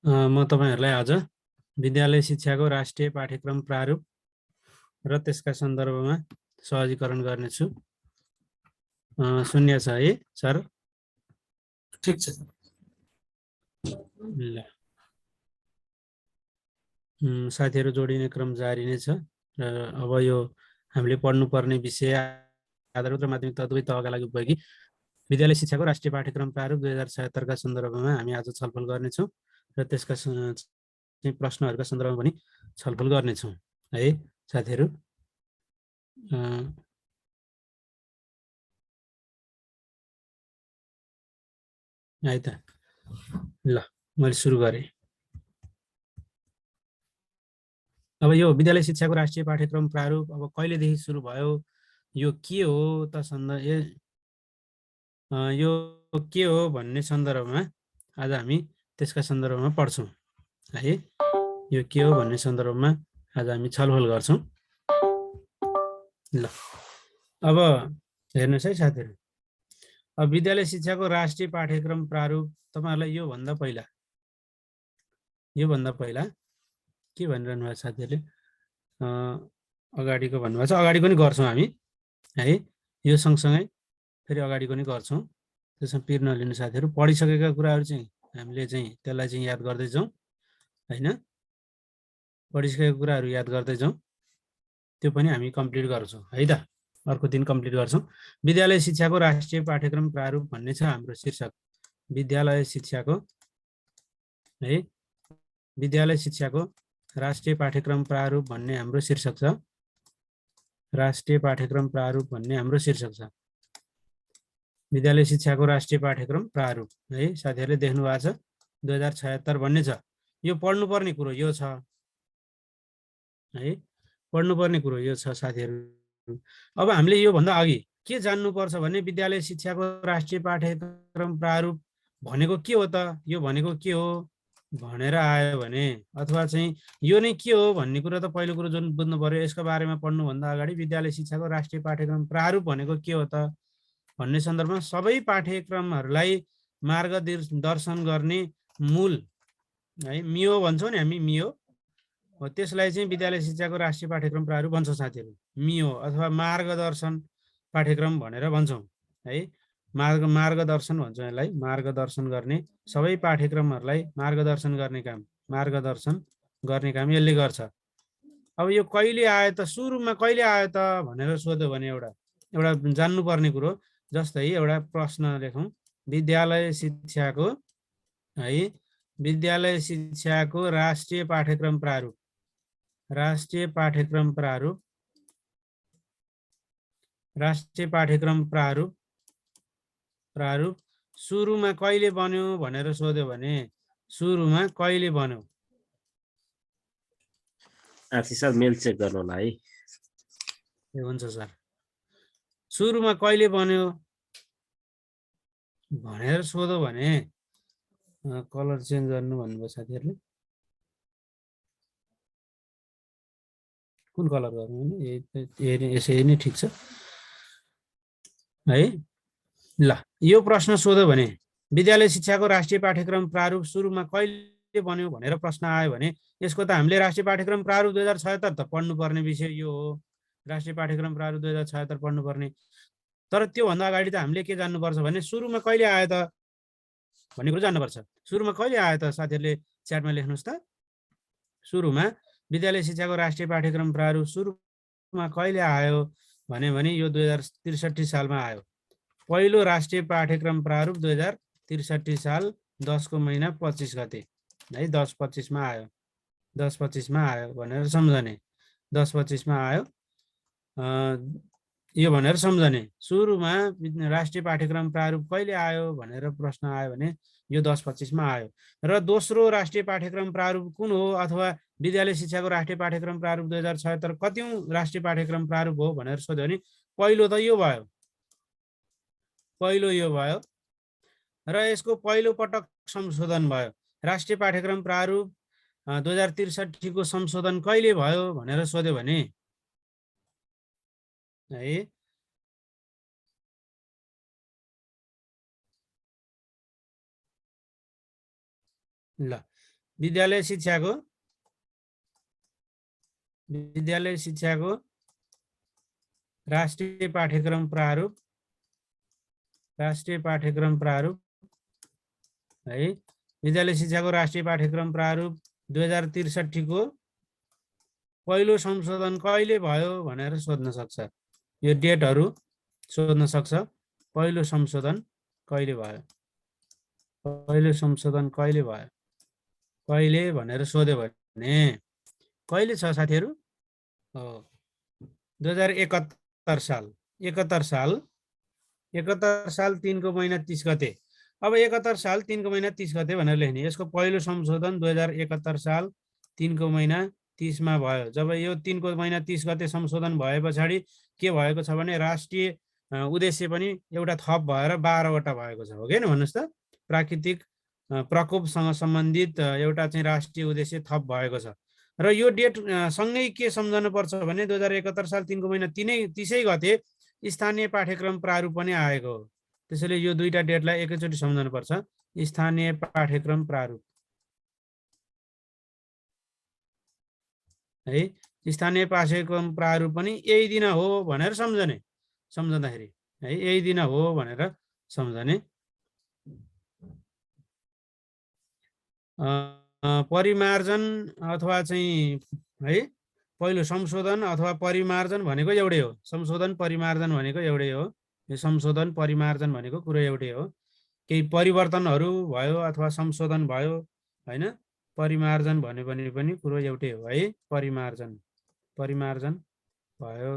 म तपाईहरुलाई आज विद्यालय शिक्षाको राष्ट्रिय पाठ्यक्रम प्रारूप र त्यसका सन्दर्भमा सहजीकरण गर्नेछु। शून्य छ है सर? ठीक छ। ल साथीहरु जोडिने क्रम जारी नै छ र अब यो हामीले पढ्नुपर्ने विषय आधारभूत र माध्यमिक दुवै तहका लागि उपयोगी विद्यालय शिक्षाको राष्ट्रिय पाठ्यक्रम प्रारूप 2076 का सन्दर्भमा हामी आज छलफल गर्नेछौँ र त्यसका प्रश्नहरुका सन्दर्भमा पनि छलफल गर्नेछौँ है साथीहरु। है त ल मैले सुरु गरेँ। अब यो विद्यालय शिक्षाको राष्ट्रिय पाठ्यक्रम प्रारूप अब कहिलेदेखि सुरु भयो, यो के हो त यो के हो भन्ने सन्दर्भमा आज हामी त्यसका सन्दर्भमा पढ्छौँ है। यो के हो भन्ने सन्दर्भमा आज हामी छलफल गर्छौँ। ल अब हेर्नुहोस् है साथीहरु, अब विद्यालय शिक्षाको राष्ट्रिय पाठ्यक्रम प्रारूप तपाईहरुलाई यो भन्दा पहिला के भनिरहनु भएको साथीहरुले अगाडिको भन्नुभएको छ, अगाडिको नि गर्छौँ हामी है। यो सँगसँगै फेरि अगाडिको नि गर्छौँ, त्यसमा पिर नलिनु साथीहरु। पढिसकेका कुराहरु चाहिँ हामीले चाहिँ त्यसलाई चाहिँ याद गर्दै जाउँ हैन, पढिसकेका कुराहरु याद गर्दै जाउँ, त्यो पनि हामी कम्प्लिट गर्छौँ है त। अर्को दिन कम्प्लिट गर्छौँ। विद्यालय शिक्षाको राष्ट्रिय पाठ्यक्रम प्रारूप भन्ने छ हाम्रो शीर्षक। विद्यालय शिक्षाको है, विद्यालय शिक्षाको राष्ट्रिय पाठ्यक्रम प्रारूप भन्ने हाम्रो शीर्षक छ। राष्ट्रिय पाठ्यक्रम प्रारूप भन्ने हाम्रो शीर्षक छ। विद्यालय शिक्षाको राष्ट्रिय पाठ्यक्रम प्रारूप है, साथीहरुले देख्नु भएको छ 2076 भन्ने छ। यो पढ्नुपर्ने कुरो यो छ है, पढ्नुपर्ने कुरो यो छ साथीहरु। अब हामीले यो भन्दा अघि के जान्नुपर्छ भने विद्यालय शिक्षाको राष्ट्रिय पाठ्यक्रम प्रारूप भनेको के हो त, यो भनेको के हो भनेर आयो भने, अथवा चाहिँ यो नै के हो भन्ने कुरा त पहिलो कुरो जुन बुझ्नु पर्यो, यसको बारेमा पढ्नुभन्दा अगाडि विद्यालय शिक्षाको राष्ट्रिय पाठ्यक्रम प्रारूप भनेको के हो त भन्ने सन्दर्भमा सबै पाठ्यक्रमहरूलाई मार्गदर्शन गर्ने मूल है, मियो भन्छौँ नि हामी, मियो हो, त्यसलाई चाहिँ विद्यालय शिक्षाको राष्ट्रिय पाठ्यक्रम प्रारूप भन्छौँ साथीहरु। मियो अथवा मार्गदर्शन पाठ्यक्रम भनेर भन्छौँ है। मार्गदर्शन भन्छौँ यसलाई, मार्गदर्शन गर्ने सबै पाठ्यक्रमहरूलाई मार्गदर्शन गर्ने काम यसले गर्छ। अब यो कहिले आयो त, सुरुमा कहिले आयो त भनेर सोध्यो भने एउटा जान्नुपर्ने कुरो, जस्तै एउटा प्रश्न लेखौँ, विद्यालय शिक्षाको है, विद्यालय शिक्षाको राष्ट्रिय पाठ्यक्रम प्रारूप, राष्ट्रिय पाठ्यक्रम प्रारूप, राष्ट्रिय पाठ्यक्रम प्रारूप प्रारूप सुरुमा कहिले बन्यो भनेर सोध्यो भने सुरुमा कहिले बन्यो? सर मेल चेक गर्नु होला है। ए हुन्छ सर, सुरुमा कहिले बन्यो भनेर सोध्यो भने कलर चेन्ज गर्नु भन्नुभयो साथीहरुले, कुन कलर गर्नु भने यसै नै ठिक छ है। ल यो प्रश्न सोध्यो भने विद्यालय शिक्षाको राष्ट्रिय पाठ्यक्रम प्रारूप सुरुमा कहिले बन्यो भनेर प्रश्न आयो भने यसको त हामीले राष्ट्रिय पाठ्यक्रम प्रारूप 2076 त पढ्नुपर्ने विषय यो हो। राष्ट्रिय पाठ्यक्रम प्रारूप 2076 पढ्नुपर्ने, तर त्योभन्दा अगाडि त हामीले के जान्नुपर्छ भने सुरुमा कहिले आयो त भन्ने कुरा जान्नुपर्छ। सुरुमा कहिले आयो त साथीहरुले च्याटमा लेख्नुस् त। सुरुमा विद्यालय शिक्षाको राष्ट्रिय पाठ्यक्रम प्रारूप सुरुमा कहिले आयो भने यो 2063 सालमा आयो। पहिलो राष्ट्रिय पाठ्यक्रम प्रारूप 2063 साल 10 को महिना 25 गते है, 10-25 मा आयो, 10-25 मा आयो भनेर सम्झने, 10-25 मा आयो यो भनेर सम्झने। सुरुमा राष्ट्रिय पाठ्यक्रम प्रारूप कहिले आयो भनेर प्रश्न आयो भने यो 10-25 मा आयो। र दोस्रो राष्ट्रिय पाठ्यक्रम प्रारूप कुन हो अथवा विद्यालय शिक्षाको राष्ट्रिय पाठ्यक्रम प्रारूप 2076 कतिौं राष्ट्रिय पाठ्यक्रम प्रारूप हो भनेर सोध्यो भने पहिलो त यो भयो, पहिलो यो भयो र यसको पहिलो पटक संशोधन भयो। राष्ट्रिय पाठ्यक्रम प्रारूप 2063 को संशोधन कहिले भयो भनेर सोध्यो भने है ल विद्यालय शिक्षाको राष्ट्रिय पाठ्यक्रम प्रारूप है। विद्यालय शिक्षाको राष्ट्रिय पाठ्यक्रम प्रारूप 2063 को पहिलो संशोधन कहिले भयो भनेर सोध्न सक्छ। यो डेटहरू सोध्न सक्छ। पहिलो संशोधन कहिले भयो, कहिले भनेर सोध्यो भने कहिले छ साथीहरू? 2071 साल। 71 साल 3 को महिना 30 गते। अब 71 साल 3 को महिना 30 गते भनेर लेख्ने। यसको पहिलो संशोधन 2071 साल 3 को महिना 30 मा भयो। जब यो 3 को महिना 30 गते संशोधन भए पछाडि के भएको छ भने राष्ट्रिय उद्देश्य पनि एउटा थप भएर 12 वटा भएको छ, हो कि हैन भन्नुस् त? प्राकृतिक प्रकोपसँग सम्बन्धित एउटा चाहिँ राष्ट्रिय उद्देश्य थप भएको छ। र यो डेट सँगै के सम्झनु पर्छ भने 2071 साल 3 को महिना 30 गते स्थानीय पाठ्यक्रम प्रारूप पनि आएको हो। त्यसैले यो दुईटा डेटलाई एकैचोटि सम्झनु पर्छ। स्थानीय पाठ्यक्रम प्रारूप है। स्थानीय पाठ्यक्रम प्रारूप पनि यही दिन हो भनेर सम्झँदाखेरि है, यही दिन हो भनेर सम्झने। परिमार्जन अथवा चाहिँ है पहिलो संशोधन अथवा परिमार्जन भनेको एउटै हो। संशोधन परिमार्जन भनेको एउटै हो। यो संशोधन परिमार्जन भनेको कुरो एउटै हो। केही परिवर्तनहरू भयो अथवा संशोधन भयो हैन, परिमार्जन भन्यो भने पनि कुरो एउटै हो है। परिमार्जन भयो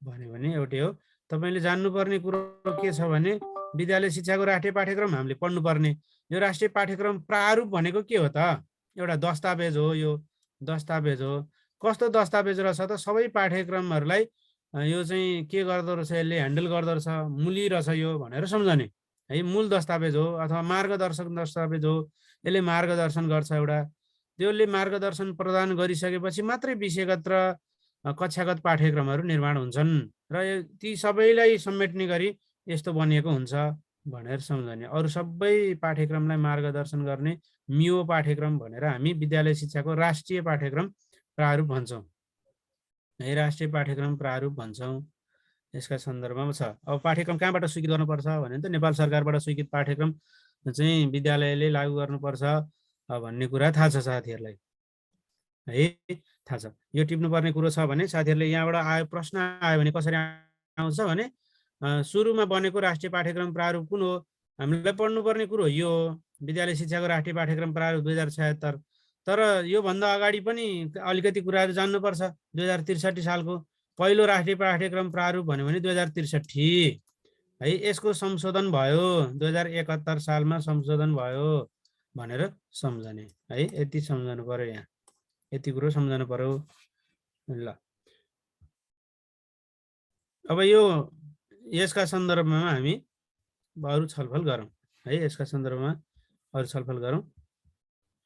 भन्यो भने एउटै हो। तपाईले जान्नुपर्ने कुरो के छ भने विद्यालय शिक्षाको राष्ट्रिय पाठ्यक्रम हामीले पढ्नुपर्ने यो राष्ट्रिय पाठ्यक्रम प्रारूप भनेको के हो त? एउटा दस्तावेज हो। यो दस्तावेज हो। कस्तो दस्तावेज रहेछ त? सबै पाठ्यक्रमहरूलाई यो चाहिँ के गर्दो रहेछ, यसले ह्यान्डल गर्दो रहेछ, मूली रहेछ यो भनेर सम्झने है। मूल दस्तावेज हो अथवा मार्गदर्शक दस्तावेज हो। यसले मार्गदर्शन गर्छ एउटा। त्यसले मार्गदर्शन प्रदान गरिसकेपछि मात्रै विषयगत र कक्षागत पाठ्यक्रमहरू निर्माण हुन्छन् र ती सबैलाई समेट्ने गरी यस्तो बनिएको हुन्छ भनेर सम्झने। अरू सबै पाठ्यक्रमलाई मार्गदर्शन गर्ने मियो पाठ्यक्रम भनेर हामी विद्यालय शिक्षाको राष्ट्रिय पाठ्यक्रम प्रारूप भन्छौँ है। राष्ट्रिय पाठ्यक्रम प्रारूप भन्छौँ। यसका सन्दर्भमा छ। अब पाठ्यक्रम कहाँबाट स्वीकृत गर्नुपर्छ भने त नेपाल सरकारबाट स्वीकृत पाठ्यक्रम चाहिँ विद्यालयले लागू गर्नुपर्छ भन्ने कुरा थाहा छ साथीहरूलाई है, थाहा छ। यो टिप्नुपर्ने कुरो छ भने साथीहरूले यहाँबाट आयो प्रश्न आयो भने कसरी आउँछ भने सुरुमा बनेको राष्ट्रिय पाठ्यक्रम प्रारूप कुन हो? हामीलाई पढ्नुपर्ने कुरो यो हो, विद्यालय शिक्षाको राष्ट्रिय पाठ्यक्रम प्रारूप 2076। तर योभन्दा अगाडि पनि अलिकति कुराहरू जान्नुपर्छ। 2063 सालको पहिलो राष्ट्रिय पाठ्यक्रम प्रारूप भन्यो भने 2063 है। यसको संशोधन भयो 2071 सालमा संशोधन भयो भनेर सम्झने है। यति सम्झनु पर्यो, यहाँ यति कुरो सम्झनु पर्यो। ल अब यो यसका सन्दर्भमा हामी अरू छलफल गरौँ है। यसका सन्दर्भमा अरू छलफल गरौँ।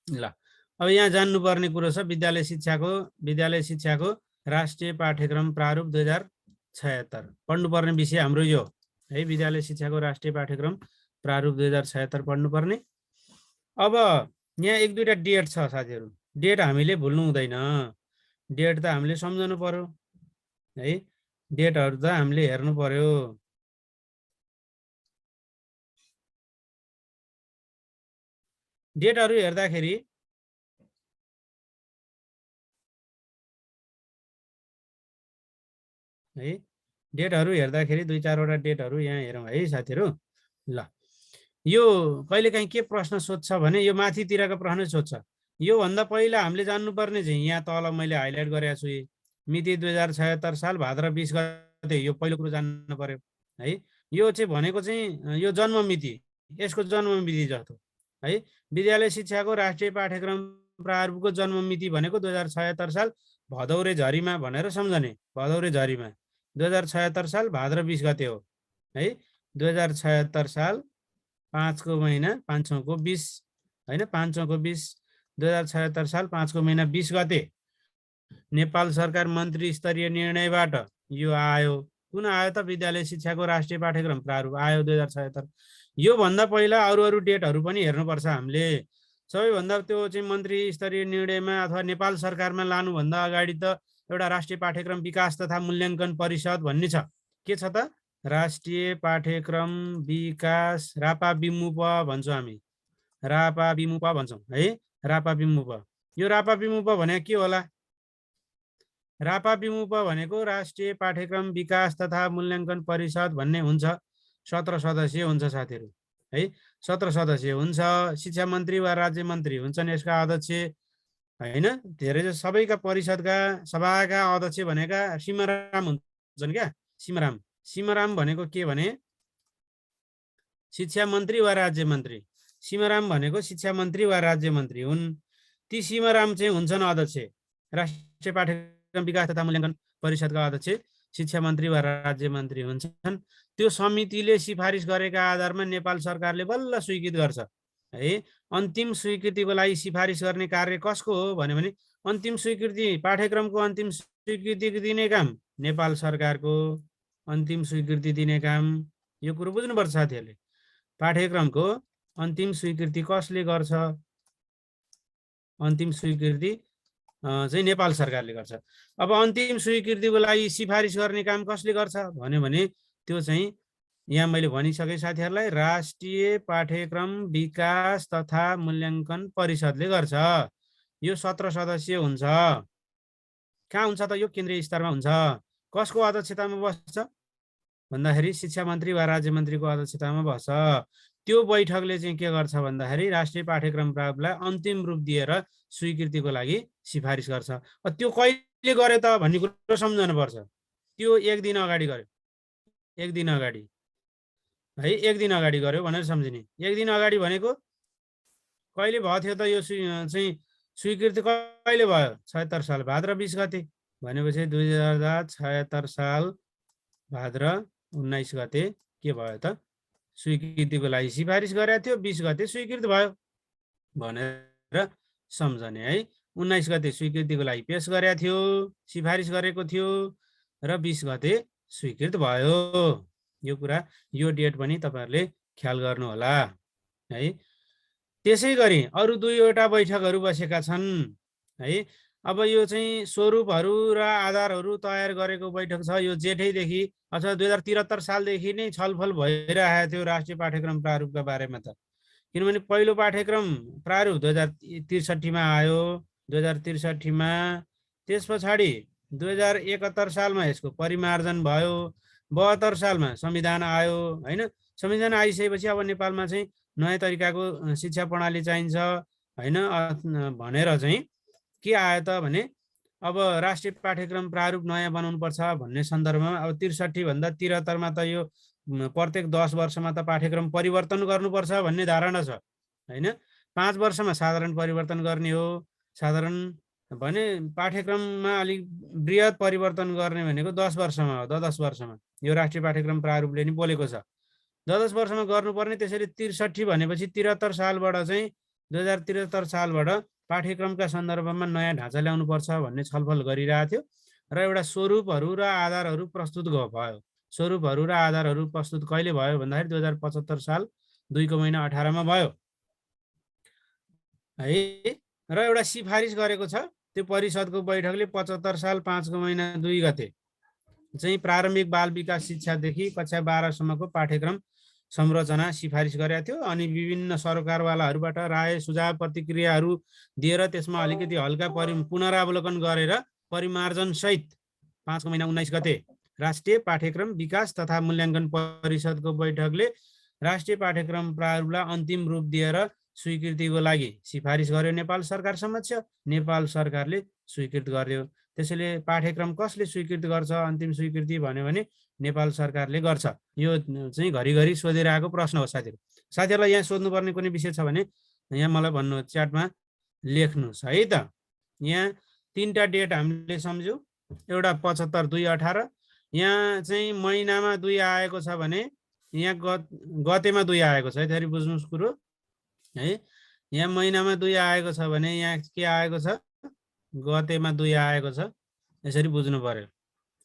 ल अब यहाँ जान्नुपर्ने कुरो छ विद्यालय शिक्षाको राष्ट्रिय पाठ्यक्रम प्रारूप 2076 पढ्नुपर्ने विषय हाम्रो यो है। विद्यालय शिक्षाको राष्ट्रिय पाठ्यक्रम प्रारूप 2076 पढ्नुपर्ने। अब यहाँ एक दुईटा डेट छ साथीहरू। डेट हामीले भुल्नु हुँदैन। डेट त हामीले सम्झनु पर्यो है। डेटहरू त हामीले हेर्नु पर्यो। डेटहरू हेर्दाखेरि है, डेटहरू हेर्दाखेरि दुई चारवटा डेटहरू यहाँ हेरौँ है साथीहरू। ल यो कहिलेकाहीँ के प्रश्न सोध्छ भने यो माथितिरको प्रश्न सोध्छ। योभन्दा पहिला हामीले जान्नुपर्ने चाहिँ यहाँ तल मैले हाइलाइट गरेको छु, मिति 2076 साल भाद्र 20 गते। यो पहिलो कुरो जान्नु पर्यो है। यो चाहिँ भनेको चाहिँ यो जन्म मिति, यसको जन्म मिति जस्तो है। विद्यालय शिक्षाको राष्ट्रिय पाठ्यक्रम प्रारूपको जन्म मिति भनेको 2076 साल भदौरे झरीमा भनेर सम्झने। भदौरे झरीमा 2076 साल भाद्र 20 गते हो है। 2076 साल 5 को महिना 5 को 20 हैन, 5 को 20 2076 साल 5 को महिना 20 गते नेपाल सरकार मन्त्री स्तरीय निर्णयबाट यो आयो। कुन आयो त? विद्यालय शिक्षाको राष्ट्रिय पाठ्यक्रम प्रारूप आयो 2076। यो भन्दा पहिला अरू डेटहरू पनि हेर्नुपर्छ हामीले। सबैभन्दा त्यो चाहिँ मन्त्री स्तरीय निर्णयमा अथवा नेपाल सरकारमा लानुभन्दा अगाडि त एउटा राष्ट्रिय पाठ्यक्रम विकास तथा मूल्याङ्कन परिषद भन्ने छ। के छ त? राष्ट्रिय पाठ्यक्रम विकास रापा विमुप भन्छौँ हामी, रापा विमुप भन्छौँ है, रापा विमुप। यो रापा विमुप भनेको के होला? रापा विमुप भनेको राष्ट्रिय पाठ्यक्रम विकास तथा मूल्याङ्कन परिषद भन्ने हुन्छ। 17 सदस्य हुन्छ साथीहरू है, 17 सदस्य हुन्छ। शिक्षा मन्त्री वा राज्य मन्त्री हुन्छन् यसका अध्यक्ष होइन। धेरै सबैका परिषदका सभाका अध्यक्ष भनेका सीमाराम हुन्छन् क्या। सीमाराम भनेको के भने शिक्षा मन्त्री वा राज्य मन्त्री। सीमाराम भनेको शिक्षा मन्त्री वा राज्य मन्त्री हुन्। ती सीमाराम चाहिँ हुन्छन् अध्यक्ष। राष्ट्रिय पाठ्यक्रम विकास तथा मूल्याङ्कन परिषदका अध्यक्ष शिक्षा मन्त्री वा राज्य मन्त्री हुन्छन्। त्यो समितिले सिफारिस गरेका आधारमा नेपाल सरकारले बल्ल स्वीकृत गर्छ है। अन्तिम स्वीकृतिको लागि सिफारिस गर्ने कार्य कसको हो भने अन्तिम स्वीकृति, पाठ्यक्रमको अन्तिम स्वीकृति दिने काम नेपाल सरकारको। अन्तिम स्वीकृति दिने काम, यो कुरो बुझ्नुपर्छ साथीहरूले। पाठ्यक्रमको अन्तिम स्वीकृति कसले गर्छ? अन्तिम स्वीकृति चाहिँ नेपाल सरकारले गर्छ। अब अन्तिम स्वीकृतिको लागि सिफारिस गर्ने काम कसले गर्छ भने त्यो चाहिँ यहाँ मैले भनिसकेँ साथीहरूलाई, राष्ट्रिय पाठ्यक्रम विकास तथा मूल्याङ्कन परिषदले गर्छ। यो 17 सदस्य हुन्छ। कहाँ हुन्छ त? यो केन्द्रीय स्तरमा हुन्छ। कसको अध्यक्षतामा बस्छ भन्दाखेरि शिक्षा मन्त्री वा राज्य मन्त्रीको अध्यक्षतामा बस्छ। त्यो बैठकले चाहिँ के गर्छ भन्दाखेरि राष्ट्रिय पाठ्यक्रम प्रारूपलाई अन्तिम रूप दिएर स्वीकृतिको लागि सिफारिस गर्छ। त्यो कहिले गरे त भन्ने कुरो सम्झनुपर्छ। त्यो एक दिन अगाडि गर्यो, एक दिन अगाडि है, एक दिन अगाडि गर्यो भनेर सम्झिने। एक दिन अगाडि भनेको कहिले भयो थियो त? यो चाहिँ स्वीकृति कहिले भयो? 76 साल भाद्र 20 गते भनेपछि 2076 साल भाद्र 19 गते के भयो त? स्वीकृतिको लागि सिफारिस गरेको थियो। 20 गते स्वीकृत भयो भनेर सम्झने है। 19 गते स्वीकृतिको लागि पेश गरेको थियो, सिफारिस गरेको थियो र 20 गते स्वीकृत भयो। यो कुरा, यो डेट पनि तपाईँहरूले ख्याल गर्नु होला है। त्यसै गरी अरू 2वटा बैठकहरू बसेका छन् है। अब यो चाहिँ स्वरूपहरू र आधारहरू तयार गरेको बैठक छ। यो जेठैदेखि अथवा 2073 सालदेखि नै छलफल भइरहेको थियो राष्ट्रिय पाठ्यक्रम प्रारूपका बारेमा त। किनभने पहिलो पाठ्यक्रम प्रारूप 2063 आयो, 2063 मा। त्यस पछाडि 2071 सालमा यसको परिमार्जन भयो। 72 सालमा संविधान आयो होइन। संविधान आइसकेपछि अब नेपालमा चाहिँ नयाँ तरिकाको शिक्षा प्रणाली चाहिन्छ होइन भनेर चाहिँ के आयो त भने अब राष्ट्रिय पाठ्यक्रम प्रारूप नयाँ बनाउनुपर्छ भन्ने सन्दर्भमा अब 63 भन्दा 73 मा त यो प्रत्येक 10 वर्षमा त पाठ्यक्रम परिवर्तन गर्नुपर्छ भन्ने धारणा छ होइन। 5 वर्षमा साधारण परिवर्तन गर्ने हो। साधारण भने पाठ्यक्रममा अलिक बृहत परिवर्तन गर्ने भनेको 10 वर्षमा हो। 10 वर्षमा यो राष्ट्रिय पाठ्यक्रम प्रारूपले नि बोलेको छ 10 वर्षमा गर्नुपर्ने। त्यसैले 63 भनेपछि 73 सालबाट चाहिँ 2073 सालबाट पाठ्यक्रमका सन्दर्भमा नयाँ ढाँचा ल्याउनुपर्छ भन्ने छलफल गरिरहेको थियो र एउटा स्वरूपहरू र आधारहरू प्रस्तुत भयो। स्वरूपहरू र आधारहरू प्रस्तुत कहिले भयो भन्दाखेरि 2075 साल 2 महिना 18 मा भयो है। र एउटा सिफारिस गरेको छ त्यो परिषदको बैठकले 75 साल 5 महिना 2 गते चाहिँ प्रारम्भिक बाल विकास शिक्षादेखि कक्षा 12 सम्मको पाठ्यक्रम संरचना सिफारिस गरेको थियो। अनि विभिन्न सरकारवालाहरूबाट राय सुझाव प्रतिक्रियाहरू दिएर त्यसमा अलिकति हल्का पुनरावलोकन गरेर परिमार्जन सहित 5 महिना 19 गते राष्ट्रिय पाठ्यक्रम विकास तथा मूल्याङ्कन परिषदको बैठकले राष्ट्रिय पाठ्यक्रम प्रारूपलाई अन्तिम रूप दिएर स्वीकृतिको लागि सिफारिस गर्यो नेपाल सरकार समक्ष। नेपाल सरकारले स्वीकृत गर्यो। त्यसैले पाठ्यक्रम कसले स्वीकृत गर्छ? अन्तिम स्वीकृति भन्यो भने नेपाल सरकारले गर्छ। यो चाहिँ घरिघरि सोधिरहेको प्रश्न हो साथीहरू। साथीहरूलाई यहाँ सोध्नुपर्ने कुनै विषय छ भने यहाँ मलाई भन्नु, च्याटमा लेख्नुहोस् है त। यहाँ 3टा डेट हामीले सम्झ्यौँ। एउटा 75 2 18, यहाँ चाहिँ महिनामा 2 आएको छ भने यहाँ गतेमा 2 आएको छ है। त्यसरी बुझ्नुहोस् कुरो है। यहाँ महिनामा 2 आएको छ भने यहाँ के आएको छ? गतेमा 2 आएको छ। यसरी बुझ्नु पर्यो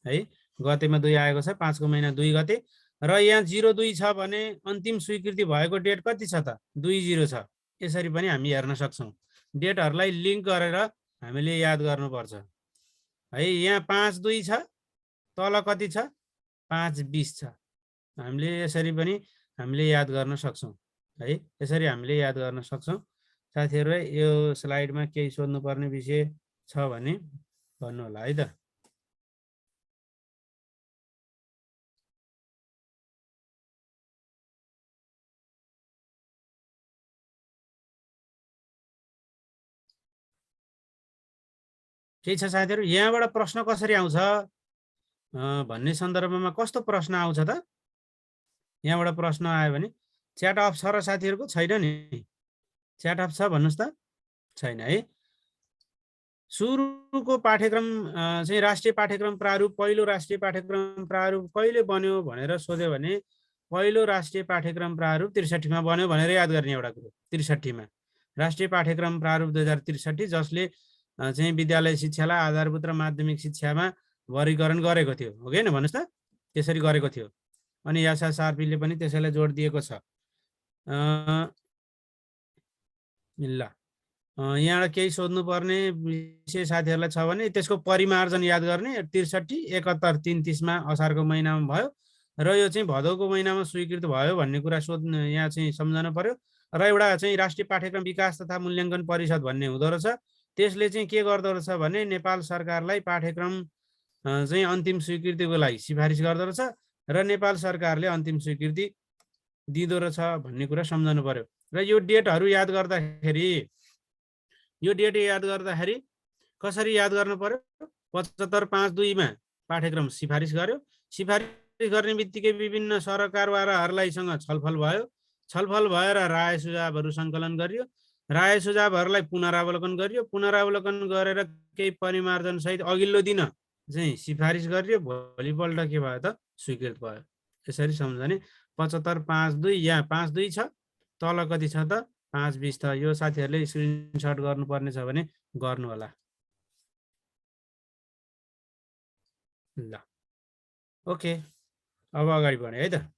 है। गतेमा 2 आएको छ 5 महिना 2 गते। र यहाँ 02 छ भने अन्तिम स्वीकृति भएको डेट कति छ त? 20 छ यसरी पनि हामी हेर्न सक्छौँ। डेटहरूलाई लिङ्क गरेर हामीले याद गर्नुपर्छ है। यहाँ 5-2 छ, तल कति छ 5-20 छ। हामीले यसरी पनि हामीले याद गर्न सक्छौँ है। यसरी हामीले याद गर्न सक्छौँ। साथीहरू यो स्लाइडमा केही सोध्नुपर्ने विषय छ भने भन्नु होला है त। केही छ साथीहरू? यहाँबाट प्रश्न कसरी आउँछ भन्ने सन्दर्भमा कस्तो प्रश्न आउँछ त? यहाँबाट प्रश्न आयो भने च्याट अफ छ र साथीहरूको छैन नि? च्याट अफ छ भन्नुहोस् त। छैन है। सुरुको पाठ्यक्रम चाहिँ राष्ट्रिय पाठ्यक्रम प्रारूप, पहिलो राष्ट्रिय पाठ्यक्रम प्रारूप कहिले बन्यो भनेर सोध्यो भने पहिलो राष्ट्रिय पाठ्यक्रम प्रारूप 63 मा बन्यो भनेर याद गर्ने एउटा कुरो। 63 मा राष्ट्रिय पाठ्यक्रम प्रारूप 2063 जसले चाहिँ विद्यालय शिक्षालाई आधारभूत र माध्यमिक शिक्षामा वर्गीकरण गरेको थियो, हो कि हैन भन्नुहोस् त? त्यसरी गरेको थियो। अनि यासा सार्पीले पनि त्यसैलाई जोड दिएको छ। ल यहाँबाट केही सोध्नुपर्ने विषय साथीहरूलाई छ भने त्यसको परिमार्जन याद गर्ने। 63, 71, 33 मा असारको महिनामा भयो र यो चाहिँ भदौको महिनामा स्वीकृत भयो भन्ने कुरा यहाँ चाहिँ सम्झनु पर्यो। र एउटा चाहिँ राष्ट्रिय पाठ्यक्रम विकास तथा मूल्याङ्कन परिषद भन्ने हुँदो रहेछ। त्यसले चाहिँ के गर्दो रहेछ भने नेपाल सरकारलाई पाठ्यक्रम चाहिँ अन्तिम स्वीकृतिको लागि सिफारिस गर्दो रहेछ र नेपाल सरकारले अन्तिम स्वीकृति दिँदो रहेछ भन्ने कुरा सम्झनु पर्यो। र यो डेटहरू याद गर्दाखेरि कसरी याद गर्नु पर्यो? 75/5/2 मा पाठ्यक्रम सिफारिस गर्यो। सिफारिस गर्ने बित्तिकै विभिन्न सरकारवालाहरूलाईसँग छलफल भयो। छलफल भएर राय सुझावहरू सङ्कलन गरियो। राय सुझावहरूलाई पुनरावलोकन गरियो। पुनरावलोकन गरेर केही परिमार्जन सहित अघिल्लो दिन चाहिँ सिफारिस गरियो। भोलिपल्ट के भयो त? स्वीकृत भयो। यसरी सम्झने। 75/5/2 यहाँ 5-2 छ, तल कति छ त? 5-20 त। यो साथीहरूले स्क्रिनसट गर्नुपर्ने छ भने गर्नु होला। ल ओके, अब अगाडि बढेँ है त।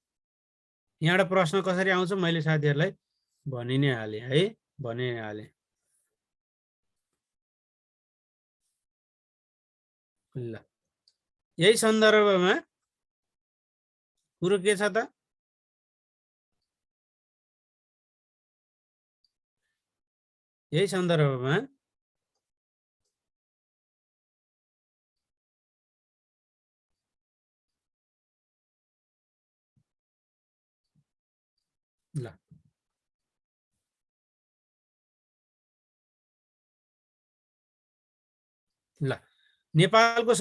यहाँबाट प्रश्न कसरी आउँछ मैले साथीहरूलाई भनि नै हालेँ है, भनि नै हालेँ। ल यही सन्दर्भमा कुरो के छ त? यही सन्दर्भमा ल ल नेपालको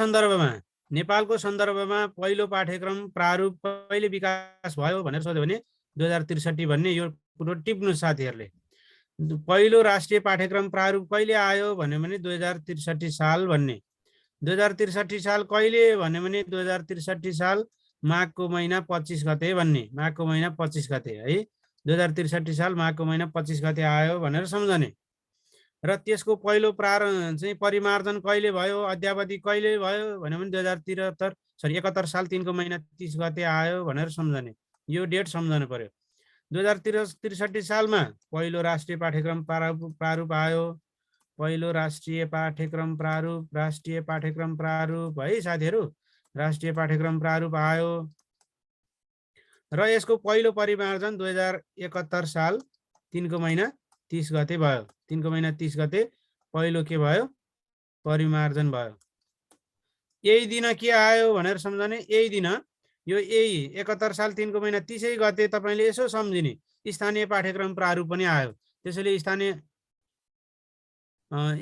सन्दर्भमा पहिलो पाठ्यक्रम प्रारूप कहिले विकास भयो भनेर सोध्यो भने 2063 भन्ने यो कुरो टिप्नु साथीहरूले। पहिलो राष्ट्रिय पाठ्यक्रम प्रारूप कहिले आयो भन्यो भने 2063 साल भन्ने। 2063 साल कहिले भन्यो भने 2063 साल माघको महिना 25 गते भन्ने। माघको महिना 25 गते है। 2063 साल माघको महिना 25 गते आयो भनेर सम्झने। र त्यसको पहिलो चाहिँ परिमार्जन कहिले भयो, अद्यावधि कहिले भयो भन्यो भने 71 साल 3 को महिना 30 गते आयो भनेर सम्झने। यो डेट सम्झनु पर्यो। 2063 सालमा पहिलो राष्ट्रिय पाठ्यक्रम प्रारूप आयो। पहिलो राष्ट्रिय पाठ्यक्रम प्रारूप है साथीहरू, राष्ट्रिय पाठ्यक्रम प्रारूप आयो र यसको पहिलो परिमार्जन 2071 साल 3 को महिना 30 गते भयो। 3 को महिना 30 गते पहिलो के भयो? परिमार्जन भयो। यही दिन के आयो भनेर सम्झने। यही दिन यो यही 71 साल 3 को महिना 30 गते तपाईले यसो सम्झिने स्थानीय पाठ्यक्रम प्रारूप पनि आयो। त्यसैले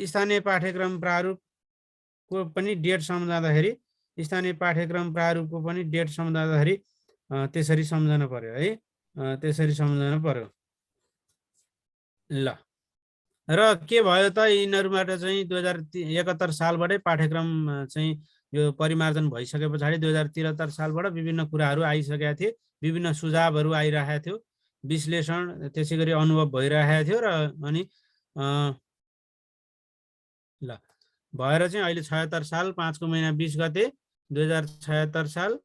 स्थानीय पाठ्यक्रम प्रारूपको पनि डेट सम्झाउँदाखेरि, स्थानीय पाठ्यक्रम प्रारूपको पनि डेट सम्झाउँदाखेरि त्यसरी सम्झनु पर्यो है। त्यसरी सम्झनु पर्यो। ल र के भयो त? यिनीहरूबाट चाहिँ 2071 सालबाटै पाठ्यक्रम चाहिँ यो परिमार्जन भइसके पछाडि 2073 सालबाट विभिन्न कुराहरू आइसकेका थिए। विभिन्न सुझावहरू आइरहेको थियो, विश्लेषण त्यसै गरी अनुभव भइरहेको थियो र अनि ल भएर चाहिँ अहिले 76 साल 5 को महिना 20 गते 2076 साल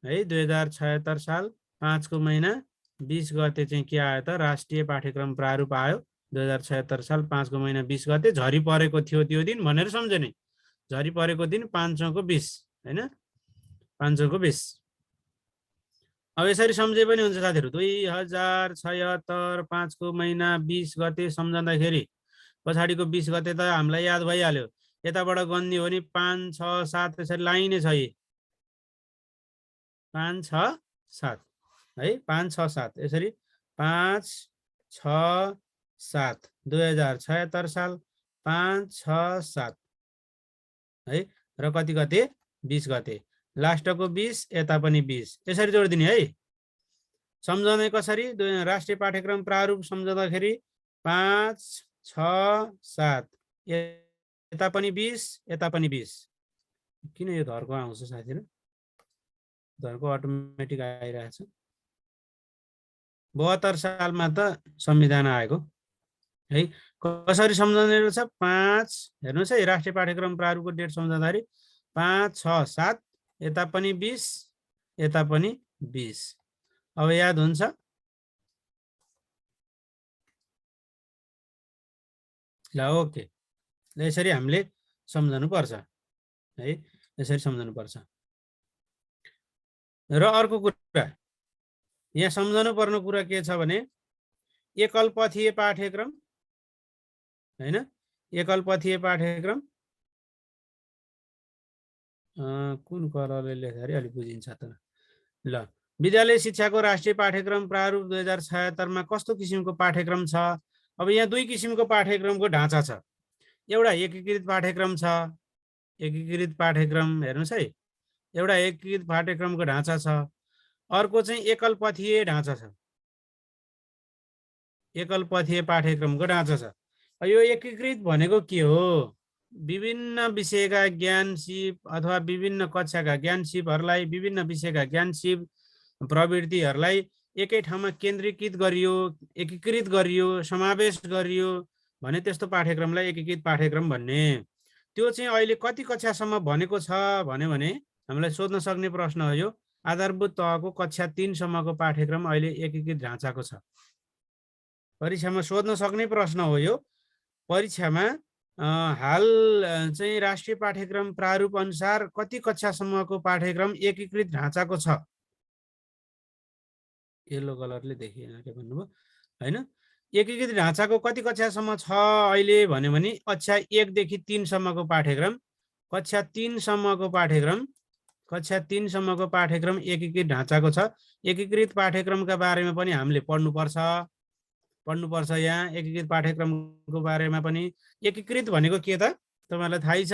है। 2076 साल 5 को महिना 20 गते चाहिँ के आयो त राष्ट्रिय पाठ्यक्रम प्रारूप आयो 2076 साल 5 को महिना 20 गते झरी परेको थियो त्यो दिन भनेर सम्झने झरी परेको दिन 5/20 हैन 5/20 अब यसरी सम्झे पनि हुन्छ साथीहरु 2076 5 को महिना 20 गते सम्झँदाखेरि पछाडिको 20 गते त हामीलाई याद भइहाल्यो यताबाट गन्ने हो नि 5 6 7 यसरी लाइनै छ यी 5 6 7 है 5 6 7 यसरी 5 6 7 2076 साल 5 6 7 है र कति गते 20 गते लास्टको 20 यता पनि 20 यसरी जोड्दिने है सम्झने कसरी राष्ट्रिय पाठ्यक्रम प्रारूप सम्झँदाखेरि 5 6 7 यता पनि 20 यता पनि 20 किन यो धर्को आउँछ साथीहरु धर्को अटोमेटिक आइरहेछ 72 सालमा त संविधान आएको है कसरी सम्झने रहेछ 5 हेर्नुस् है राष्ट्रिय पाठ्यक्रम प्रारूपको डेट सम्झँदाखेरि 5 6 7 यता पनि 20 यता पनि 20 अब याद हुन्छ ल ओके यसरी हामीले सम्झनु पर्छ है यसरी सम्झनु पर्छ र अर्को कुरा यहाँ सम्झनु पर्ने कुरा के छ भने एकलपथीय पाठ्यक्रम हैन एकलपथीय पाठ्यक्रम कुन कलरले लेख्दाखेरि अलि बुझिन्छ त ल विद्यालय शिक्षाको राष्ट्रिय पाठ्यक्रम प्रारूप 2076 मा कस्तो किसिमको पाठ्यक्रम छ अब यहाँ दुई किसिमको पाठ्यक्रमको ढाँचा छ एउटा एकीकृत पाठ्यक्रम छ एकीकृत पाठ्यक्रम हेर्नुस् है एउटा एकीकृत पाठ्यक्रमको ढाँचा छ अर्को चाहिँ एकलपथीय ढाँचा छ एकलपथीय पाठ्यक्रमको ढाँचा छ यो एकीकृत भनेको के हो विभिन्न विषयका ज्ञान सिप अथवा विभिन्न कक्षाका ज्ञान सिपहरूलाई विभिन्न विषयका ज्ञान सिप प्रवृत्तिहरूलाई एकै ठाउँमा केन्द्रीकृत गरियो एकीकृत गरियो समावेश गरियो भने त्यस्तो पाठ्यक्रमलाई एकीकृत पाठ्यक्रम भन्ने त्यो चाहिँ अहिले कति कक्षासम्म भनेको छ भने हामीलाई सोध्न सक्ने प्रश्न हो यो आधारभूत तहको कक्षा 3 सम्मको पाठ्यक्रम अहिले एकीकृत ढाँचाको छ परीक्षामा सोध्न सक्ने प्रश्न हो यो परीक्षामा हाल चाहिँ राष्ट्रिय पाठ्यक्रम प्रारूप अनुसार कति कक्षासम्मको पाठ्यक्रम एकीकृत ढाँचाको छ येलो कलरले देखिएन के भन्नुभयो हैन एकीकृत ढाँचाको कति कक्षासम्म छ अहिले भन्यो भने कक्षा 1 देखि 3 सम्मको पाठ्यक्रम कक्षा 3 सम्मको पाठ्यक्रम एकीकृत ढाँचाको छ एकीकृत पाठ्यक्रमका बारेमा पनि हामीले पढ्नुपर्छ यहाँ एकीकृत पाठ्यक्रमको बारेमा पनि एकीकृत भनेको के त तपाईहरुलाई थाहै छ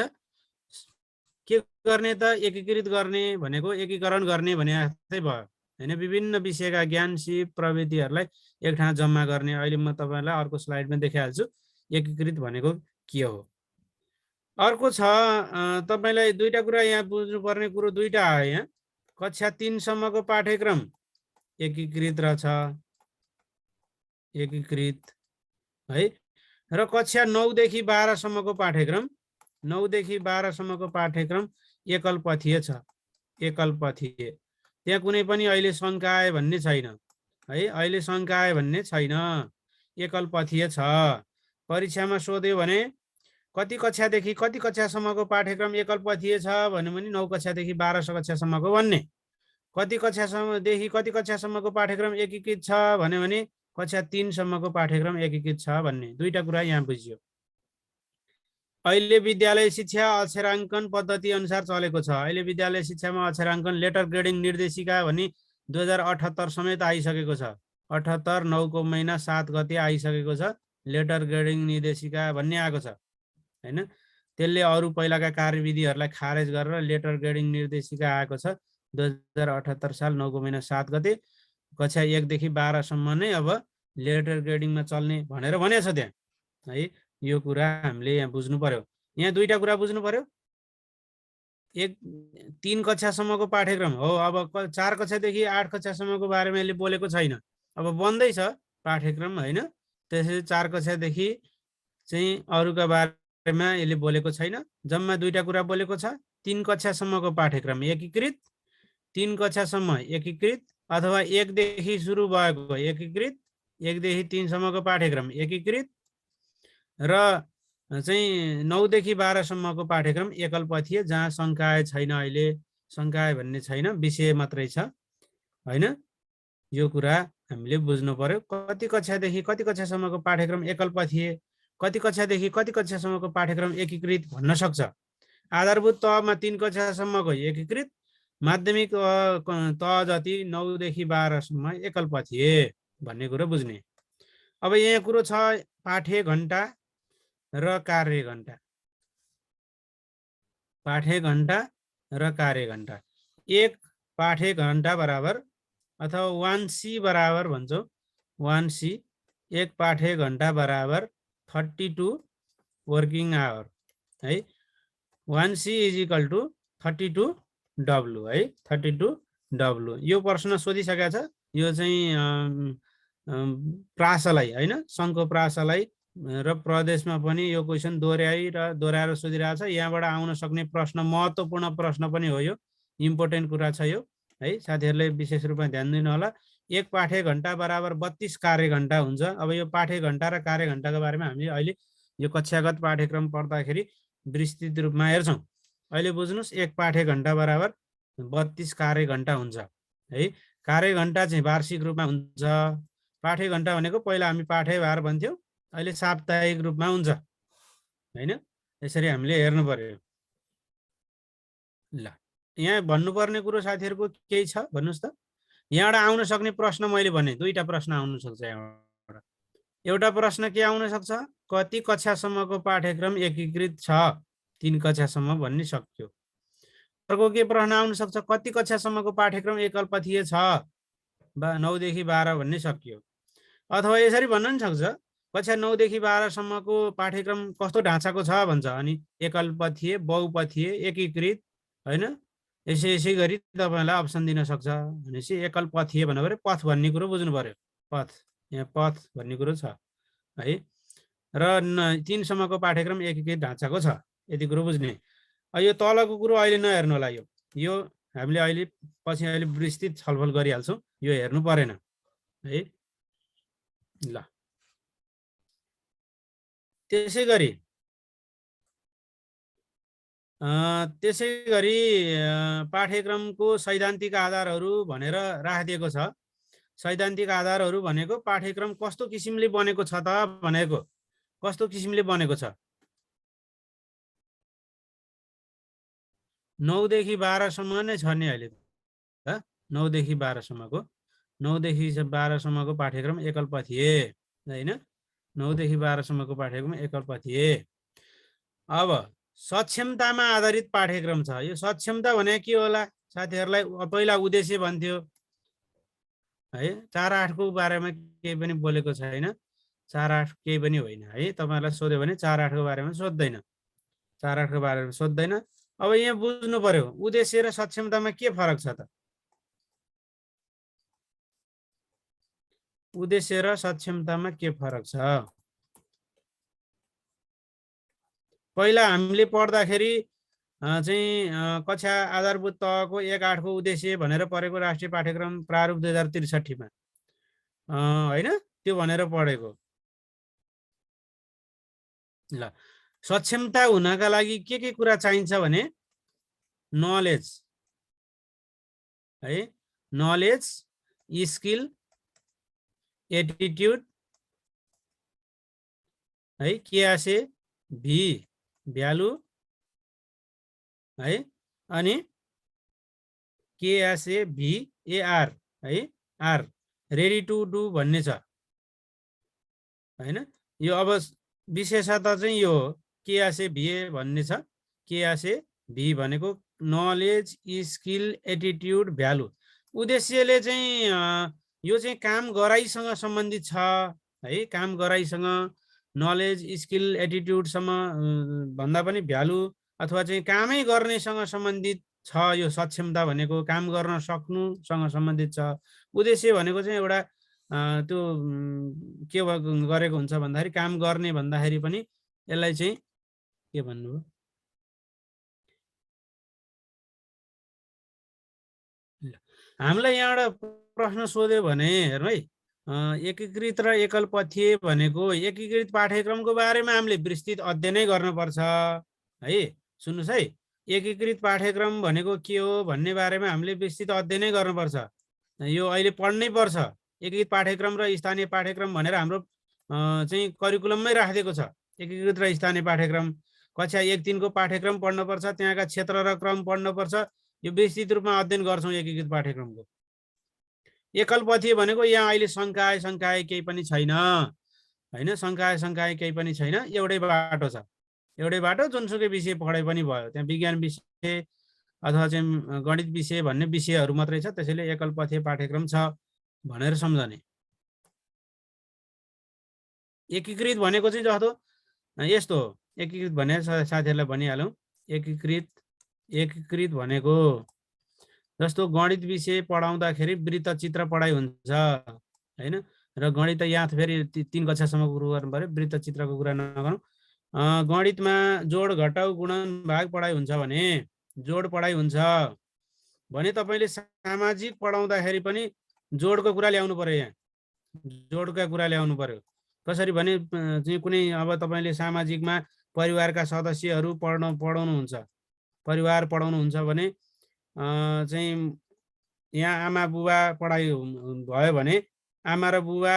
के गर्ने त एकीकृत गर्ने भनेको एकीकरण गर्ने भने जस्तै भयो हैन विभिन्न विषयका ज्ञान सिप प्रवृत्तिहरूलाई एक ठाउँ जम्मा गर्ने अहिले म तपाईहरुलाई अर्को स्लाइडमा देखाइहाल्छु एकीकृत भनेको के हो अर्को छ तपाईलाई दुईटा कुरा यहाँ बुझ्नुपर्ने कुरो दुईटा आयो यहाँ कक्षा 3 सम्मको पाठ्यक्रम एकीकृत रहेछ एकीकृत है र कक्षा 9 देखि 12 सम्मको पाठ्यक्रम 9 देखि 12 सम्मको पाठ्यक्रम एकलपथीय छ एकलपथीय त्यहाँ कुनै पनि अहिले शंका आए भन्ने छैन है अहिले शंका आए भन्ने छैन एकलपथीय छ परीक्षामा सोध्यो भने कति कक्षादेखि कति कक्षासम्मको पाठ्यक्रम एकलपथीय छ भन्यो भने 9 कक्षादेखि 12 कक्षासम्मको भन्ने कति कक्षासम्मदेखि कति कक्षासम्मको पाठ्यक्रम एकीकृत छ भन्यो भने कक्षा 3 सम्मको पाठ्यक्रम एकीकृत छ भन्ने दुईटा कुरा यहाँ बुझियो अहिले विद्यालय शिक्षा अक्षराङ्कन पद्धति अनुसार चलेको छ अहिले विद्यालय शिक्षामा अक्षराङ्कन लेटर ग्रेडिङ निर्देशिका भनी 2078 समेत आइसकेको छ 78 9 को महिना 7 गते आइसकेको छ लेटर ग्रेडिङ निर्देशिका भन्ने आएको छ हैन त्यसले अरु पहिलाका कार्यविधिहरूलाई खारेज गरेर लेटर ग्रेडिङ निर्देशिका आएको छ 2078 साल 9 को महिना 7 गते कक्षा 1 देखि 12 सम्म नै अब लेटर ग्रेडिङमा चल्ने भनेर भनेछ त्यहाँ है यो कुरा हामीले यहाँ बुझ्नु पर्यो यहाँ दुईटा कुरा बुझ्नु पर्यो 3 कक्षासम्मको पाठ्यक्रम हो अब 4 कक्षादेखि 8 कक्षासम्मको बारेमा यसले बोलेको छैन अब बन्दै छ पाठ्यक्रम हैन त्यसैले 4 कक्षादेखि चाहिँ अरुका बारेमा यसले बोलेको छैन जम्मा दुईटा कुरा बोलेको छ 3 कक्षासम्मको पाठ्यक्रम एकीकृत 3 कक्षासम्म एकीकृत अथवा 1 देखि सुरु भएको एकीकृत, 1 देखि 3 सम्मको पाठ्यक्रम एकीकृत र चाहिँ 9 देखि 12 सम्मको पाठ्यक्रम एकल पथीय, जहाँ संकाय छैन, अहिले संकाय भन्ने छैन, विषय मात्रै छ हैन। यो कुरा हामीले बुझ्नु पर्यो। कति कक्षादेखि कति कक्षासम्मको पाठ्यक्रम एकल पथीय, कति कक्षादेखि कति कक्षासम्मको पाठ्यक्रम एकीकृत भन्न सक्छ। आधारभूत तहमा 3 कक्षासम्मको एकीकृत, माध्यमिक तह जति 9 देखि 12 सम्म एकल पथीय भन्ने कुरो बुझ्ने। अब यहाँ कुरो छ पाठ्य घण्टा र कार्य घण्टा। पाठ्य घण्टा र कार्य घण्टा। 1 पाठ्य घण्टा बराबर अथवा 1C बराबर भन्छौँ, 1C 1 पाठ्य घण्टा बराबर 32 वर्किङ आवर है। 1C is equal to 32 W है, 32 W। यो प्रश्न सोधिसकेको छ, यो चाहिँ प्रासलाई हैन, सङ्घको प्रासलाई र प्रदेशमा पनि यो क्वेसन दोहोऱ्याएर सोधिरहेको छ। यहाँबाट आउन सक्ने प्रश्न, महत्त्वपूर्ण प्रश्न पनि हो, यो इम्पोर्टेन्ट कुरा छ यो है। साथीहरूले विशेष रूपमा ध्यान दिनु होला। 1 पाठ्य घण्टा बराबर 32 कार्य घण्टा हुन्छ। अब यो पाठ्य घण्टा र कार्य घण्टाको बारेमा हामीले अहिले यो कक्षागत पाठ्यक्रम पढ्दाखेरि विस्तृत रूपमा हेर्छौँ। अहिले बुझ्नुहोस्, 1 पाठ्य घण्टा बराबर 32 कार्य घण्टा हुन्छ है। कार्य घण्टा चाहिँ वार्षिक रूपमा हुन्छ। पाठ्य घण्टा भनेको पहिला हामी पाठ्यभार भन्थ्यौँ, अहिले साप्ताहिक रूपमा हुन्छ हैन। यसरी हामीले हेर्नु पर्यो। ल, यहाँ भन्नुपर्ने कुरो साथीहरूको केही छ भन्नुहोस् त। यहाँबाट आउन सक्ने प्रश्न मैले भने 2टा प्रश्न आउन सक्छ यहाँबाट। एउटा प्रश्न के आउन सक्छ, कति कक्षासम्मको पाठ्यक्रम एकीकृत छ, 3 कक्षासम्म भन्ने सक्यो। अर्को के प्रश्न आउन सक्छ, कति कक्षासम्मको पाठ्यक्रम एकल पथीय छ, 9 देखि 12 भन्ने सक्यो। अथवा यसरी भन्न पनि सक्छ, कक्षा 9 देखि 12 सम्मको पाठ्यक्रम कस्तो ढाँचाको छ भन्छ, अनि एकल पथीय, बहुपथीय, एकीकृत हैन। यसै गरी तपाईँलाई अप्सन दिन सक्छ। भनेपछि एकल पथीय भन्नु पथ भन्ने कुरो बुझ्नु पर्यो। पथ, यहाँ पथ भन्ने कुरो छ है। र 3 सम्मको पाठ्यक्रम एकीकृत ढाँचाको छ, यति कुरो बुझ्ने। यो तलको कुरो अहिले नहेर्नु होला। यो हामीले अहिले विस्तृत छलफल गरिहाल्छौँ, यो हेर्नु परेन है। ल, त्यसै गरी पाठ्यक्रमको सैद्धान्तिक आधारहरू भनेर राखिदिएको छ। सैद्धान्तिक आधारहरू भनेको पाठ्यक्रम कस्तो किसिमले बनेको छ त भनेको, कस्तो किसिमले बनेको छ। 9 देखि 12 सम्म नै छ नि अहिले त। 9 देखि 12 सम्मको 9 देखि 12 सम्मको पाठ्यक्रम एकल पथीय हैन। 9 देखि 12 सम्मको पाठ्यक्रम एकल पथीय। अब सक्षमतामा आधारित पाठ्यक्रम छ। यो सक्षमता भने के होला साथीहरूलाई, पहिला उद्देश्य भन्थ्यो है। 4-8 को बारेमा केही पनि बोलेको छैन, 4-8 केही पनि होइन है। तपाईहरुलाई सोध्यो भने 4-8 को बारेमा सोध्दैन, 4-8 को बारेमा सोध्दैन। अब यहाँ बुझ्नु पर्यो उद्देश्य र सक्षमतामा के फरक छ त। उद्देश्य र सक्षमतामा के फरक छ। पहिला हामीले पढ्दाखेरि चाहिँ कक्षा आधारभूत तहको 1-8 को उद्देश्य भनेर पढेको, राष्ट्रिय पाठ्यक्रम प्रारूप 2063 मा हैन, त्यो भनेर पढेको। ल, सक्षमता हुनका लागि के कुरा चाहिन्छ भने नलेज है, नलेज, स्किल, एटिट्युड है, केआसे भी भ्यालु है, अनि केएसए भी एआर है, आर रेडी टु डु भन्ने छ हैन। यो अब विशेषता चाहिँ यो केएसए भी भन्ने छ। केएसए भी भनेको नलेज, स्किल, एटिट्युड, भ्यालु। उद्देश्यले चाहिँ यो चाहिँ काम गराइसँग सम्बन्धित छ है। काम गराइसँग, नलेज, स्किल, एटिट्युडसम्म भन्दा पनि भ्यालु अथवा चाहिँ कामै गर्नेसँग सम्बन्धित छ। यो सक्षमता भनेको काम गर्न सक्नुसँग सम्बन्धित छ। उद्देश्य भनेको चाहिँ एउटा त्यो के गरेको हुन्छ भन्दाखेरि, काम गर्ने भन्दाखेरि पनि यसलाई चाहिँ के भन्नुभयो, हामीलाई यहाँबाट प्रश्न सोध्यो भने हेर्नु है, एकीकृत र एकल पथीय भनेको एकीकृत पाठ्यक्रमको बारेमा हामीले विस्तृत अध्ययनै गर्नुपर्छ है। सुन्नुहोस् है, एकीकृत पाठ्यक्रम भनेको के हो भन्ने बारेमा हामीले विस्तृत अध्ययनै गर्नुपर्छ। यो अहिले पढ्नै पर्छ। एकीकृत पाठ्यक्रम र स्थानीय पाठ्यक्रम भनेर हाम्रो चाहिँ करिकुलममै राखिदिएको छ। एकीकृत र स्थानीय पाठ्यक्रम कक्षा 1-3 को पाठ्यक्रम पढ्नुपर्छ, त्यहाँका क्षेत्र र क्रम पढ्नुपर्छ। यो विस्तृत रूपमा अध्ययन गर्छौँ एकीकृत पाठ्यक्रमको। एकल पथीय भनेको यहाँ अहिले शङ्काए केही पनि छैन हैन, शङ्काए केही पनि छैन। एउटै बाटो छ, एउटै बाटो, जुनसुकै विषय पढाइ पनि भयो। त्यहाँ विज्ञान विषय अथवा चाहिँ गणित विषय भन्ने विषयहरू मात्रै छ, त्यसैले एकल पथीय पाठ्यक्रम छ भनेर सम्झने। एकीकृत भनेको चाहिँ जस्तो यस्तो हो। एकीकृत भने साथीहरूलाई भनिहालौँ, एकीकृत भनेको जस्तो गणित विषय पढाउँदाखेरि वृत्तचित्र पढाइ हुन्छ हैन, र गणित यहाँ फेरि 3 कक्षासम्मको कुरो गर्नु पर्यो, वृत्तचित्रको कुरा नगरौँ। गणितमा जोड घटाउ गुणन भाग पढाइ हुन्छ भने, जोड पढाइ हुन्छ भने तपाईँले सामाजिक पढाउँदाखेरि पनि जोडको कुरा ल्याउनु पर्यो। यहाँ जोडका कुरा ल्याउनु पर्यो। कसरी भने चाहिँ कुनै अब तपाईँले सामाजिकमा परिवारका सदस्यहरू पढाउनुहुन्छ, परिवार पढाउनुहुन्छ भने चाहिँ यहाँ आमा बुबा पढाइ भयो भने आमा र बुबा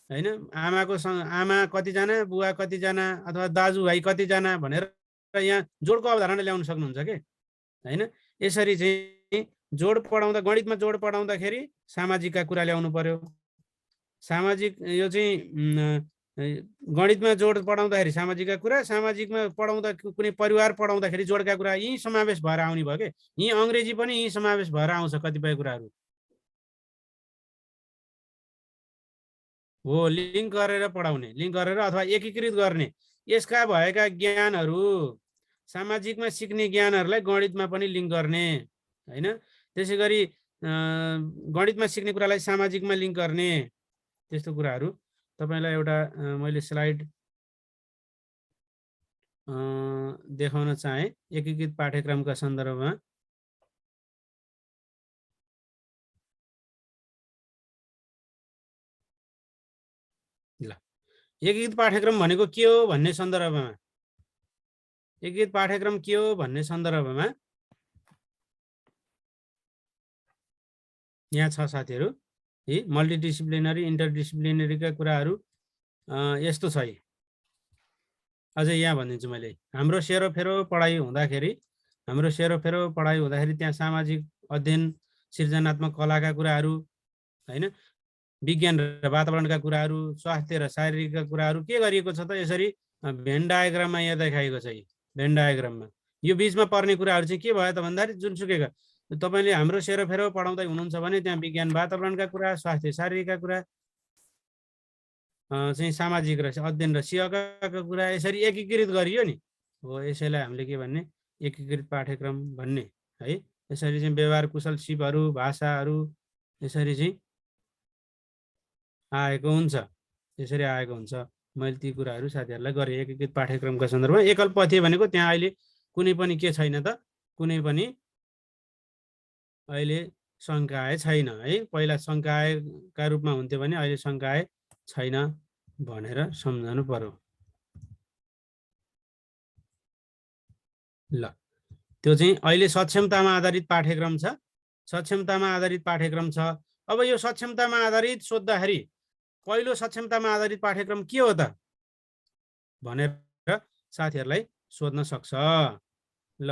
हैन, आमा कतिजना, बुबा कतिजना, अथवा दाजुभाइ कतिजना भनेर यहाँ जोडको अवधारणा ल्याउन सक्नुहुन्छ के हैन। यसरी चाहिँ जोड पढाउँदा, गणितमा जोड पढाउँदाखेरि सामाजिकका कुरा ल्याउनु पर्यो। सामाजिक यो चाहिँ गणितमा जोड पढाउँदाखेरि सामाजिकका कुरा, सामाजिकमा पढाउँदा कुनै परिवार पढाउँदाखेरि जोडका कुरा, यी समावेश भएर आउने भयो के। यी अङ्ग्रेजी पनि यी समावेश भएर आउँछ कतिपय कुराहरू हो। लिङ्क गरेर पढाउने, लिङ्क गरेर अथवा एकीकृत गर्ने। यसका भएका ज्ञानहरू सामाजिकमा सिक्ने ज्ञानहरूलाई गणितमा पनि लिङ्क गर्ने हैन। त्यसै गरी गणितमा सिक्ने कुरालाई सामाजिकमा लिङ्क गर्ने, त्यस्तो कुराहरू। तपाईलाई एउटा मैले स्लाइड देखाउन चाहे एकीकृत पाठ्यक्रमका सन्दर्भमा। ल, एकीकृत पाठ्यक्रम भनेको के हो भन्ने सन्दर्भमा, एकीकृत पाठ्यक्रम के हो भन्ने सन्दर्भमा यहाँ छ साथीहरू है। मल्टिडिसिप्लिनरी इन्टरडिसिप्लिनरीका कुराहरू यस्तो छ। अझै यहाँ भनिदिन्छु मैले, हाम्रो सेरोफेरो पढाइ हुँदाखेरि त्यहाँ सामाजिक अध्ययन, सृजनात्मक कलाका कुराहरू हैन, विज्ञान र वातावरणका कुराहरू, स्वास्थ्य र शारीरिकका कुराहरू के गरिएको छ त, यसरी भेन डायग्राममा यहाँ देखाएको छ। भेन डायग्राममा यो बिचमा पर्ने कुराहरू चाहिँ के भयो त भन्दाखेरि, जुनसुकैका तपाईँले हाम्रो सेरोफेरो पढाउँदै हुनुहुन्छ भने त्यहाँ विज्ञान वातावरणका कुरा, स्वास्थ्य शारीरिकका कुरा चाहिँ सामाजिक र अध्ययन र सिहका कुरा यसरी एकीकृत गरियो नि हो। यसैलाई हामीले के भन्ने, एकीकृत पाठ्यक्रम भन्ने है। यसरी चाहिँ व्यवहार कुशल सिपहरू, भाषाहरू यसरी चाहिँ आएको हुन्छ, यसरी आएको हुन्छ। मैले ती कुराहरू साथीहरूलाई गरेँ एकीकृत पाठ्यक्रमका सन्दर्भमा। एकल पथीय भनेको त्यहाँ अहिले कुनै पनि के छैन त, कुनै पनि अहिले शङ्काए छैन है। पहिला शङ्काएका रूपमा हुन्थ्यो भने अहिले शङ्काए छैन भनेर सम्झनु पर्यो। ल, त्यो चाहिँ अहिले सक्षमतामा आधारित पाठ्यक्रम छ, सक्षमतामा आधारित पाठ्यक्रम छ। अब यो सक्षमतामा आधारित सोद्धाखेरि पहिलो सक्षमतामा आधारित पाठ्यक्रम के हो त भनेर साथीहरूलाई सोध्न सक्छ। ल,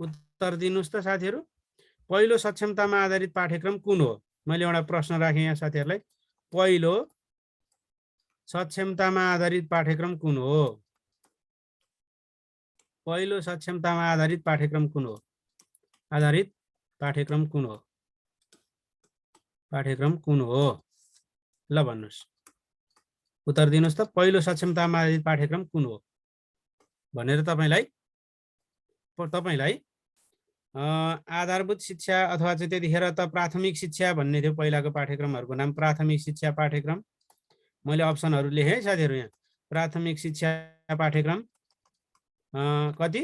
उत्तर दिनुहोस् त साथीहरू, पहिलो सक्षमतामा आधारित पाठ्यक्रम कुन हो? मैले एउटा प्रश्न राखेँ यहाँ साथीहरूलाई, पहिलो सक्षमतामा आधारित पाठ्यक्रम कुन हो? पहिलो सक्षमतामा आधारित पाठ्यक्रम कुन हो? आधारित पाठ्यक्रम कुन हो? पाठ्यक्रम कुन हो? ल भन्नुहोस्, उत्तर दिनुहोस् त, पहिलो सक्षमतामा आधारित पाठ्यक्रम कुन हो भनेर। तपाईँलाई आधारभूत शिक्षा अथवा चाहिँ त्यतिखेर त प्राथमिक शिक्षा भन्ने थियो पहिलाको पाठ्यक्रमहरूको नाम, प्राथमिक शिक्षा पाठ्यक्रम। मैले अप्सनहरू लेखेँ है साथीहरू यहाँ। प्राथमिक शिक्षा पाठ्यक्रम कति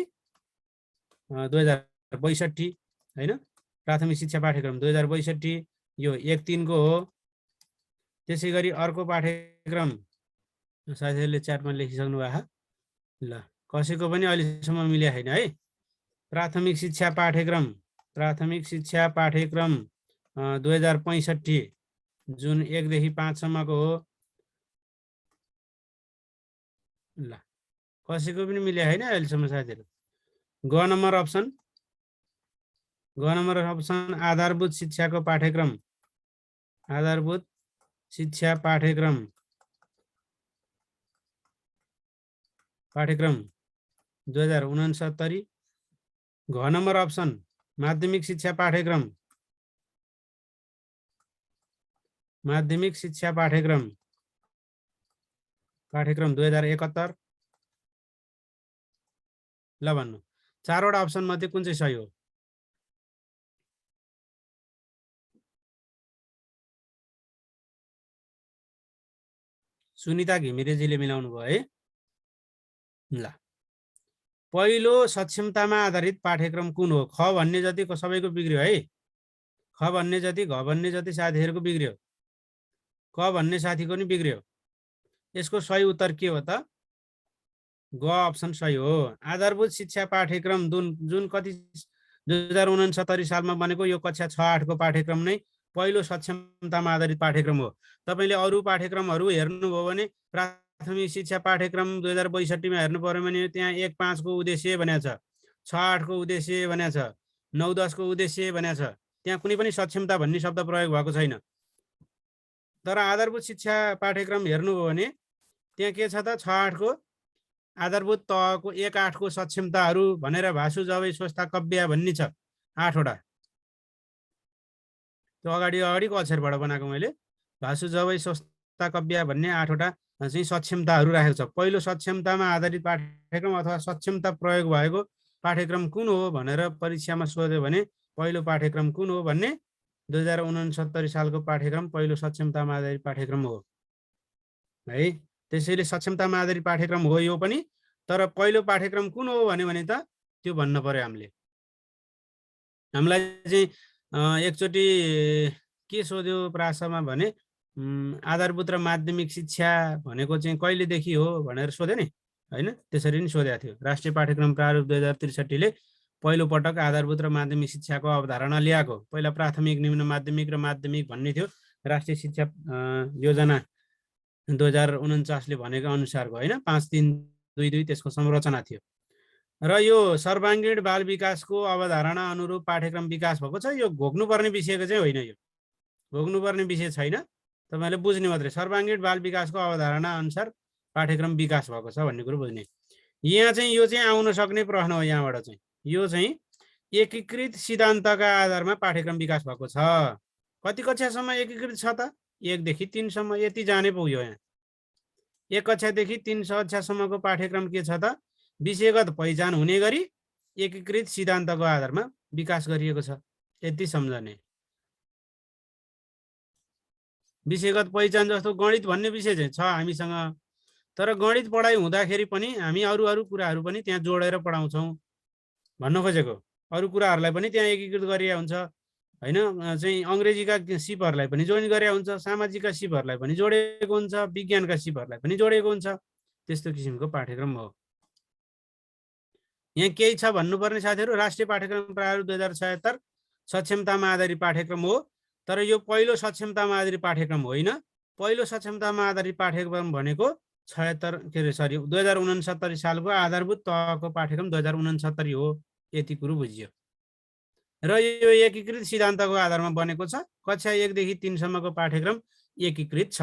2062 हैन, प्राथमिक शिक्षा पाठ्यक्रम 2062 यो 1-3 को हो। त्यसै गरी अर्को पाठ्यक्रम साथीहरूले च्याटमा लेखिसक्नु भएको ल कसैको पनि अहिलेसम्म मिले छैन है। प्राथमिक शिक्षा पाठ्यक्रम 2065 जुन 1 देखि 5 सम्मको हो। ल कसैको पनि मिले छैन अहिलेसम्म साथीहरू। ग नम्बर अप्सन आधारभूत शिक्षाको पाठ्यक्रम 2069। घ नम्बर अप्सन माध्यमिक शिक्षा पाठ्यक्रम 2071। ल भन्नु 4वटा अप्सन मध्ये कुन चाहिँ सही हो? सुनिता घिमिरेजीले मिलाउनु भयो है। ल पहिलो सक्षमतामा आधारित पाठ्यक्रम कुन हो? ख भन्ने जति सबैको बिग्रियो है। ख भन्ने जति घ भन्ने जति साथीहरूको बिग्रियो, क भन्ने साथीको नि बिग्रियो। यसको सही उत्तर के हो त? ग अप्सन सही हो। आधारभूत शिक्षा पाठ्यक्रम जुन कति 2069 सालमा बनेको यो कक्षा 6-8 को पाठ्यक्रम नै पहिलो सक्षमतामा आधारित पाठ्यक्रम हो। तपाईले अरु पाठ्यक्रमहरु हेर्नुभयो भने प्राथमिक शिक्षा पाठ्यक्रम 2062 मा हेर्नु पर्यो भने त्यहाँ 1-5 को उद्देश्य भनेको छ, 6-8 को उद्देश्य भनेको छ, 9-10 को उद्देश्य भनेको छ। त्यहाँ कुनै पनि सक्षमता भन्ने शब्द प्रयोग भएको छैन। तर आधारभूत शिक्षा पाठ्यक्रम हेर्नुभयो भने त्यहाँ के छ त 6-8 को आधारभूत तहको 1-8 को सक्षमताहरू भनेर भाषु जबै स्वस्था कव्य भन्ने छ 8 वटा। त्यो अगाडि को अक्षरबाट बनाएको मैले भाषु जबै स्वस्था कव्य भन्ने 8 वटा चाहिँ सक्षमताहरू राखेको छ। पहिलो सक्षमतामा आधारित पाठ्यक्रम अथवा सक्षमता प्रयोग भएको पाठ्यक्रम कुन हो भनेर परीक्षामा सोध्यो भने पहिलो पाठ्यक्रम कुन हो भन्ने 2069 सालको पाठ्यक्रम पहिलो सक्षमतामा आधारित पाठ्यक्रम हो है। त्यसैले सक्षमतामा आधारित पाठ्यक्रम हो यो पनि, तर पहिलो पाठ्यक्रम कुन हो भने त त्यो भन्न पर्यो हामीले। हामीलाई चाहिँ एकचोटि के सोध्यो प्रासमा भने आधारभूत र माध्यमिक शिक्षा भनेको चाहिँ कहिलेदेखि हो भनेर सोध्यो नि हैन। त्यसरी नि सोधेको थियो। राष्ट्रिय पाठ्यक्रम प्रारूप 2063 ले पहिलो पटक आधारभूत र माध्यमिक शिक्षाको अवधारणा ल्याएको। पहिला प्राथमिक, निम्न माध्यमिक र माध्यमिक भन्ने थियो। राष्ट्रिय शिक्षा योजना 2049 ले भनेको अनुसारको हैन, 5322 त्यसको संरचना थियो। र यो सर्वाङ्गीण बाल विकासको अवधारणा अनुरूप पाठ्यक्रम विकास भएको छ। यो घोक्नुपर्ने विषयको चाहिँ होइन, यो घोक्नुपर्ने विषय छैन, तपाईले बुझ्ने मात्रै। सर्वाङ्गीण बाल विकासको अवधारणा अनुसार पाठ्यक्रम विकास भएको छ भन्ने कुरो बुझ्ने। यहाँ चाहिँ यो चाहिँ आउन सक्ने प्रश्न हो। यहाँबाट चाहिँ यो चाहिँ एकीकृत सिद्धान्तका आधारमा पाठ्यक्रम विकास भएको छ। कति कक्षासम्म एकीकृत छ त? 1 देखि 3 सम्म यति जाने पुग्यो। यहाँ 1 कक्षादेखि 3 कक्षासम्मको पाठ्यक्रम के छ त? विषयगत पहिचान हुने गरी एकीकृत सिद्धान्तको आधारमा विकास गरिएको छ। यति सम्झने। विषयगत पहिचान जस्तो गणित भन्ने विषय चाहिँ छ हामीसँग, तर गणित पढाइ हुँदाखेरि पनि हामी अरु कुराहरू पनि त्यहाँ जोडेर पढाउँछौँ भन्न खोजेको। अरु कुराहरूलाई पनि त्यहाँ एकीकृत गरिएको हुन्छ हैन। चाहिँ अंग्रेजीका सिपहरूलाई पनि जोइन गरेको हुन्छ, सामाजिकका सिपहरूलाई पनि जोडेको हुन्छ, विज्ञानका सिपहरूलाई पनि जोडेको हुन्छ। त्यस्तो किसिमको पाठ्यक्रम हो। यहाँ केही छ भन्नुपर्ने साथीहरू, राष्ट्रिय पाठ्यक्रम प्रारूप 2076 सक्षमतामा आधारित पाठ्यक्रम हो। तर यो पहिलो सक्षमतामा आधारित पाठ्यक्रम होइन। पहिलो सक्षमतामा आधारित पाठ्यक्रम भनेको 2069 सालको आधारभूत तहको पाठ्यक्रम 2069 हो। यति कुरो बुझियो। र यो एकीकृत सिद्धान्तको आधारमा बनेको छ। कक्षा 1 देखि 3 सम्मको पाठ्यक्रम एकीकृत छ।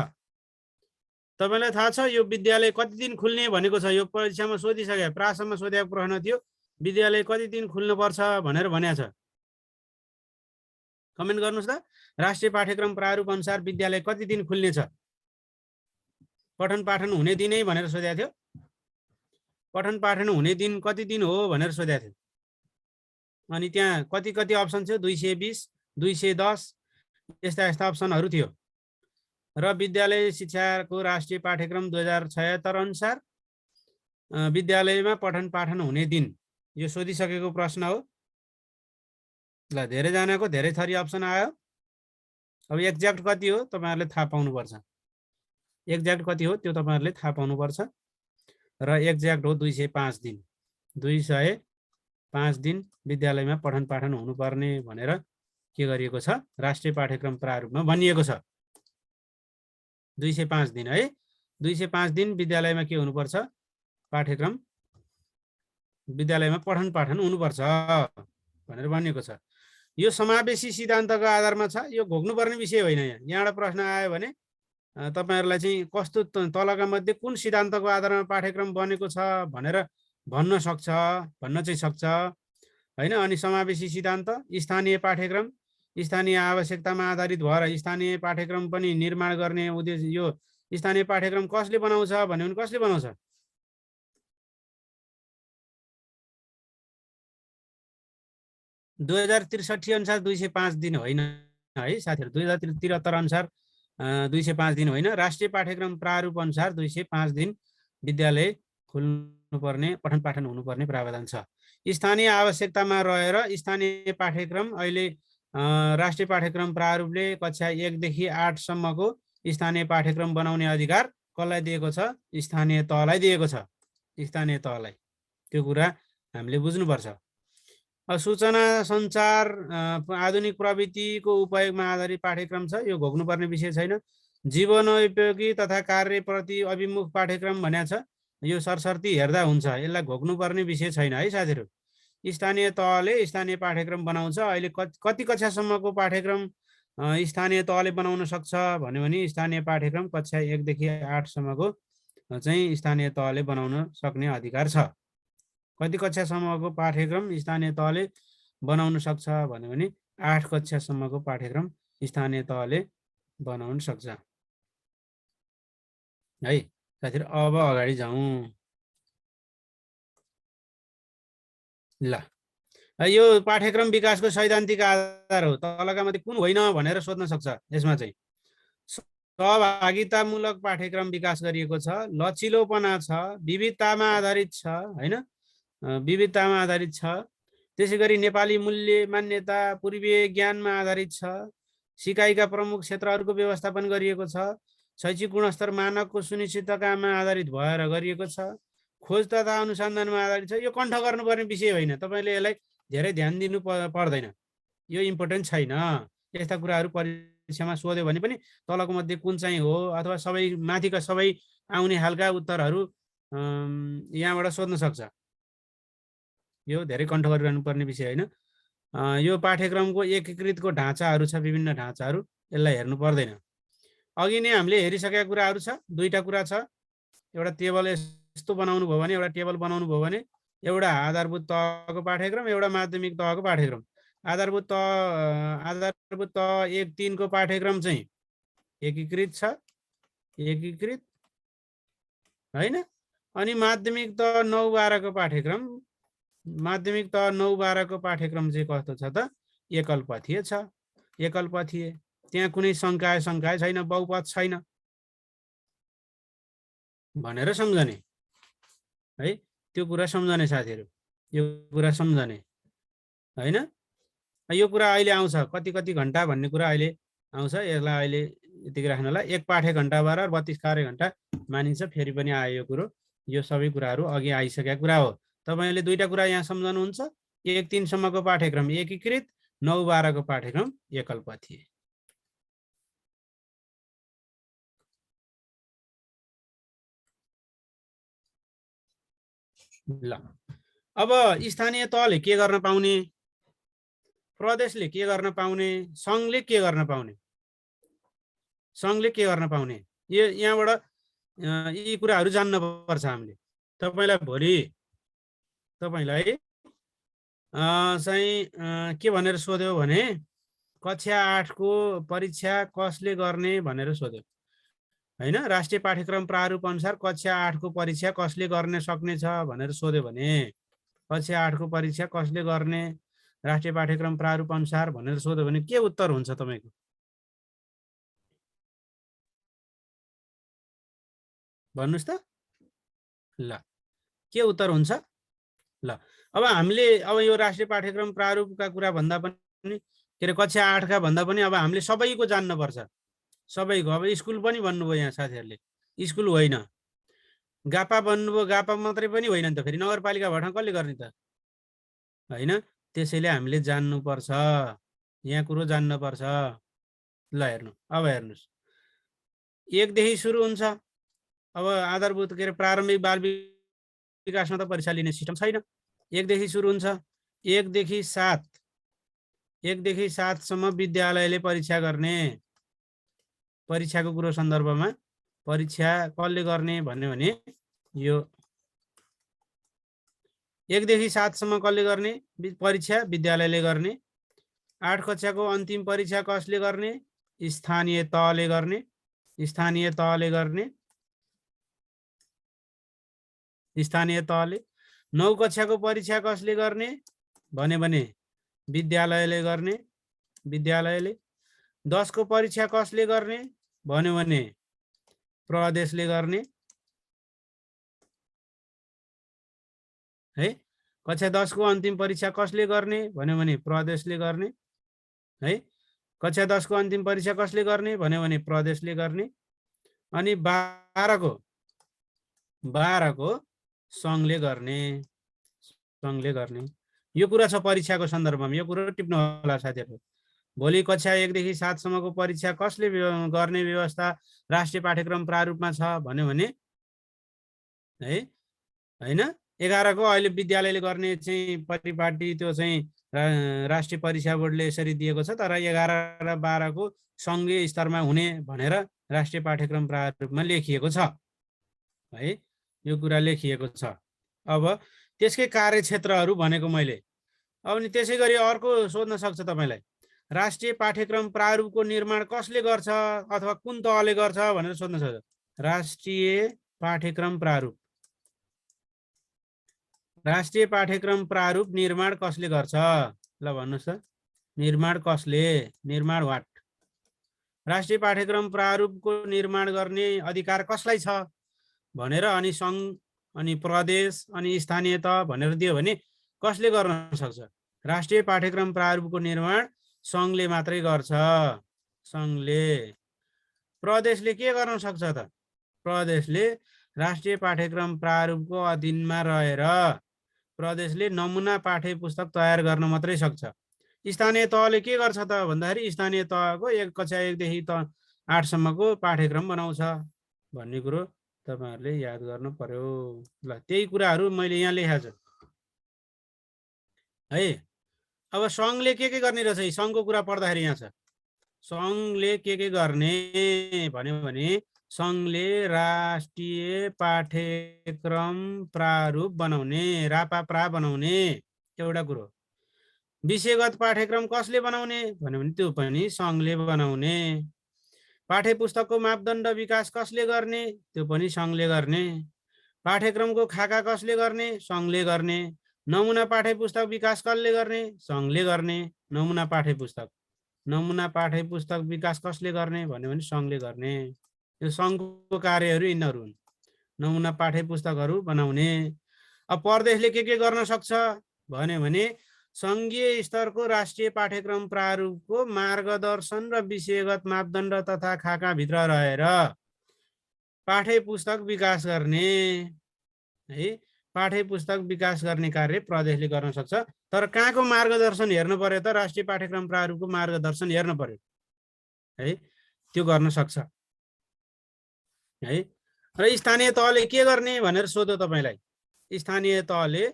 तपाईलाई थाहा छ यो विद्यालय कति दिन खुल्ने भनेको छ? यो परीक्षामा सोधिसके, प्रासमा सोधेको प्रश्न थियो। विद्यालय कति दिन खुल्नु पर्छ भनेर भनेको छ। कमेन्ट गर्नुस् त। राष्ट्रिय पाठ्यक्रम प्रारूप अनुसार विद्यालय कति दिन खुल्ने छ? पठन पाठन हुने दिन है भनेर सोधेको थियो। पठन पाठन हुने दिन कति दिन हो भनेर सोधेको थियो। अनि त्यहाँ कति अप्सन थियो? 220, 210 यस्ता अप्सनहरू थियो। र विद्यालय शिक्षाको राष्ट्रिय पाठ्यक्रम 2076 अनुसार विद्यालयमा पठन पाठन हुने दिन यो सोधिसकेको प्रश्न हो। ल धेरैजनाको धेरै थरी अप्सन आयो। अब एक्ज्याक्ट कति हो तपाईहरुले थाहा पाउनुपर्छ। एक्ज्याक्ट कति हो त्यो तपाईहरुले थाहा पाउनुपर्छ र एक्ज्याक्ट हो 205 दिन। 205 दिन विद्यालयमा पठन पाठन हुनुपर्ने भनेर के गरिएको छ, राष्ट्रिय पाठ्यक्रम प्रारूपमा भनिएको छ। 205 दिन है। 205 दिन विद्यालयमा के हुनुपर्छ, पाठ्यक्रम विद्यालयमा पठन पाठन हुनुपर्छ भनेर भनिएको छ। यो समावेशी सिद्धान्तको आधारमा छ, यो घोक्नुपर्ने विषय होइन। यहाँबाट प्रश्न आयो भने तपाईहरुलाई चाहिँ कस्तो तलका मध्ये कुन सिद्धान्तको आधारमा पाठ्यक्रम बनेको छ भनेर भन्न चाहिँ सक्छ हैन। अनि समावेशी सिद्धान्त, स्थानीय पाठ्यक्रम, स्थानीय आवश्यकतामा आधारित भएर स्थानीय पाठ्यक्रम पनि निर्माण गर्ने उद्देश्य। यो स्थानीय पाठ्यक्रम कसले बनाउँछ भन्यो भने कसले बनाउँछ, 2063 अनुसार 205 दिन होइन है साथीहरु। 2073 अनुसार 205 दिन होइन। राष्ट्रिय पाठ्यक्रम प्रारूप अनुसार 205 दिन विद्यालय खुल्नुपर्ने पठन पाठन हुनुपर्ने प्रावधान छ। स्थानीय आवश्यकतामा रहेर स्थानीय पाठ्यक्रम अहिले राष्ट्रिय पाठ्यक्रम प्रारूपले कक्षा 1 देखि 8 सम्मको स्थानीय पाठ्यक्रम बनाउने अधिकार कसलाई दिएको छ, स्थानीय तहलाई दिएको छ। स्थानीय तहलाई, त्यो कुरा हामीले बुझ्नुपर्छ। सूचना सञ्चार आधुनिक प्रविधिको उपयोगमा आधारित पाठ्यक्रम छ, यो घोक्नुपर्ने विषय छैन। जीवनोपयोगी तथा कार्यप्रति अभिमुख पाठ्यक्रम भनेको छ, यो सरसर्ती हेर्दा हुन्छ, यसलाई घोक्नुपर्ने विषय छैन है साथीहरु। स्थानीय तहले स्थानीय पाठ्यक्रम बनाउँछ। अहिले कति कक्षासम्मको पाठ्यक्रम स्थानीय तहले बनाउन सक्छ भन्यो भने स्थानीय पाठ्यक्रम कक्षा 1 देखि 8 सम्मको चाहिँ स्थानीय तहले बनाउन सक्ने अधिकार छ। कति कक्षासम्मको पाठ्यक्रम स्थानीय तहले बनाउन सक्छ भन्यो भने 8 कक्षासम्मको पाठ्यक्रम स्थानीय तहले बनाउन सक्छ है साथीहरु। अब अगाडि जाउँ। ल यो पाठ्यक्रम विकासको सैद्धान्तिक आधार हो, तलका मध्ये कुन होइन भनेर सोध्न सक्छ। यसमा चाहिँ सहभागितामूलक पाठ्यक्रम विकास गरिएको छ, लचिलोपना छ, विविधतामा आधारित छ हैन, विविधतामा आधारित छ। त्यसैगरी नेपाली मूल्य मान्यता पूर्वीय ज्ञानमा आधारित छ, सिकाइका प्रमुख क्षेत्रहरूको व्यवस्थापन गरिएको छ, शैक्षिक गुणस्तर मानकको सुनिश्चिततामा आधारित भएर गरिएको छ, खोज तथा अनुसन्धानमा आधारित छ। यो कण्ठ गर्नुपर्ने विषय होइन, तपाईले यसलाई धेरै ध्यान दिनु पर्दैन, यो इम्पोर्टेन्ट छैन। यस्ता कुराहरू परीक्षामा सोध्यो भने पनि तलको मध्ये कुन चाहिँ हो अथवा सबै माथिका सबै आउने खालका उत्तरहरू यहाँबाट सोध्न सक्छ। यो धेरै कण्ठ गरिरहनु पर्ने विषय होइन। यो पाठ्यक्रमको एकीकृतको ढाँचाहरू छ, विभिन्न ढाँचाहरू, यसलाई हेर्नु पर्दैन। अघि नै हामीले हेरिसकेका कुराहरू छ, दुईटा कुरा छ। एउटा टेबल यस्तो बनाउनु भयो भने, एउटा टेबल बनाउनु भयो भने, एउटा आधारभूत तहको पाठ्यक्रम, एउटा माध्यमिक तहको पाठ्यक्रम। आधारभूत तह 1-3 को पाठ्यक्रम चाहिँ एकीकृत छ, एकीकृत हैन। अनि माध्यमिक तह 9-12 को पाठ्यक्रम, माध्यमिक तह 9-12 को पाठ्यक्रम चाहिँ कस्तो छ त, एकलपथीय छ। एकलपथीय, त्यहाँ कुनै संकाय छैन, बहुपद छैन भनेर सम्झने है। त्यो कुरा सम्झने साथीहरु, यो कुरा सम्झने हैन। यो कुरा अहिले आउँछ, कति घण्टा भन्ने कुरा अहिले आउँछ, यसलाई अहिले यतिकै राख्नला। 1 पाठ्य घण्टा बराबर 32 कार्य घण्टा मानिन्छ। फेरि पनि आयो यो कुरो, यो सबै कुराहरू अघि आइसकेका कुरा हो। तपाईले दुईटा कुरा यहाँ सम्झनुहुन्छ, 1-3 सम्मको पाठ्यक्रम एकीकृत, 9-12 को पाठ्यक्रम एकलपथीय। ल अब स्थानीय तहले के गर्न पाउने, प्रदेशले के गर्न पाउने, संघले के गर्न पाउने, संघले के गर्न पाउने, यो यहाँबाट यी कुराहरू जान्न पर्छ हामीले। तपाईलाई भोलि तपाईलाई चाहिँ के भनेर सोध्यो भने कक्षा 8 को परीक्षा कसले गर्ने भनेर सोध्यो हैन। राष्ट्रिय पाठ्यक्रम प्रारूप अनुसार कक्षा 8 को परीक्षा कसले गर्न सक्ने छ भनेर सोध्यो भने, कक्षा 8 को परीक्षा कसले गर्ने राष्ट्रिय पाठ्यक्रम प्रारूप अनुसार भनेर सोध्यो भने के उत्तर हुन्छ तपाईको? भन्नुस् त। ल के उत्तर हुन्छ? ल अब हामीले अब यो राष्ट्रिय पाठ्यक्रम प्रारूपका कुरा भन्दा पनि पनि के अरे कक्षा 8 का भन्दा पनि अब हामीले सबैको जान्नुपर्छ, सबैको। अब स्कुल पनि भन्नुभयो यहाँ साथीहरूले, स्कुल होइन, गापा भन्नुभयो, गापा मात्रै पनि होइन नि त, फेरि नगरपालिका भएन कसले गर्ने त होइन। त्यसैले हामीले जान्नुपर्छ, यहाँ कुरो जान्नुपर्छ। ल हेर्नु, अब हेर्नुहोस्, 1 देखि सुरु हुन्छ। अब आधारभूत के अरे प्रारम्भिक बाल विकासमा त परीक्षा लिने सिस्टम छैन। 1 देखि सुरु हुन्छ, 1 देखि 7 सम्म विद्यालयले परीक्षा गर्ने। परीक्षाको कुरो सन्दर्भमा परीक्षा कसले गर्ने भन्यो भने यो 1 देखि 7 सम्म कसले गर्ने परीक्षा? विद्यालयले गर्ने। 8 कक्षाको अन्तिम परीक्षा कसले गर्ने? स्थानीय तहले गर्ने। स्थानीय तहले गर्ने, स्थानीय तहले। 9 कक्षाको परीक्षा कसले गर्ने भने विद्यालयले गर्ने, विद्यालयले। 10 को परीक्षा कसले गर्ने भन्यो भने प्रदेशले गर्ने है। कक्षा 10 को अन्तिम परीक्षा कसले गर्ने भन्यो भने प्रदेशले गर्ने है। कक्षा 10 को अन्तिम परीक्षा कसले गर्ने भन्यो भने प्रदेशले गर्ने। अनि 12 को सङ्घले गर्ने, सङ्घले गर्ने। यो कुरा छ परीक्षाको सन्दर्भमा, यो कुरा टिप्नु होला साथीहरु। भोलि कक्षा 1 देखि 7 सम्मको परीक्षा कसले गर्ने व्यवस्था राष्ट्रिय पाठ्यक्रम प्रारूपमा छ भन्यो भने है हैन। 11 को अहिले विद्यालयले गर्ने चाहिँ परिपाटी त्यो चाहिँ राष्ट्रिय परीक्षा बोर्डले यसरी दिएको छ, तर 11 र 12 को सङ्घीय स्तरमा हुने भनेर राष्ट्रिय पाठ्यक्रम प्रारूपमा लेखिएको छ है। यो कुरा लेखिएको छ। अब त्यसकै कार्यक्षेत्रहरू भनेको मैले। अब नि त्यसै गरी अर्को सोध्न सक्छ तपाईलाई, राष्ट्रिय पाठ्यक्रम प्रारूपको निर्माण कसले गर्छ अथवा कुन तहले गर्छ भनेर सोध्न सक्छ। राष्ट्रिय पाठ्यक्रम प्रारूप, राष्ट्रिय पाठ्यक्रम प्रारूप निर्माण कसले गर्छ? ल भन्नुस् त, निर्माण कसले? निर्माण वाट? राष्ट्रिय पाठ्यक्रम प्रारूपको निर्माण गर्ने अधिकार कसलाई छ भनेर अनि सङ्घ अनि प्रदेश अनि स्थानीय तह भनेर दियो भने कसले गर्न सक्छ? राष्ट्रिय पाठ्यक्रम प्रारूपको निर्माण सङ्घले मात्रै गर्छ, सङ्घले। प्रदेशले के गर्न सक्छ त? प्रदेशले राष्ट्रिय पाठ्यक्रम प्रारूपको अधीनमा रहेर प्रदेशले नमुना पाठ्य पुस्तक तयार गर्न मात्रै सक्छ। स्थानीय तहले के गर्छ त भन्दाखेरि स्थानीय तहको कक्षा 1 देखि 8 सम्मको पाठ्यक्रम बनाउँछ भन्ने कुरो तपाईहरुले याद गर्नु पर्यो। ल त्यही कुराहरु मैले यहाँ लेखेको छु है। अब सङ्घले के गर्ने रहेछ? सङ्घको कुरा पढ्दाखेरि यहाँ छ, सङ्घले के गर्ने भन्यो भने सङ्घले राष्ट्रिय पाठ्यक्रम प्रारूप बनाउने, रापाप्रा बनाउने एउटा कुरो। विषयगत पाठ्यक्रम कसले बनाउने भन्यो भने त्यो पनि सङ्घले बनाउने। पाठ्य पुस्तकको मापदण्ड विकास कसले गर्ने? त्यो पनि सङ्घले गर्ने। पाठ्यक्रमको खाका कसले गर्ने? सङ्घले गर्ने। नमुना पाठ्य पुस्तक विकास कसले गर्ने? सङ्घले गर्ने। नमुना पाठ्य पुस्तक, नमुना पाठ्य पुस्तक विकास कसले गर्ने भन्यो भने सङ्घले गर्ने। यो सङ्घको कार्यहरू यिनीहरू हुन्, नमुना पाठ्य पुस्तकहरू बनाउने। अब प्रदेशले के गर्न सक्छ भन्यो भने सङ्घीय स्तरको राष्ट्रिय पाठ्यक्रम प्रारूपको मार्गदर्शन र विषयगत मापदण्ड तथा खाकाभित्र रहेर पाठ्य पुस्तक विकास गर्ने है। पाठ्य पुस्तक विकास गर्ने कार्य प्रदेशले गर्न सक्छ। तर कहाँको मार्गदर्शन हेर्नु पर्यो त? राष्ट्रिय पाठ्यक्रम प्रारूपको मार्गदर्शन हेर्नु पर्यो है, त्यो गर्न सक्छ है। र स्थानीय तहले के गर्ने भनेर सोध्यो तपाईलाई। स्थानीय तहले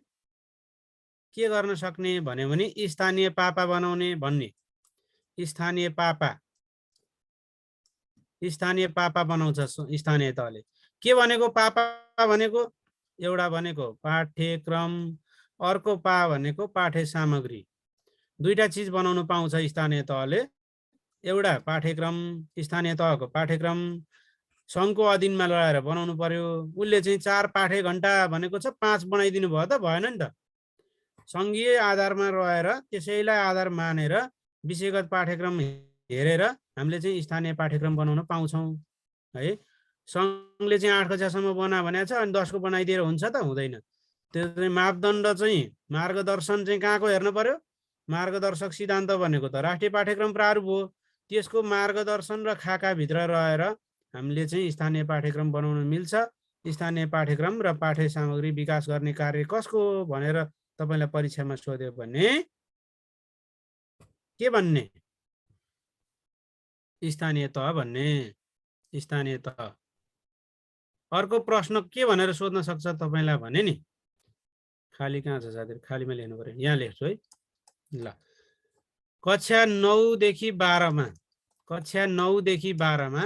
के गर्न सक्ने भन्यो भने स्थानीय पापा बनाउने भन्ने। स्थानीय पापा, स्थानीय पापा बनाउँछ स्थानीय तहले। के भनेको पापा भनेको? एउटा भनेको पाठ्यक्रम, अर्को पा भनेको पाठ्य सामग्री। दुईटा चिज बनाउनु पाउँछ स्थानीय तहले। एउटा पाठ्यक्रम, स्थानीय तहको पाठ्यक्रम सङ्घको अधीनमा लगाएर बनाउनु पर्यो। उसले चाहिँ 4 पाठ्य घण्टा भनेको छ, 5 बनाइदिनु भयो त भएन नि त। सङ्घीय आधारमा रहेर त्यसैलाई आधार मानेर विषयगत पाठ्यक्रम हेरेर हामीले चाहिँ स्थानीय पाठ्यक्रम बनाउन पाउँछौँ है। सङ्घले चाहिँ 8 कक्षासम्म बना भनेको छ अनि 10 को बनाइदिएर हुन्छ त? हुँदैन। त्यो चाहिँ मापदण्ड चाहिँ मार्गदर्शन चाहिँ कहाँको हेर्नु पर्यो? मार्गदर्शक सिद्धान्त भनेको त राष्ट्रिय पाठ्यक्रम प्रारूप हो। त्यसको मार्गदर्शन र खाकाभित्र रहेर हामीले चाहिँ स्थानीय पाठ्यक्रम बनाउन मिल्छ। स्थानीय पाठ्यक्रम र पाठ्य सामग्री विकास गर्ने कार्य कसको हो भनेर तपाईलाई परीक्षामा सोध्यो भने के भन्ने? स्थानीय तह भन्ने। स्थानीय तह। अर्को प्रश्न के भनेर सोध्न सक्छ तपाईलाई भने नि, खाली कहाँ छ साथीहरु? खालीमा लेख्नु पर्यो। यहाँ लेख्छु है। ल, कक्षा 9 देखि 12 मा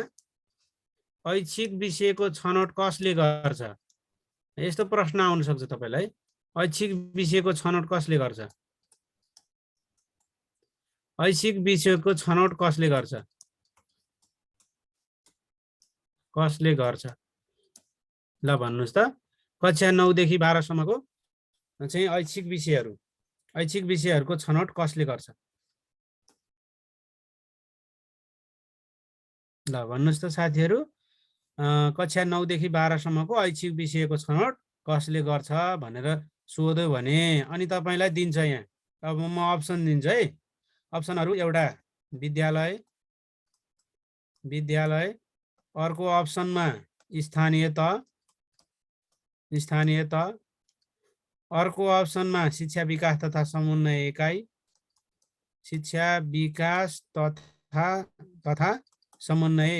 ऐच्छिक विषयको छनौट कसले गर्छ? यस्तो प्रश्न आउन सक्छ तपाईलाई। ऐच्छिक विषयको छनौट कसले गर्छ? ऐच्छिक विषयको छनौट कसले गर्छ? कसले गर्छ? ल भन्नुस् त। कक्षा 9 देखि 12 सम्मको चाहिँ ऐच्छिक विषयहरूको छनौट कसले गर्छ? ल भन्नुस् त साथीहरु। कक्षा 9 देखि 12 सम्मको ऐच्छिक विषयको छनौट कसले गर्छ भनेर सोध्यो भने अनि तपाईलाई दिन्छ यहाँ। अब म अप्सन दिन्छु है। अप्सनहरु एउटा विद्यालय, अर्को अप्सनमा स्थानीय तह, अर्को अप्सनमा शिक्षा विकास तथा समन्वय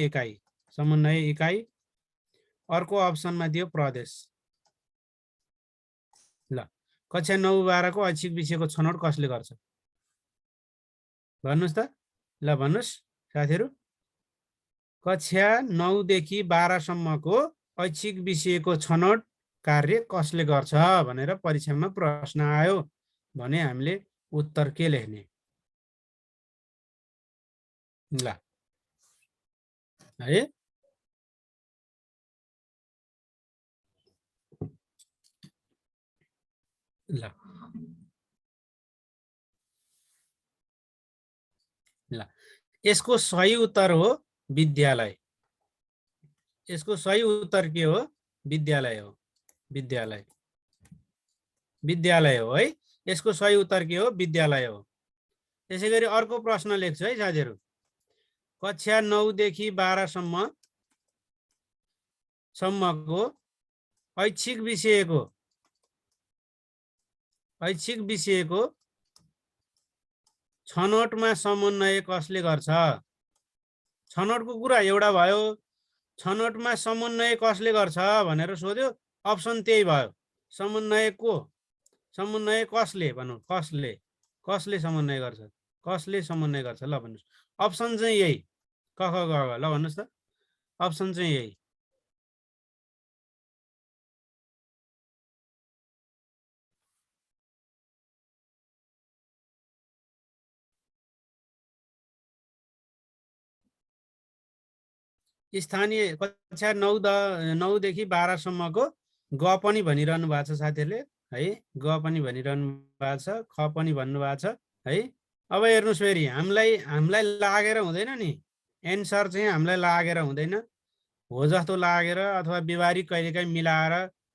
इकाइ, समन्वय इकाइ, अर्को अप्सनमा दियो प्रदेश। ल, कक्षा 9-12 को ऐच्छिक विषयको छनौट कसले गर्छ? भन्नुस् त। ल भन्नुस् साथीहरु। कक्षा 9 देखि 12 सम्मको ऐच्छिक विषयको छनौट कार्य कसले गर्छ भनेर परीक्षामा प्रश्न आयो भने हामीले उत्तर के लेख्ने? ल है। ल, यसको सही उत्तर हो विद्यालय। यसको सही उत्तर के हो? विद्यालय हो। विद्यालय हो है। यसको सही उत्तर के हो? विद्यालय हो। त्यसैगरी अर्को प्रश्न लेख्छु है साथीहरु। कक्षा 9 देखि 12 सम्मको ऐच्छिक विषयको छनौटमा समन्वय कसले गर्छ? छनौटको कुरा एउटा भयो। छनौटमा समन्वय कसले गर्छ भनेर सोध्यो। अप्सन त्यही भयो। समन्वय कसले भनौँ? कसले समन्वय गर्छ? ल भन्नुस्। अप्सन चाहिँ यही। क ख ग घ। ल भन्नुस् त। अप्सन चाहिँ यही। स्थानीय कक्षा 9 देखि 12 सम्मको ग पनि भनिरहनु भएको छ साथीहरुले है। ग पनि भनिरहनु भएको छ, ख पनि भन्नु भएको छ है। अब हेर्नुस् फेरि हामीलाई लागेर हुँदैन नि। एन्सर चाहिँ हामीलाई लागेर हुँदैन। हो जस्तो लागेर अथवा व्यवहारिक कहिलेकाहीँ मिलाएर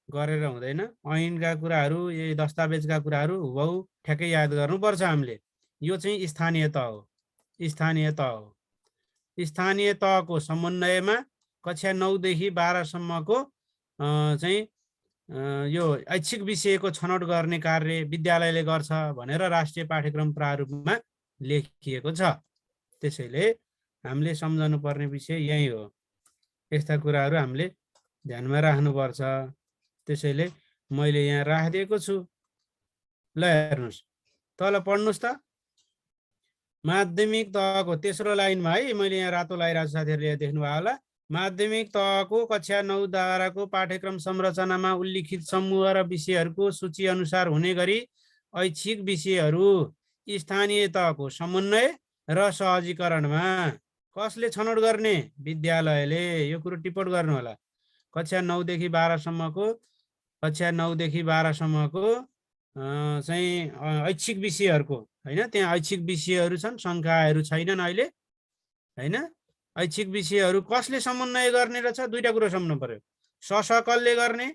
गरेर हुँदैन। ऐनका कुराहरू, यही दस्तावेजका कुराहरू हुबहु ठ्याक्कै याद गर्नुपर्छ हामीले। यो चाहिँ स्थानीय तह हो। स्थानीय तहको समन्वयमा कक्षा 9 देखि 12 सम्मको चाहिँ यो ऐच्छिक विषयको छनौट गर्ने कार्य विद्यालयले गर्छ भनेर राष्ट्रिय पाठ्यक्रम प्रारूपमा लेखिएको छ। त्यसैले हामीले सम्झनु पर्ने विषय यही हो। यस्ता कुराहरू हामीले ध्यानमा राख्नुपर्छ। त्यसैले मैले यहाँ राखिदिएको छु। ल हेर्नुस्, तल पढ्नुस् त। माध्यमिक तहको तेस्रो लाइनमा है, मैले यहाँ रातो लगाइरहेको साथीहरूले देख्नुभयो होला। माध्यमिक तहको कक्षा 9-12 को पाठ्यक्रम संरचनामा उल्लिखित समूह र विषयहरूको सूची अनुसार हुने गरी ऐच्छिक विषयहरू स्थानीय तहको समन्वय र सहजीकरणमा कसले छनौट गर्ने? विद्यालयले। यो कुरो टिप्पण गर्नु होला। कक्षा 9 देखि 12 सम्मको चाहिँ ऐच्छिक विषयहरूको हैन, त्यहाँ ऐच्छिक विषयहरू छन्, संख्याहरू छैनन् अहिले हैन। ऐच्छिक विषयहरू कसले समन्वय गर्ने रहेछ? दुईटा कुरो सम्झनु पर्यो। कसले गर्ने?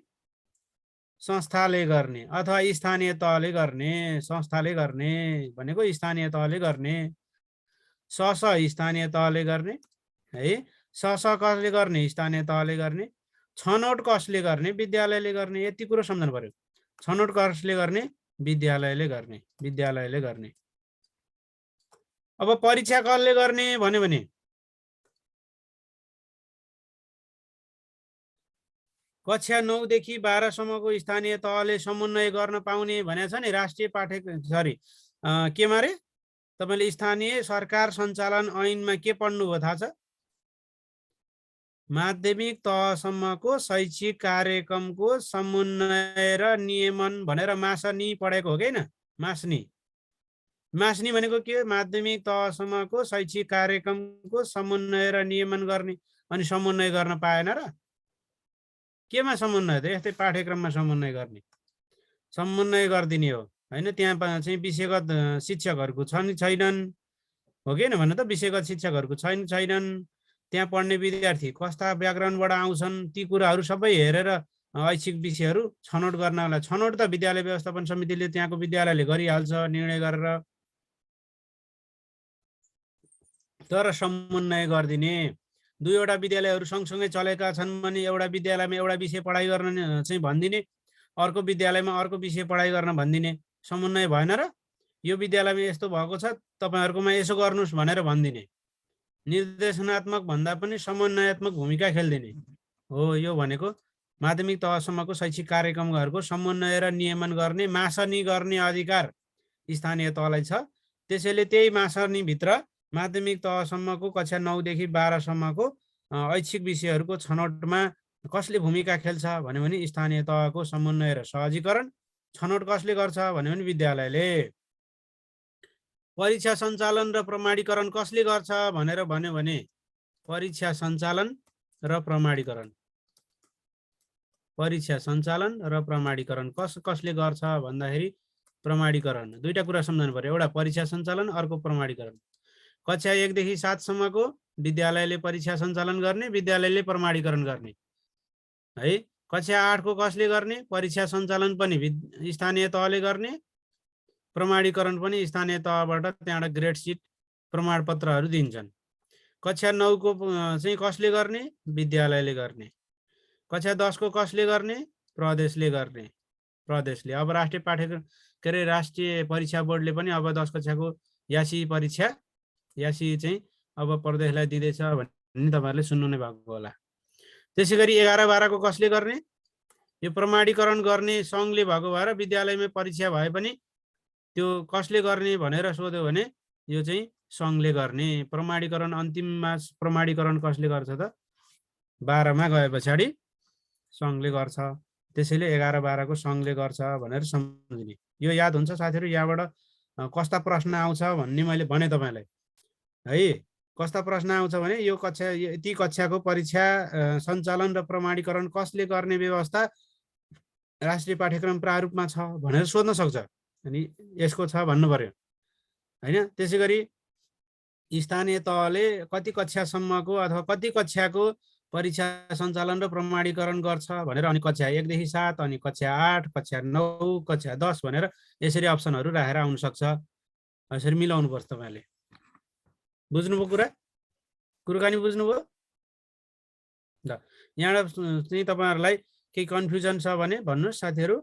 संस्थाले गर्ने अथवा स्थानीय तहले गर्ने, संस्थाले गर्ने भनेको स्थानीय तहले गर्ने, स्थानीय तहले गर्ने है, कसले गर्ने, स्थानीय तहले गर्ने, छनौट कसले गर्ने, विद्यालयले गर्ने। यति कुरो सम्झनु पर्यो। छनौट कसले गर्ने, विद्यालयले गर्ने, विद्यालयले गर्ने। अब परीक्षा कसले गर्ने भन्यो भने कक्षा 9 देखि 12 सम्मको स्थानीय तहले समन्वय गर्न पाउने भनेको छ नि राष्ट्रिय केमा रे तपाईले स्थानीय सरकार सञ्चालन ऐनमा के पढ्नुभयो थाहा छ? माध्यमिक तहसम्मको शैक्षिक कार्यक्रमको समन्वय र नियमन भनेर मासनी पढेको हो कि हैन? मासनी भनेको के? माध्यमिक तहसम्मको शैक्षिक कार्यक्रमको समन्वय र नियमन गर्ने। अनि समन्वय गर्न पाएन र? केमा समन्वय त? यस्तै पाठ्यक्रममा समन्वय गर्ने, समन्वय गरिदिने हो हैन? त्यहाँ चाहिँ विषयगत शिक्षकहरूको छन् छैनन् हो कि हैन भन्नु त? विषयगत शिक्षकहरूको छैनन्। त्यहाँ पढ्ने विद्यार्थी कस्ता ब्याकग्राउन्डबाट आउँछन् ती कुराहरू सबै हेरेर ऐच्छिक विषयहरू छनौट गर्नलाई छनौट त विद्यालय व्यवस्थापन समितिले त्यहाँको विद्यालयले गरिहाल्छ निर्णय गरेर, तर समन्वय गरिदिने। दुईवटा विद्यालयहरू सँगसँगै चलेका छन् भने एउटा विद्यालयमा एउटा विषय पढाइ गर्न चाहिँ भनिदिने, अर्को विद्यालयमा अर्को विषय पढाइ गर्न भनिदिने। समन्वय भएन र? यो विद्यालयमा यस्तो भएको छ तपाईहरुकोमा यसो गर्नुस् भनेर भनिदिने। निर्देशनात्मक भन्दा पनि समन्वयात्मक भूमिका खेल्दिने हो। यो भनेको माध्यमिक तहसम्मको शैक्षिक कार्यक्रमहरूको समन्वय र नियमन गर्ने, मासनी गर्ने अधिकार स्थानीय तहलाई छ। त्यसैले त्यही मासनी भित्र माध्यमिक तहसम्मको कक्षा 9 देखि 12 सम्मको ऐच्छिक विषयहरूको छनौटमा कसले भूमिका खेल्छ भन्यो भने स्थानीय तहको समन्वय र सहजीकरण। छनौट कसले गर्छ भन्यो भने विद्यालयले। परीक्षा सञ्चालन र प्रमाणीकरण कसले गर्छ भनेर भन्यो भने परीक्षा सञ्चालन र प्रमाणीकरण, परीक्षा सञ्चालन र प्रमाणीकरण कसले गर्छ भन्दाखेरि प्रमाणीकरण दुईटा कुरा सम्झनु पर्यो। एउटा परीक्षा सञ्चालन, अर्को प्रमाणीकरण। कक्षा 1 देखि 7 सम्मको विद्यालयले परीक्षा सञ्चालन गर्ने, विद्यालयले प्रमाणीकरण गर्ने है। कक्षा 8 को कसले गर्ने? परीक्षा सञ्चालन पनि स्थानीय तहले गर्ने, प्रमाणीकरण पनि स्थानीय तहबाट त्यहाँबाट ग्रेड सिट प्रमाणपत्रहरू दिन्छन्। कक्षा 9 को चाहिँ कसले गर्ने? विद्यालयले गर्ने। कक्षा 10 को कसले गर्ने? प्रदेशले गर्ने, प्रदेशले। अब राष्ट्रिय पाठ्यक्रम के अरे राष्ट्रिय परीक्षा बोर्डले पनि अब 10 कक्षाको यासी परीक्षा यासी चाहिँ अब प्रदेशलाई दिँदैछ भन्ने तपाईहरुले सुन्नु नै भएको होला। त्यसैगरी 11-12 को कसले गर्ने? यो प्रमाणीकरण गर्ने सङ्घले भएको भएर विद्यालयमा परीक्षा भए पनि त्यो कसले गर्ने भनेर सोध्यो भने यो चाहिँ सङ्घले गर्ने। प्रमाणीकरण अन्तिममा प्रमाणीकरण कसले गर्छ त? 12 मा गए पछाडि सङ्घले गर्छ। त्यसैले 11-12 को सङ्घले गर्छ भनेर सम्झिने। यो याद हुन्छ साथीहरु। यहाँबाट कस्ता प्रश्न आउँछ भन्ने मैले भने तपाईलाई है। कस्ता प्रश्न आउँछ भने यो कक्षा यति कक्षाको परीक्षा सञ्चालन र प्रमाणीकरण कसले गर्ने व्यवस्था राष्ट्रिय पाठ्यक्रम प्रारूपमा छ भनेर सोध्न सक्छ। अनि यसको छ भन्नु पर्यो हैन। त्यसैगरी स्थानीय तहले कति कक्षासम्मको अथवा कति कक्षाको परीक्षा सञ्चालन र प्रमाणीकरण गर्छ भनेर अनि कक्षा 1 देखि 7 अनि कक्षा 8 कक्षा 9 कक्षा 10 भनेर यसरी अप्सनहरू राखेर आउन सक्छ। यसरी मिलाउनु पर्छ। तपाईले बुझ्नुभयो कुरा? कुराकानी बुझ्नुभयो? ल यहाँ चाहिँ तपाईहरुलाई केही कन्फ्युजन छ भने भन्नुस् साथीहरु।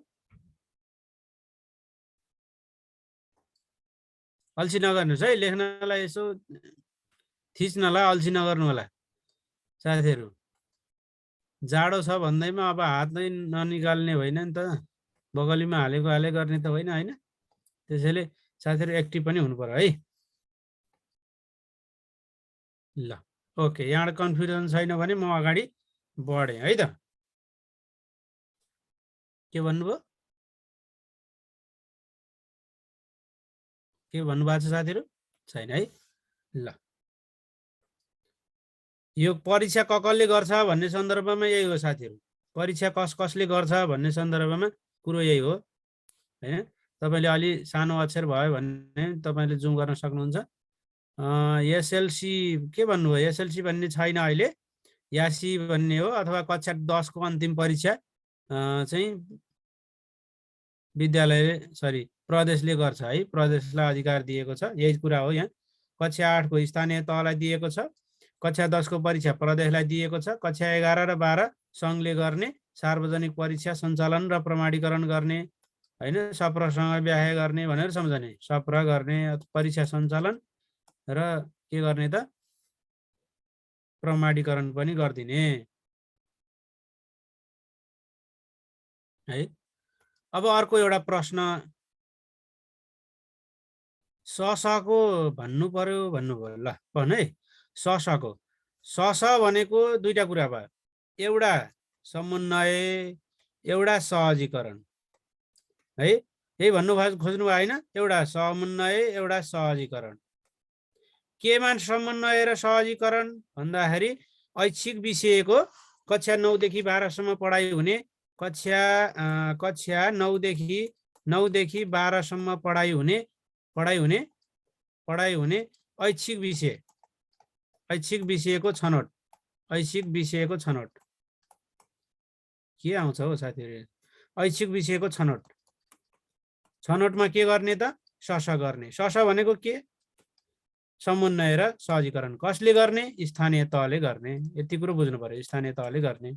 अल्छी नगर्नुस् है। लेख्नलाई यसो थिच्नलाई अल्छी नगर्नु होला साथीहरु। जाडो छ भन्दैमा अब हात नै ननिकाल्ने होइन नि त। बगलीमा हालेको हाले गर्ने त होइन हैन। त्यसैले साथीहरु एक्टिभ पनि हुनु पर्यो है। ल ओके। यहाँ कन्फ्युजन छैन भने म अगाडि बढे है त। के भन्नुभयो? के भन्नुभएको छ साथीहरु? छैन है। ल यो परीक्षा कसले गर्छ भन्ने सन्दर्भमा यही हो साथीहरु। परीक्षा कसले गर्छ भन्ने सन्दर्भमा कुरो यही हो हैन। तपाईले अलि सानो अक्षर भयो भने तपाईले जुम गर्न सक्नुहुन्छ। एसएलसी के भन्नुभयो? एसएलसी भन्ने छैन अहिले। यासी भन्ने हो। अथवा कक्षा 10 को अन्तिम परीक्षा चाहिँ प्रदेशले गर्छ है, प्रदेशलाई अधिकार दिएको छ, यही कुरा हो। यहाँ कक्षा 8 को स्थानीय तहलाई दिएको छ, कक्षा 10 को परीक्षा प्रदेशलाई दिएको छ, कक्षा 11 र 12 सङ्घले गर्ने, सार्वजनिक परीक्षा सञ्चालन र प्रमाणीकरण गर्ने हैन, सप्रसँग व्याख्या गर्ने भनेर सम्झने, सप्र गर्ने, परीक्षा सञ्चालन र के गर्ने त प्रमाणीकरण पनि गर्दिने है। अब अर्को एउटा प्रश्न ससको भन्नु पर्यो भन्नुभयो, ल पढ्नु है। ससको सस भनेको दुईटा कुरा भयो, एउटा समन्वय, एउटा सहजीकरण है, यही भन्नु खोज्नु भयो हैन। एउटा समन्वय, एउटा सहजीकरण। केमा समन्वय र सहजीकरण भन्दाखेरि ऐच्छिक विषयको कक्षा 9 देखि 12 सम्म पढाइ हुने, कक्षा 9 देखि 12 सम्म पढाइ हुने ऐच्छिक विषयको छनौट, ऐच्छिक विषयको छनौट के आउँछ हो साथीहरु? ऐच्छिक विषयको छनौट, छनौटमा के गर्ने त सस गर्ने। सस भनेको के? समन्वय र सहजीकरण। कसले गर्ने? स्थानीय तहले गर्ने। यति कुरो बुझ्नु पर्यो, स्थानीय तहले गर्ने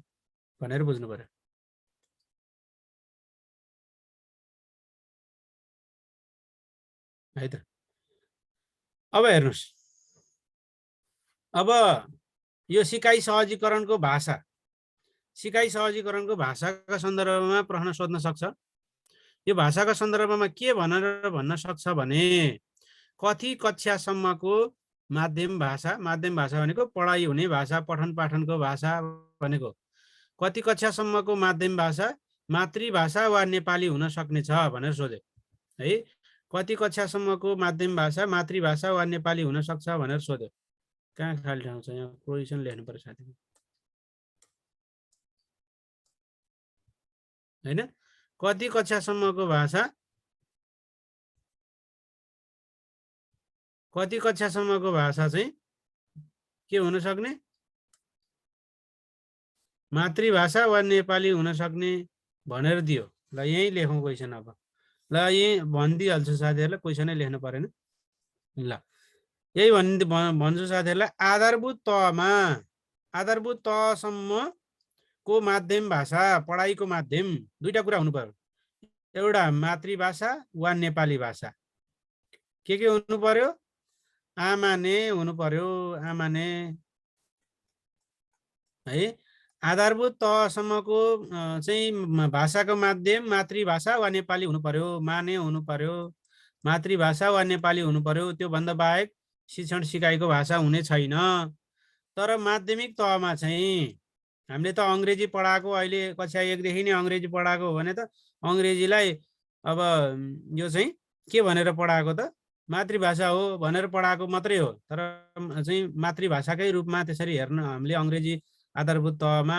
भनेर बुझ्नु पर्यो है त। अब हेर्नुस्, अब यो सिकाइ सहजीकरणको भाषा, सिकाइ सहजीकरणको भाषाका सन्दर्भमा प्रश्न सोध्न सक्छ। यो भाषाका सन्दर्भमा के भनेर भन्न सक्छ भने कति कक्षासम्मको माध्यम भाषा, माध्यम भाषा भनेको पढाइ हुने भाषा, पठन पाठनको भाषा भनेको, कति कक्षासम्मको माध्यम भाषा मातृभाषा वा नेपाली हुन सक्ने छ भनेर सोध्यो है। कति कक्षासम्मको माध्यम भाषा मातृभाषा वा नेपाली हुन सक्छ भनेर सोध्यो। कहाँ खाली ठाउँ छ? यहाँ पोजिसन लेख्नु पर्यो साथी हैन। कति कक्षासम्मको भाषा, कति कक्षासम्मको भाषा चाहिँ के हुन सक्ने? मातृभाषा वा नेपाली हुन सक्ने भनेर दियो। ल यही लेखौँ क्वेसन। अब ल यही भनिदिइहाल्छु साथीहरूलाई, क्वेसनै लेख्नु परेन। ल यही भन्छु साथीहरूलाई, आधारभूत तहमा, आधारभूत तहसम्मको माध्यम भाषा, पढाइको माध्यम दुईटा कुरा हुनु पर्यो। एउटा मातृभाषा वा नेपाली भाषा। के हुनु पर्यो? आमाने हुनु पर्यो, आमाने है। आधारभूत तहसम्मको चाहिँ भाषाको माध्यम मातृभाषा वा नेपाली हुनु पर्यो, माने हुनु पर्यो, मातृभाषा वा नेपाली हुनु पर्यो। त्यो भन्दा बाहेक शिक्षण सिकाइको भाषा हुने छैन। तर माध्यमिक तहमा चाहिँ हामीले त अङ्ग्रेजी पढाएको, अहिले कक्षा 1 देखि नै अङ्ग्रेजी पढाएको हो भने त अङ्ग्रेजीलाई अब यो चाहिँ के भनेर पढाएको त? मातृभाषा हो भनेर पढाएको मात्रै हो। तर चाहिँ मातृभाषाकै रूपमा त्यसरी हेर्न हामीले अङ्ग्रेजी आधारभूत तहमा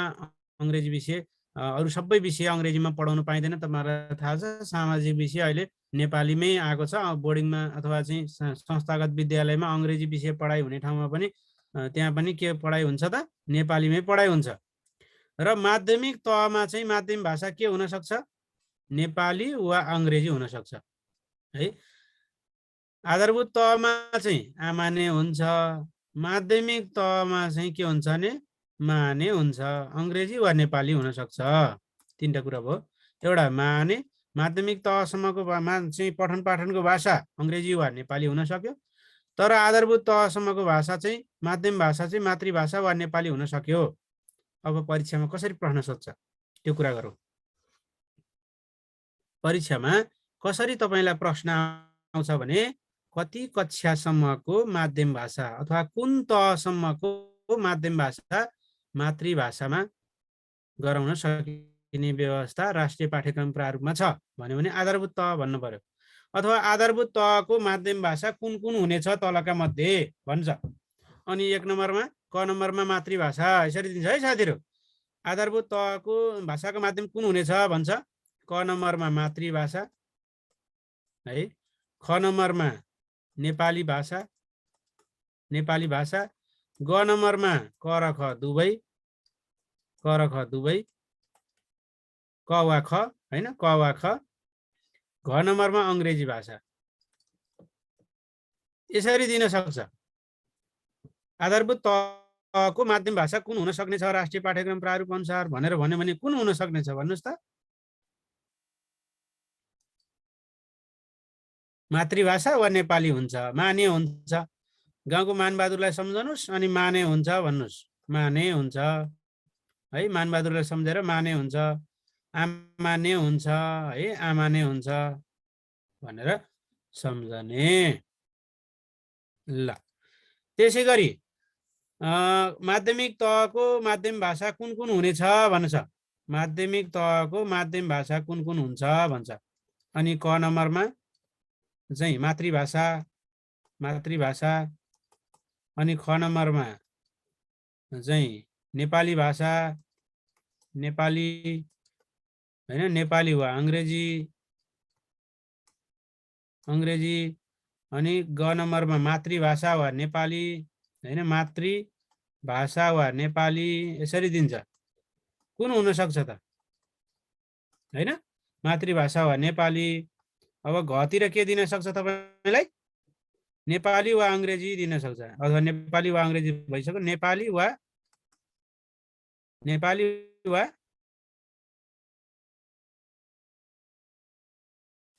अङ्ग्रेजी विषय, अरू सबै विषय अङ्ग्रेजीमा पढाउनु पाइँदैन। तपाईँहरूलाई थाहा छ, सामाजिक विषय अहिले नेपालीमै आएको छ। बोर्डिङमा अथवा चाहिँ संस्थागत विद्यालयमा अङ्ग्रेजी विषय पढाइ हुने ठाउँमा पनि त्यहाँ पनि के पढाइ हुन्छ त? नेपालीमै पढाइ हुन्छ। र माध्यमिक तहमा चाहिँ माध्यम भाषा के हुन सक्छ? नेपाली वा अङ्ग्रेजी हुन सक्छ है। आधारभूत तहमा चाहिँ आमाने हुन्छ, माध्यमिक तहमा चाहिँ के हुन्छ भने माने हुन्छ, अङ्ग्रेजी वा नेपाली हुन सक्छ। तीनटा कुरा भयो। एउटा माने, माध्यमिक तहसम्मको चाहिँ पठन पाठनको भाषा अङ्ग्रेजी वा नेपाली हुन सक्यो। तर आधारभूत तहसम्मको भाषा चाहिँ माध्यम भाषा चाहिँ मातृभाषा वा नेपाली हुन सक्यो। अब परीक्षामा कसरी प्रश्न सोध्छ त्यो कुरा गरौँ। परीक्षामा कसरी तपाईलाई प्रश्न आउँछ भने कति कक्षासम्मको माध्यम भाषा अथवा कुन तहसम्मको माध्यम भाषा मातृभाषामा गराउन सकिने व्यवस्था राष्ट्रिय पाठ्यक्रम प्रारूपमा छ भन्यो भने आधारभूत तह भन्नु पर्यो। अथवा आधारभूत तहको माध्यम भाषा कुन कुन हुनेछ तलका मध्ये भन्छ। अनि 1 नम्बरमा, क नम्बरमा मातृभाषा यसरी दिन्छ है साथीहरु। आधारभूत तहको भाषाको माध्यम कुन हुनेछ भन्छ। क नम्बरमा मातृभाषा है, ख नम्बरमा नेपाली भाषा, नेपाली भाषा, ग नम्बरमा क र ख दुवै, क र ख दुवै, क वा ख हैन, क वा ख, घ नम्बरमा अङ्ग्रेजी भाषा यसरी दिन सक्छ। आधारभूत तहको माध्यम भाषा कुन हुन सक्नेछ राष्ट्रिय पाठ्यक्रम प्रारूप अनुसार भनेर भन्यो भने कुन हुन सक्नेछ भन्नुहोस् त? मातृभाषा वा नेपाली हुन्छ? माने हुन्छ। गाउँको मानबहादुरलाई सम्झनुहोस् अनि माने हुन्छ भन्नुहोस्। माने हुन्छ है, मानबहादुरलाई सम्झेर माने हुन्छ। आमाने हुन्छ है, आमाने हुन्छ भनेर सम्झने। ल त्यसै गरी माध्यमिक तहको माध्यम भाषा कुन कुन हुनेछ भन्छ। माध्यमिक तहको माध्यम भाषा कुन कुन हुन्छ भन्छ। अनि क नम्बरमा चाहिँ मातृभाषा, मातृभाषा। अनि ख नम्बरमा चाहिँ नेपाली भाषा, नेपाली हैन, नेपाली वा अङ्ग्रेजी, अङ्ग्रेजी। अनि ग नम्बरमा मातृभाषा वा नेपाली हैन, मातृभाषा वा नेपाली यसरी दिन्छ। कुन हुन सक्छ त हैन? मातृभाषा वा नेपाली। अब घतिर के दिन सक्छ तपाईलाई? नेपाली वा अङ्ग्रेजी दिन सक्छ, अथवा नेपाली वा अङ्ग्रेजी भइसक्यो। नेपाली वा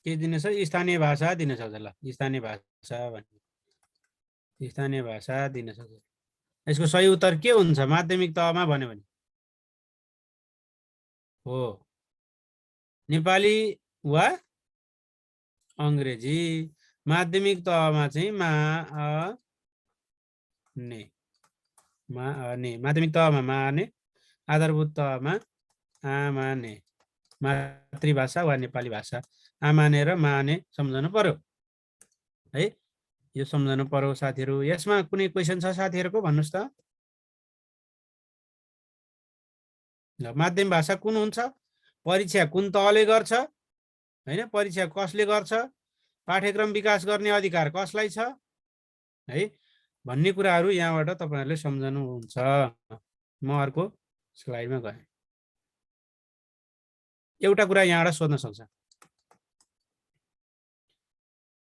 के दिन सक्छ? स्थानीय भाषा दिन सक्छ। ल स्थानीय भाषा भन्ने, स्थानीय भाषा दिन सक्छ। यसको सही उत्तर के हुन्छ माध्यमिक तहमा भन्यो भने? हो नेपाली वा अङ्ग्रेजी। माध्यमिक तहमा चाहिँ माने, माध्यमिक तहमा माने, आधारभूत तहमा आमाने। मातृभाषा वा नेपाली भाषा, आमाने र माने सम्झनु पर्यो है। यो सम्झनु पर्यो साथीहरू। यसमा कुनै क्वेसन छ साथीहरूको? भन्नुहोस् त। ल माध्यम भाषा कुन हुन्छ? परीक्षा कुन तहले गर्छ हैन? परीक्षा कसले गर्छ? पाठ्यक्रम विकास गर्ने अधिकार कसलाई छ है भन्ने कुराहरू यहाँबाट तपाईहरुले सम्झनुहुन्छ। म अर्को स्लाइडमा गएँ। एउटा कुरा यहाँबाट सोध्न सक्छ।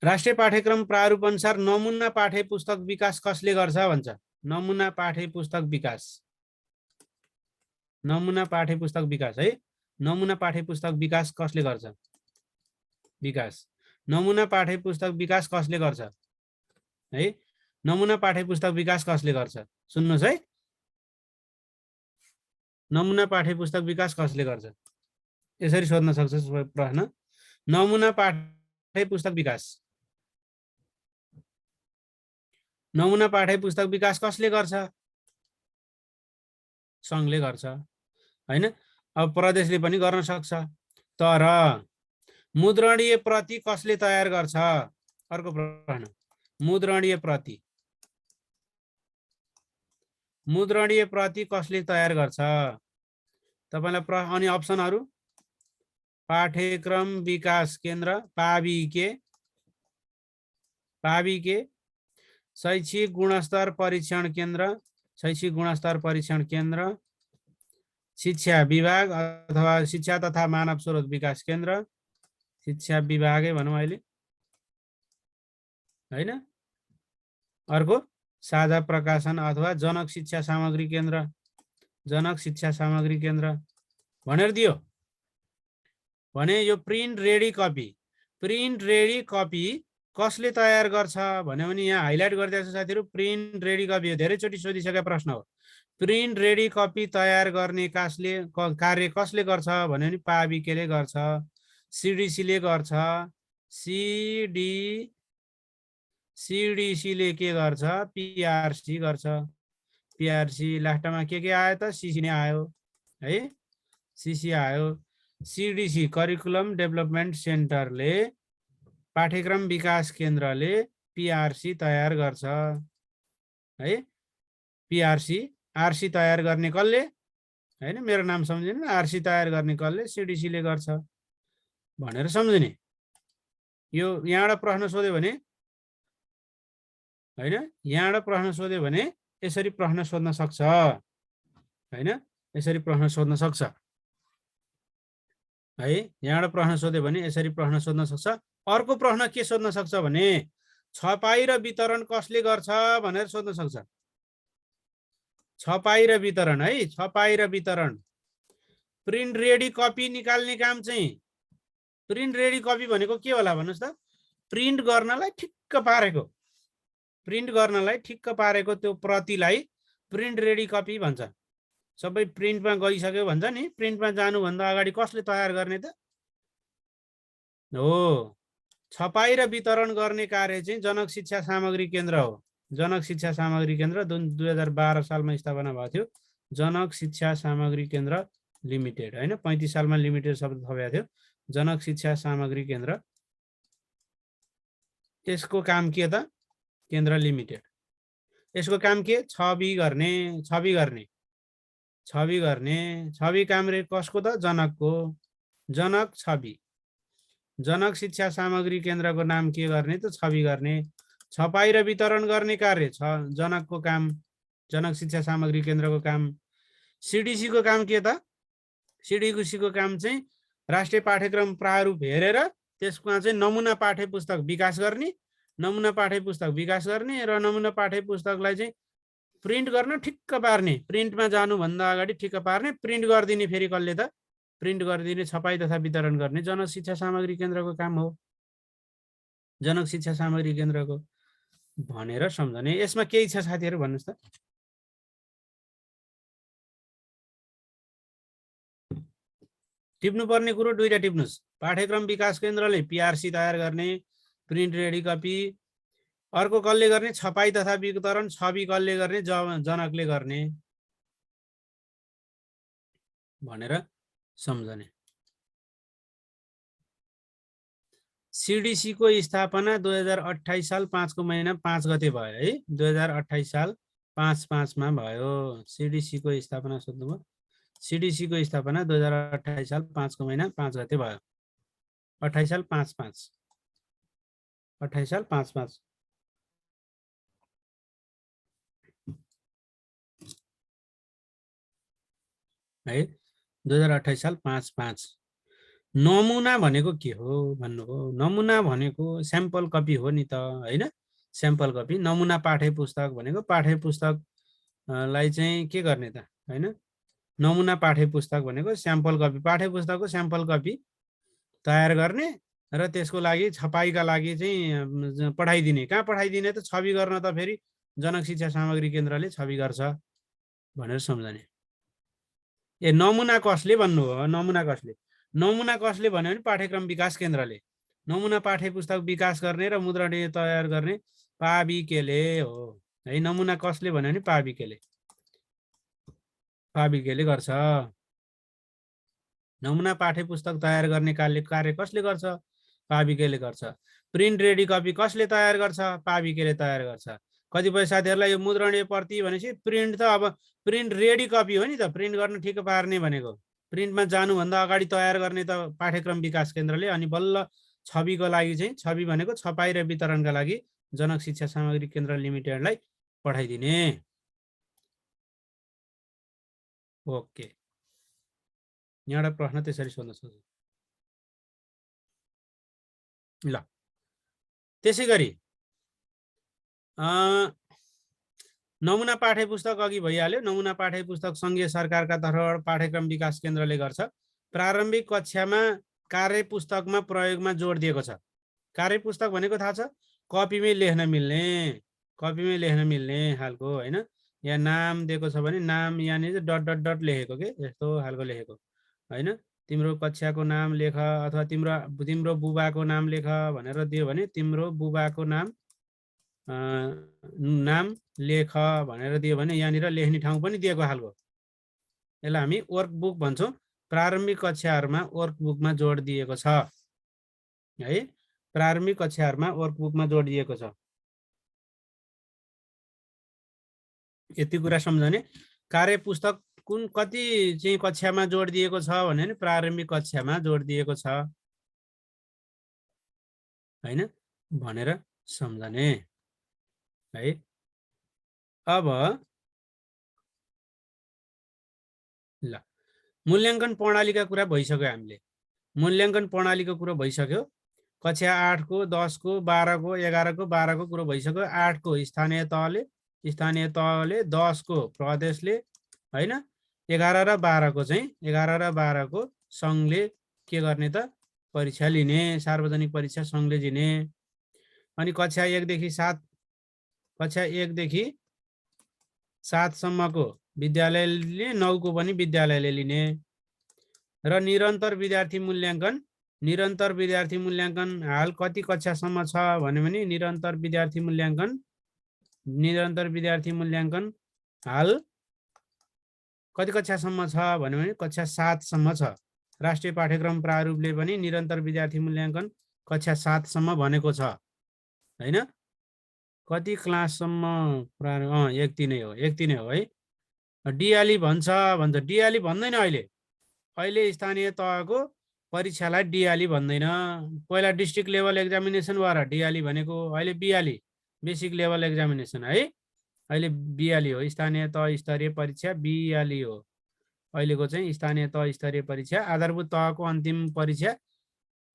राष्ट्रिय पाठ्यक्रम प्रारूप अनुसार नमुना पाठ्य पुस्तक विकास कसले गर्छ भन्छ। नमुना पाठ्य पुस्तक विकास, नमुना पाठ्य पुस्तक विकास है। नमुना पाठ्य पुस्तक विकास कसले गर्छ? विकास, नमुना पाठ्य पुस्तक विकास कसले गर्छ है? नमुना पाठ्य पुस्तक विकास कसले गर्छ? सुन्नुहोस् है, नमुना पाठ्य पुस्तक विकास कसले गर्छ? यसरी सोध्न सक्छ प्रश्न। नमुना पाठ्य पुस्तक विकास, नमुना पाठ्य पुस्तक विकास कसले गर्छ? सङ्घले गर्छ हैन? अब प्रदेशले पनि गर्न सक्छ। तर मुद्रणीय प्रति कसले तयार गर्छ? अर्को प्रश्न। मुद्रणीय प्रति, मुद्रणीय प्रति कसले तयार गर्छ? तपाईलाई अनि अप्सनहरू पाठ्यक्रम विकास केन्द्र पाविके, पाविके, शैक्षिक गुणस्तर परीक्षण केन्द्र, शैक्षिक गुणस्तर परीक्षण केन्द्र, शिक्षा विभाग अथवा शिक्षा तथा मानव स्रोत विकास केन्द्र, शिक्षा विभागै भनौँ अहिले हैन। अर्को साझा प्रकाशन अथवा जनक शिक्षा सामग्री केन्द्र, जनक शिक्षा सामग्री केन्द्र भनेर दियो भने यो print ready copy, print ready copy कसले तयार गर्छ भन्यो भने यहाँ हाइलाइट गरिदिएको छ साथीहरू। प्रिन्ट रेडी कपी हो, धेरैचोटि सोधिसकेको प्रश्न हो। प्रिन्ट रेडी कपी तयार गर्ने कार्य कसले गर्छ भन्यो भने पाविकेले गर्छ, सिडिसीले गर्छ। सिडिसीले के गर्छ? पिआरसी गर्छ। पिआरसी लास्टमा के आयो त? सिसी नै आयो है, सिसी आयो। सिडिसी करिकुलम डेभलपमेन्ट सेन्टरले, पाठ्यक्रम विकास केन्द्रले पिआरसी तयार गर्छ है। पिआरसी, आरसी तयार गर्ने कसले हैन? मेरो नाम सम्झिनु, आरसी तयार गर्ने कसले? सिडिसीले गर्छ भनेर सम्झिने। यो यहाँबाट प्रश्न सोध्यो भने हैन, यहाँबाट प्रश्न सोध्यो भने यसरी प्रश्न सोध्न सक्छ हैन, यसरी प्रश्न सोध्न सक्छ। है। यहाँबाट प्रश्न सोध्यो भने यसरी प्रश्न सोध्न सक्छ। अर्को प्रश्न के सोध्न सक्छ भने छपाई र वितरण कसले गर्छ भनेर सोध्न सक्छ। छपाई र वितरण है, छपाई र वितरण। प्रिन्ट रेडी कपी निकाल्ने काम चाहिँ, प्रिन्ट रेडी कपी भनेको के होला भन्नुहोस् त? प्रिन्ट गर्नलाई ठिक्क पारेको, प्रिन्ट गर्नलाई ठिक्क पारेको त्यो प्रतिलाई प्रिन्ट रेडी कपी भन्छ। सबै प्रिन्टमा गइसक्यो भन्छ नि, प्रिन्टमा जानुभन्दा अगाडि कसले तयार गर्ने त? हो, छपाई र वितरण गर्ने कार्य चाहिँ जनक शिक्षा सामग्री केन्द्र हो। जनक शिक्षा सामग्री केन्द्र 2012 सालमा स्थापना भएको थियो। जनक शिक्षा सामग्री केन्द्र लिमिटेड हैन, 35 सालमा लिमिटेड शब्द थपेको थियो। जनक शिक्षा सामग्री केन्द्र, यसको काम के त? केन्द्र लिमिटेड। यसको काम के? छवि गर्ने, छवि गर्ने, छवि गर्ने। छवि काम रे कसको त? जनकको। जनक छवि। जनक शिक्षा सामग्री केन्द्रको नाम के गर्ने त? छवि गर्ने। छपाई र वितरण गर्ने कार्य छ जनकको काम, जनक शिक्षा सामग्री केन्द्रको काम। सीडीसी को काम के त? सीडीसी को काम चाहिँ राष्ट्रिय पाठ्यक्रम प्रारूप हेरेर त्यसमा चाहिँ नमुना पाठ्य पुस्तक विकास गर्ने, नमुना पाठ्य पुस्तक विकास गर्ने र नमुना पाठ्य पुस्तकलाई चाहिँ प्रिन्ट गर्न ठिक्क पार्ने, प्रिन्टमा जानुभन्दा अगाडि ठिक्क पार्ने, प्रिन्ट गरिदिने फेरि कसले त? प्रिन्ट गरिदिने, छपाई तथा वितरण गर्ने जनक शिक्षा सामग्री केन्द्रको काम हो। जनक शिक्षा सामग्री केन्द्रको भनेर सम्झने। यसमा केही छ साथीहरू भन्नुहोस् त? टिप्नुपर्ने कुरो दुईटा टिप्नुहोस्। पाठ्यक्रम विकास केन्द्रले पीआरसी तयार गर्ने, प्रिन्ट रेडी कपी। अर्को कसले गर्ने? छपाई तथा वितरण, छवि कसले गर्ने? जनकले गर्ने भनेर सम्झने। सीडीसी को स्थापना 2028 साल 5 को महिना 5 गते भयो है। 2028 साल 5/5 मा भयो सीडीसी को स्थापना। सोध्नुभयो, सीडीसी को स्थापना 2028 साल 5 को महिना 5 गते भयो। 28 साल 5/5, 28 साल 5/5। है 2028 साल 5/5। नमुना भनेको के हो भन्नुभयो? नमुना भनेको स्याम्पल कपी हो नि त हैन? Sample copy. नमुना पाठ्य पुस्तक भनेको पाठ्य पुस्तकलाई चाहिँ के गर्ने त हैन? नमुना पाठ्य पुस्तक भनेको स्याम्पल कपी, पाठ्य पुस्तकको स्याम्पल कपी तयार गर्ने र त्यसको लागि छपाईका लागि चाहिँ पठाइदिने। कहाँ पठाइदिने त? छवि गर्न त फेरि जनक शिक्षा सामग्री केन्द्रले छवि गर्छ भनेर सम्झने। ए नमुना कसले भन्नुभयो? नमुना कसले? नमुना कसले भन्यो भने पाठ्यक्रम विकास केन्द्रले। नमुना पाठ्य पुस्तक विकास गर्ने र मुद्रणीय तयार गर्ने पाविकेले हो है। नमुना कसले भन्यो भने पाविकेले, पाविकेले गर्छ। नमुना पाठ्य पुस्तक तयार गर्ने कार्य कसले गर्छ? पाविकेले गर्छ। प्रिन्ट रेडी कपी कसले तयार गर्छ? पाविकेले तयार गर्छ। कतिपय साथीहरूलाई यो मुद्रणीय प्रति भनेपछि प्रिन्ट त अब प्रिन्ट रेडी कपी हो नि त, प्रिन्ट गर्न ठिक पार्ने भनेको। प्रिन्टमा जानुभन्दा अगाडि तयार गर्ने त पाठ्यक्रम विकास केन्द्रले, अनि बल्ल छविको लागि चाहिँ, छवि भनेको छपाई र वितरणका लागि जनक शिक्षा सामग्री केन्द्र लिमिटेडलाई पठाइदिने। ओके, यहाँबाट प्रश्न त्यसरी सोध्न सक्छ। ल त्यसै गरी नमुना पाठ्य पुस्तक अघि भइहाल्यो। नमुना पाठ्य पुस्तक सङ्घीय सरकारका तर्फबाट पाठ्यक्रम विकास केन्द्रले गर्छ। प्रारम्भिक कक्षामा कार्य पुस्तकमा प्रयोगमा जोड दिएको छ। कार्य पुस्तक भनेको थाहा छ? कपीमै लेख्न मिल्ने, कपीमै लेख्न मिल्ने खालको हैन। यहाँ नाम दिएको छ भने नाम यहाँनिर डट डट डट लेखेको के यस्तो खालको लेखेको हैन। तिम्रो कक्षाको नाम लेख अथवा तिम्रो बुबाको नाम लेख भनेर दियो भने तिम्रो बुबाको नाम लेख भनेर दियो भने यहाँनिर लेख्ने ठाउँ पनि दिएको खालको। यसलाई हामी वर्कबुक भन्छौँ। प्रारम्भिक कक्षाहरूमा वर्कबुकमा जोड दिएको छ है। प्रारम्भिक कक्षाहरूमा वर्कबुकमा जोड दिएको छ। यति कुरा सम्झने। कार्य पुस्तक कुन कति चाहिँ कक्षामा जोड दिएको छ भने प्रारम्भिक कक्षामा जोड दिएको छ हैन भनेर सम्झने है। अब ल मूल्याङ्कन प्रणालीका कुरा भइसक्यो हामीले। मूल्याङ्कन प्रणालीको कुरो भइसक्यो। कक्षा 8 को 10 को 12 को 11 को 12 को कुरो भइसक्यो। 8 को स्थानीय तहले 10 को प्रदेशले हैन, 11 र 12 को चाहिँ 11 र 12 को सङ्घले के गर्ने त परीक्षा लिने, सार्वजनिक परीक्षा सङ्घले लिने। अनि कक्षा 1 देखि 7 सम्मको विद्यालयले 9 को पनि विद्यालयले लिने। र निरन्तर विद्यार्थी मूल्याङ्कन हाल कति कक्षासम्म छ भन्यो भने निरन्तर विद्यार्थी मूल्याङ्कन हाल कति कक्षासम्म छ भन्यो भने कक्षा 7 सम्म छ। राष्ट्रिय पाठ्यक्रम प्रारूपले पनि निरन्तर विद्यार्थी मूल्याङ्कन कक्षा 7 सम्म भनेको छ हैन। कति क्लाससम्म प्रारूप यति नै हो है। डिआली भन्छ डिआली भन्दैन अहिले स्थानीय तहको परीक्षालाई डिआली भन्दैन। पहिला डिस्ट्रिक्ट लेभल एक्जामिनेसन भएर डिआली भनेको, अहिले बिआली बेसिक लेभल एक्जामिनेसन है। अहिले बिआली हो, स्थानीय तह स्तरीय परीक्षा बिआली हो। अहिलेको चाहिँ स्थानीय तह स्तरीय परीक्षा आधारभूत तहको अन्तिम परीक्षा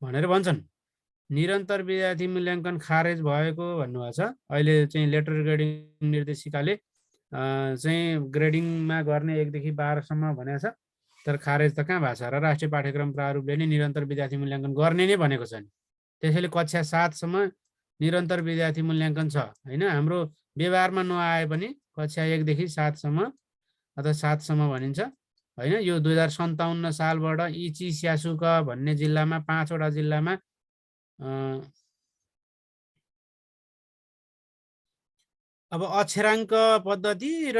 भनेर भन्छन्। निरन्तर विद्यार्थी मूल्याङ्कन खारेज भएको भन्नुभएको छ। अहिले चाहिँ लेटर ग्रेडिङ निर्देशिकाले चाहिँ ग्रेडिङमा गर्ने 1 देखि 12 सम्म भनेको छ, तर खारेज त कहाँ भएको छ र? राष्ट्रिय पाठ्यक्रम प्रारूपले नै निरन्तर विद्यार्थी मूल्याङ्कन गर्ने नै भनेको छ नि। त्यसैले कक्षा 7 सम्म निरन्तर विद्यार्थी मूल्याङ्कन छ हैन। हाम्रो व्यवहारमा नआए पनि कक्षा 1 देखि 7 सम्म अथवा 7 सम्म भनिन्छ हैन। यो 2057 सालबाट इची स्यासुक भन्ने जिल्लामा 5 वटा जिल्लामा अब अक्षराङ्क पद्धति र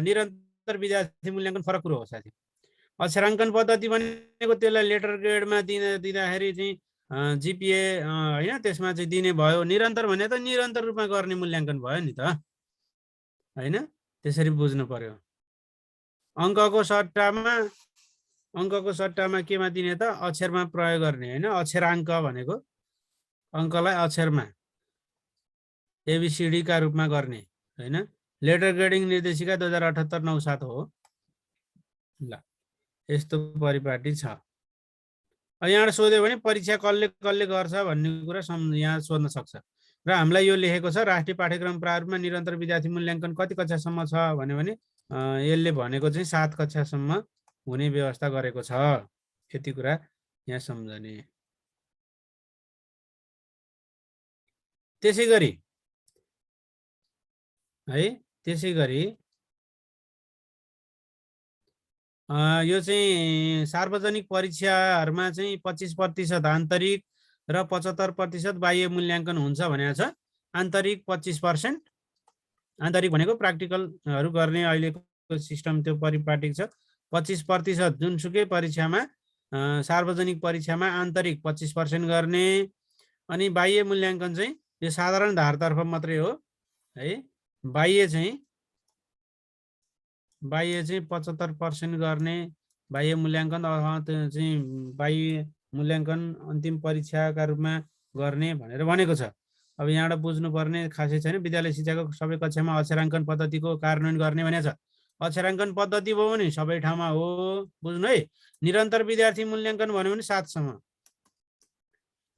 निरन्तर विद्यार्थी मूल्याङ्कन फरक कुरो हो साथी। अक्षराङ्कन पद्धति भनेको त्यसलाई लेटर ग्रेडमा दिँदाखेरि चाहिँ जिपिए हैन, त्यसमा चाहिँ दिने भयो। निरन्तर भने त निरन्तर रूपमा गर्ने मूल्याङ्कन भयो नि त हैन। त्यसरी बुझ्नु पर्यो। अङ्कको सट्टामा केमा दिने त? अक्षरमा प्रयोग गर्ने हैन। अक्षराङ्क भनेको अङ्कलाई अक्षरमा एबिसिडी का रूपमा गर्ने हैन। लेटर ग्रेडिङ निर्देशिका 2078-97 हो। ल यस्तो परिपाटी छ। यहाँबाट सोध्यो भने परीक्षा कसले गर्छ भन्ने कुरा यहाँ सोध्न सक्छ। र हामीलाई यो लेखेको छ राष्ट्रिय पाठ्यक्रम प्रारूपमा निरन्तर विद्यार्थी मूल्याङ्कन कति कक्षासम्म छ भन्यो भने यसले भनेको चाहिँ 7 कक्षासम्म हुने व्यवस्था गरेको छ। यति कुरा यहाँ सम्झने। त्यसै गरी यो चाहिँ सार्वजनिक परीक्षाहरूमा चाहिँ 25% आन्तरिक र 75% बाह्य मूल्याङ्कन हुन्छ भनेको छ। आन्तरिक 25%, आन्तरिक भनेको प्र्याक्टिकलहरू गर्ने अहिलेको सिस्टम त्यो परिपाटी छ। 25% जुनसुकै परीक्षामा सार्वजनिक परीक्षामा आन्तरिक 25% गर्ने। अनि बाह्य मूल्याङ्कन चाहिँ यो साधारण धारतर्फ मात्रै हो है। बाह्य चाहिँ 75% गर्ने बाह्य मूल्याङ्कन चाहिँ बाह्य मूल्याङ्कन अन्तिम परीक्षाका रूपमा गर्ने भनेर भनेको छ। अब यहाँबाट बुझ्नुपर्ने खासै छैन। विद्यालय शिक्षाको सबै कक्षामा अक्षराङ्कन पद्धतिको कार्यान्वयन गर्ने भनेको छ। अक्षराङ्कन पद्धति भयो भने सबै ठाउँमा हो, बुझ्नु है। निरन्तर विद्यार्थी मूल्याङ्कन भन्यो भने 7 सम्म।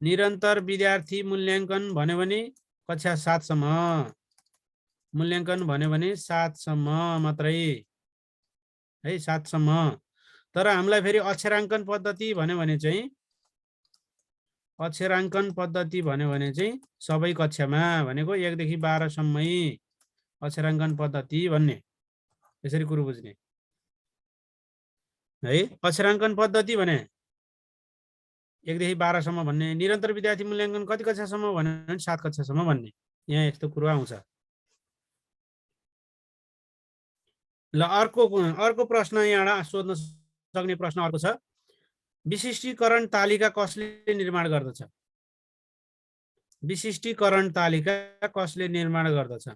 निरन्तर विद्यार्थी मूल्याङ्कन भन्यो भने कक्षा 7 सम्म। मूल्याङ्कन भन्यो भने 7 सम्म मात्रै है, 7 सम्म। तर हामीलाई फेरि अक्षराङ्कन पद्धति भन्यो भने चाहिँ सबै कक्षामा भनेको 1 देखि 12 सम्मै अक्षराङ्कन पद्धति भन्ने, यसरी कुरो बुझ्ने है। अक्षराङ्कन पद्धति भने 1 देखि 12 सम्म भन्ने। निरन्तर विद्यार्थी मूल्याङ्कन कति कक्षासम्म भन्यो भने 7 कक्षासम्म भन्ने। यहाँ यस्तो कुरो आउँछ। ल अर्को प्रश्न यहाँ सोध्न सक्ने प्रश्न अर्को छ। विशिष्टीकरण तालिका कसले निर्माण गर्दछ? विशिष्टीकरण तालिका कसले निर्माण गर्दछ?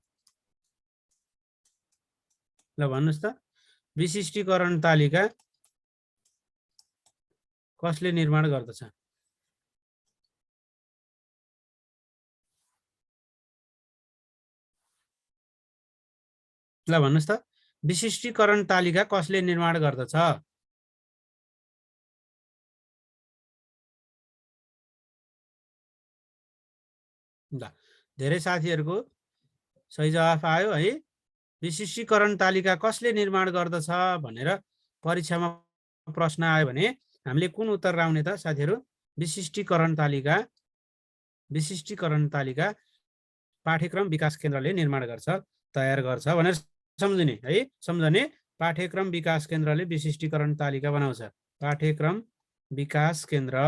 ल भन्नुस् त, विशिष्टीकरण तालिका कसले निर्माण गर्दछ? ल भन्नुस् त, विशिष्टीकरण तालिका कसले निर्माण गर्दछ? ल धेरै साथीहरूको सही जवाफ आयो है। विशिष्टीकरण तालिका कसले निर्माण गर्दछ भनेर परीक्षामा प्रश्न आयो भने हामीले कुन उत्तर लाउने त साथीहरू? विशिष्टीकरण तालिका पाठ्यक्रम विकास केन्द्रले निर्माण गर्छ, तयार गर्छ भनेर सम्झने है। सम्झने पाठ्यक्रम विकास केन्द्रले विशिष्टीकरण तालिका बनाउँछ। पाठ्यक्रम विकास केन्द्र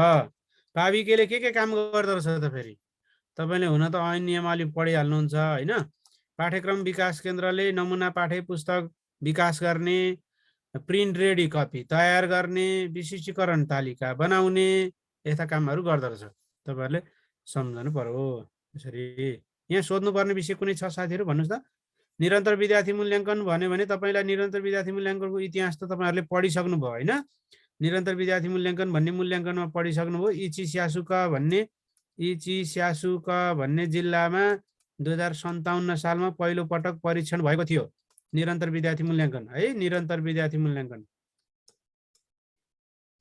पाविकेले के काम गर्दो रहेछ त फेरि? तपाईँले हुन त ऐन नियमावली पढिहाल्नुहुन्छ होइन। पाठ्यक्रम विकास केन्द्रले नमुना पाठ्य पुस्तक विकास गर्ने, प्रिन्ट रेडी कपी तयार गर्ने, विशिष्टीकरण तालिका बनाउने यस्ता कामहरू गर्दो रहेछ। तपाईँहरूले सम्झनु पर्यो। यसरी यहाँ सोध्नुपर्ने विषय कुनै छ साथीहरू भन्नुहोस् त? निरन्तर विद्यार्थी मूल्याङ्कन भन्यो भने तपाईँलाई निरन्तर विद्यार्थी मूल्याङ्कनको इतिहास त तपाईँहरूले पढिसक्नुभयो होइन। निरन्तर विद्यार्थी मूल्याङ्कन भन्ने मूल्याङ्कनमा पढिसक्नुभयो। इची स्यासुका भन्ने जिल्लामा 2057 सालमा पहिलो पटक परीक्षण भएको थियो निरन्तर विद्यार्थी मूल्याङ्कन है। निरन्तर विद्यार्थी मूल्याङ्कन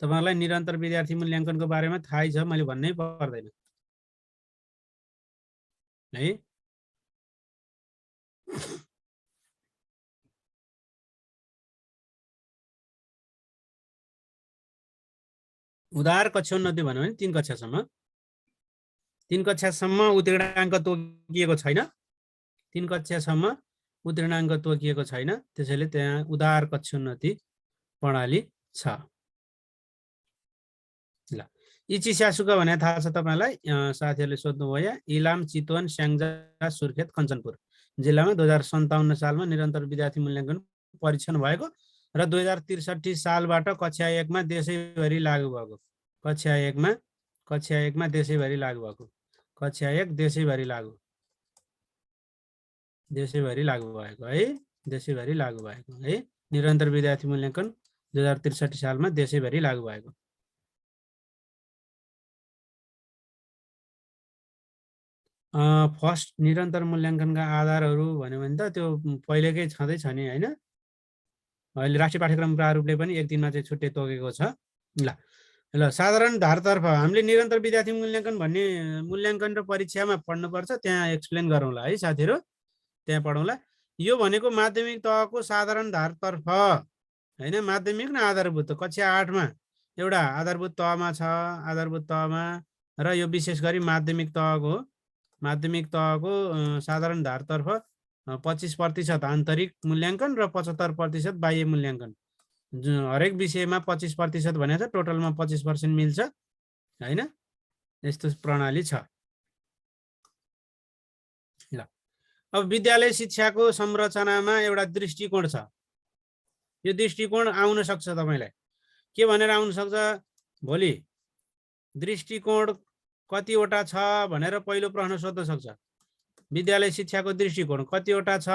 तपाईँहरूलाई निरन्तर विद्यार्थी मूल्याङ्कनको बारेमा थाहै छ, मैले भन्नै पर्दैन है। उदार कक्षोन्नति भन्यो भने 3 कक्षासम्म उत्तीर्णाङ्क तोकिएको छैन। 3 कक्षासम्म उत्तीर्णाङ्क तोकिएको छैन, त्यसैले त्यहाँ उदार कक्षोन्नति प्रणाली छ। ल इची स्यासुका भने थाहा छ तपाईँलाई? साथीहरूले सोध्नुभयो यहाँ। इलाम, चितवन, स्याङ्जा, सुर्खेत, कञ्चनपुर जिल्लामा 2057 सालमा निरन्तर विद्यार्थी मूल्याङ्कन परीक्षण भएको र 2063 सालबाट कक्षा 1 मा देशैभरि लागू भएको। कक्षा 1 मा देशैभरि लागू भएको। कक्षा 1 देशैभरि लागू भएको है। देशैभरि लागू भएको है। निरन्तर विद्यार्थी मूल्याङ्कन 2063 सालमा देशैभरि लागू भएको। फर्स्ट निरन्तर मूल्याङ्कनका आधारहरू भन्यो भने त त्यो पहिलेकै छँदैछ नि होइन। अहिले राष्ट्रिय पाठ्यक्रम प्रारूपले पनि 1 दिनमा चाहिँ छुट्टै तोकेको छ। ल साधारण धारतर्फ हामीले निरन्तर विद्यार्थी मूल्याङ्कन भन्ने मूल्याङ्कन र परीक्षामा पढ्नुपर्छ, त्यहाँ एक्सप्लेन गरौँला है साथीहरू, त्यहाँ पढौँला। यो भनेको माध्यमिक तहको साधारण धारतर्फ होइन। माध्यमिक न आधारभूत कक्षा 8 मा एउटा आधारभूत तहमा छ। आधारभूत तहमा र यो विशेष गरी माध्यमिक तहको साधारण धारतर्फ 25% आन्तरिक मूल्याङ्कन र 75% बाह्य मूल्याङ्कन। हरेक विषयमा 25% भनेको छ, टोटलमा 25% मिल्छ होइन। यस्तो प्रणाली छ। ल अब विद्यालय शिक्षाको संरचनामा एउटा दृष्टिकोण छ। यो दृष्टिकोण आउन सक्छ तपाईँलाई के भनेर आउन सक्छ? भोलि दृष्टिकोण कतिवटा छ भनेर पहिलो प्रश्न सोध्न सक्छ। विद्यालय शिक्षाको दृष्टिकोण कतिवटा छ?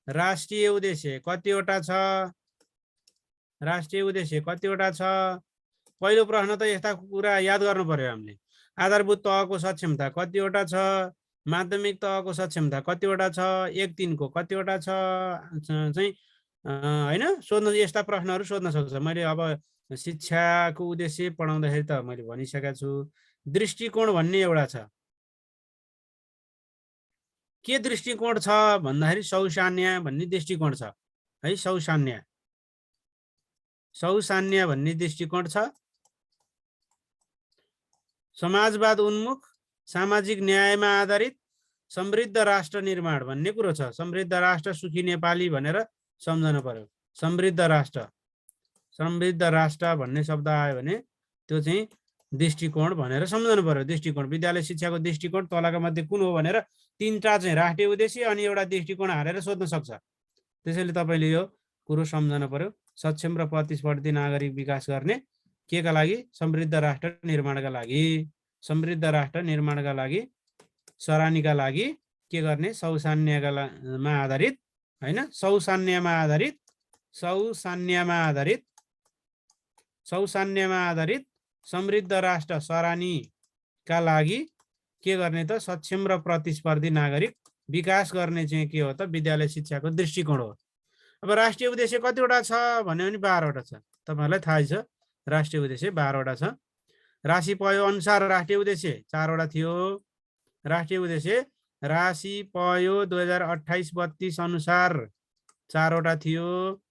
राष्ट्रिय उद्देश्य कतिवटा छ? पहिलो प्रश्न त यस्ता कुरा याद गर्नु पर्यो हामीले। आधारभूत तहको सक्षमता कतिवटा छ? माध्यमिक तहको सक्षमता कतिवटा छ? 1-3 को कतिवटा छ चाहिँ होइन सोध्न, यस्ता प्रश्नहरू सोध्न सक्छ। मैले अब शिक्षाको उद्देश्य पढाउँदाखेरि त मैले भनिसकेको छु। दृष्टिकोण भन्ने एउटा छ। के दृष्टिकोण छ भन्दाखेरि सौसान्य भन्ने दृष्टिकोण छ है। सौसान्य भन्ने दृष्टिकोण छ। समाजवाद उन्मुख, सामाजिक न्यायमा आधारित समृद्ध राष्ट्र निर्माण भन्ने कुरो छ। समृद्ध राष्ट्र सुखी नेपाली भनेर सम्झनु पर्यो। समृद्ध राष्ट्र भन्ने शब्द आयो भने त्यो चाहिँ दृष्टिकोण भनेर सम्झनु पर्यो। दृष्टिकोण विद्यालय शिक्षाको दृष्टिकोण तलका मध्ये कुन हो भनेर 3टा चाहिँ राष्ट्रिय उद्देश्य अनि एउटा दृष्टिकोण हालेर सोध्न सक्छ। त्यसैले तपाईँले यो कुरो सम्झनु पर्यो। सक्षम र प्रतिस्पर्धी नागरिक विकास गर्ने केका लागि? समृद्ध राष्ट्र निर्माणका लागि। समृद्ध राष्ट्र निर्माणका लागि सरानीका लागि के गर्ने? सौसान्यमा आधारित होइन। सौसान्यमा आधारित समृद्ध राष्ट्र सरानीका लागि के गर्ने त? सक्षम र प्रतिस्पर्धी नागरिक विकास गर्ने चाहिँ के हो त? विद्यालय शिक्षाको दृष्टिकोण हो। अब राष्ट्रिय उद्देश्य कतिवटा छ भन्यो भने 12वटा छ। तपाईँहरूलाई थाहै छ राष्ट्रिय उद्देश्य 12वटा छ। राशि पयो अनुसार राष्ट्रिय उद्देश्य 4वटा थियो। राष्ट्रिय उद्देश्य राशि पयो 2028-32 अनुसार 4 वटा थियो।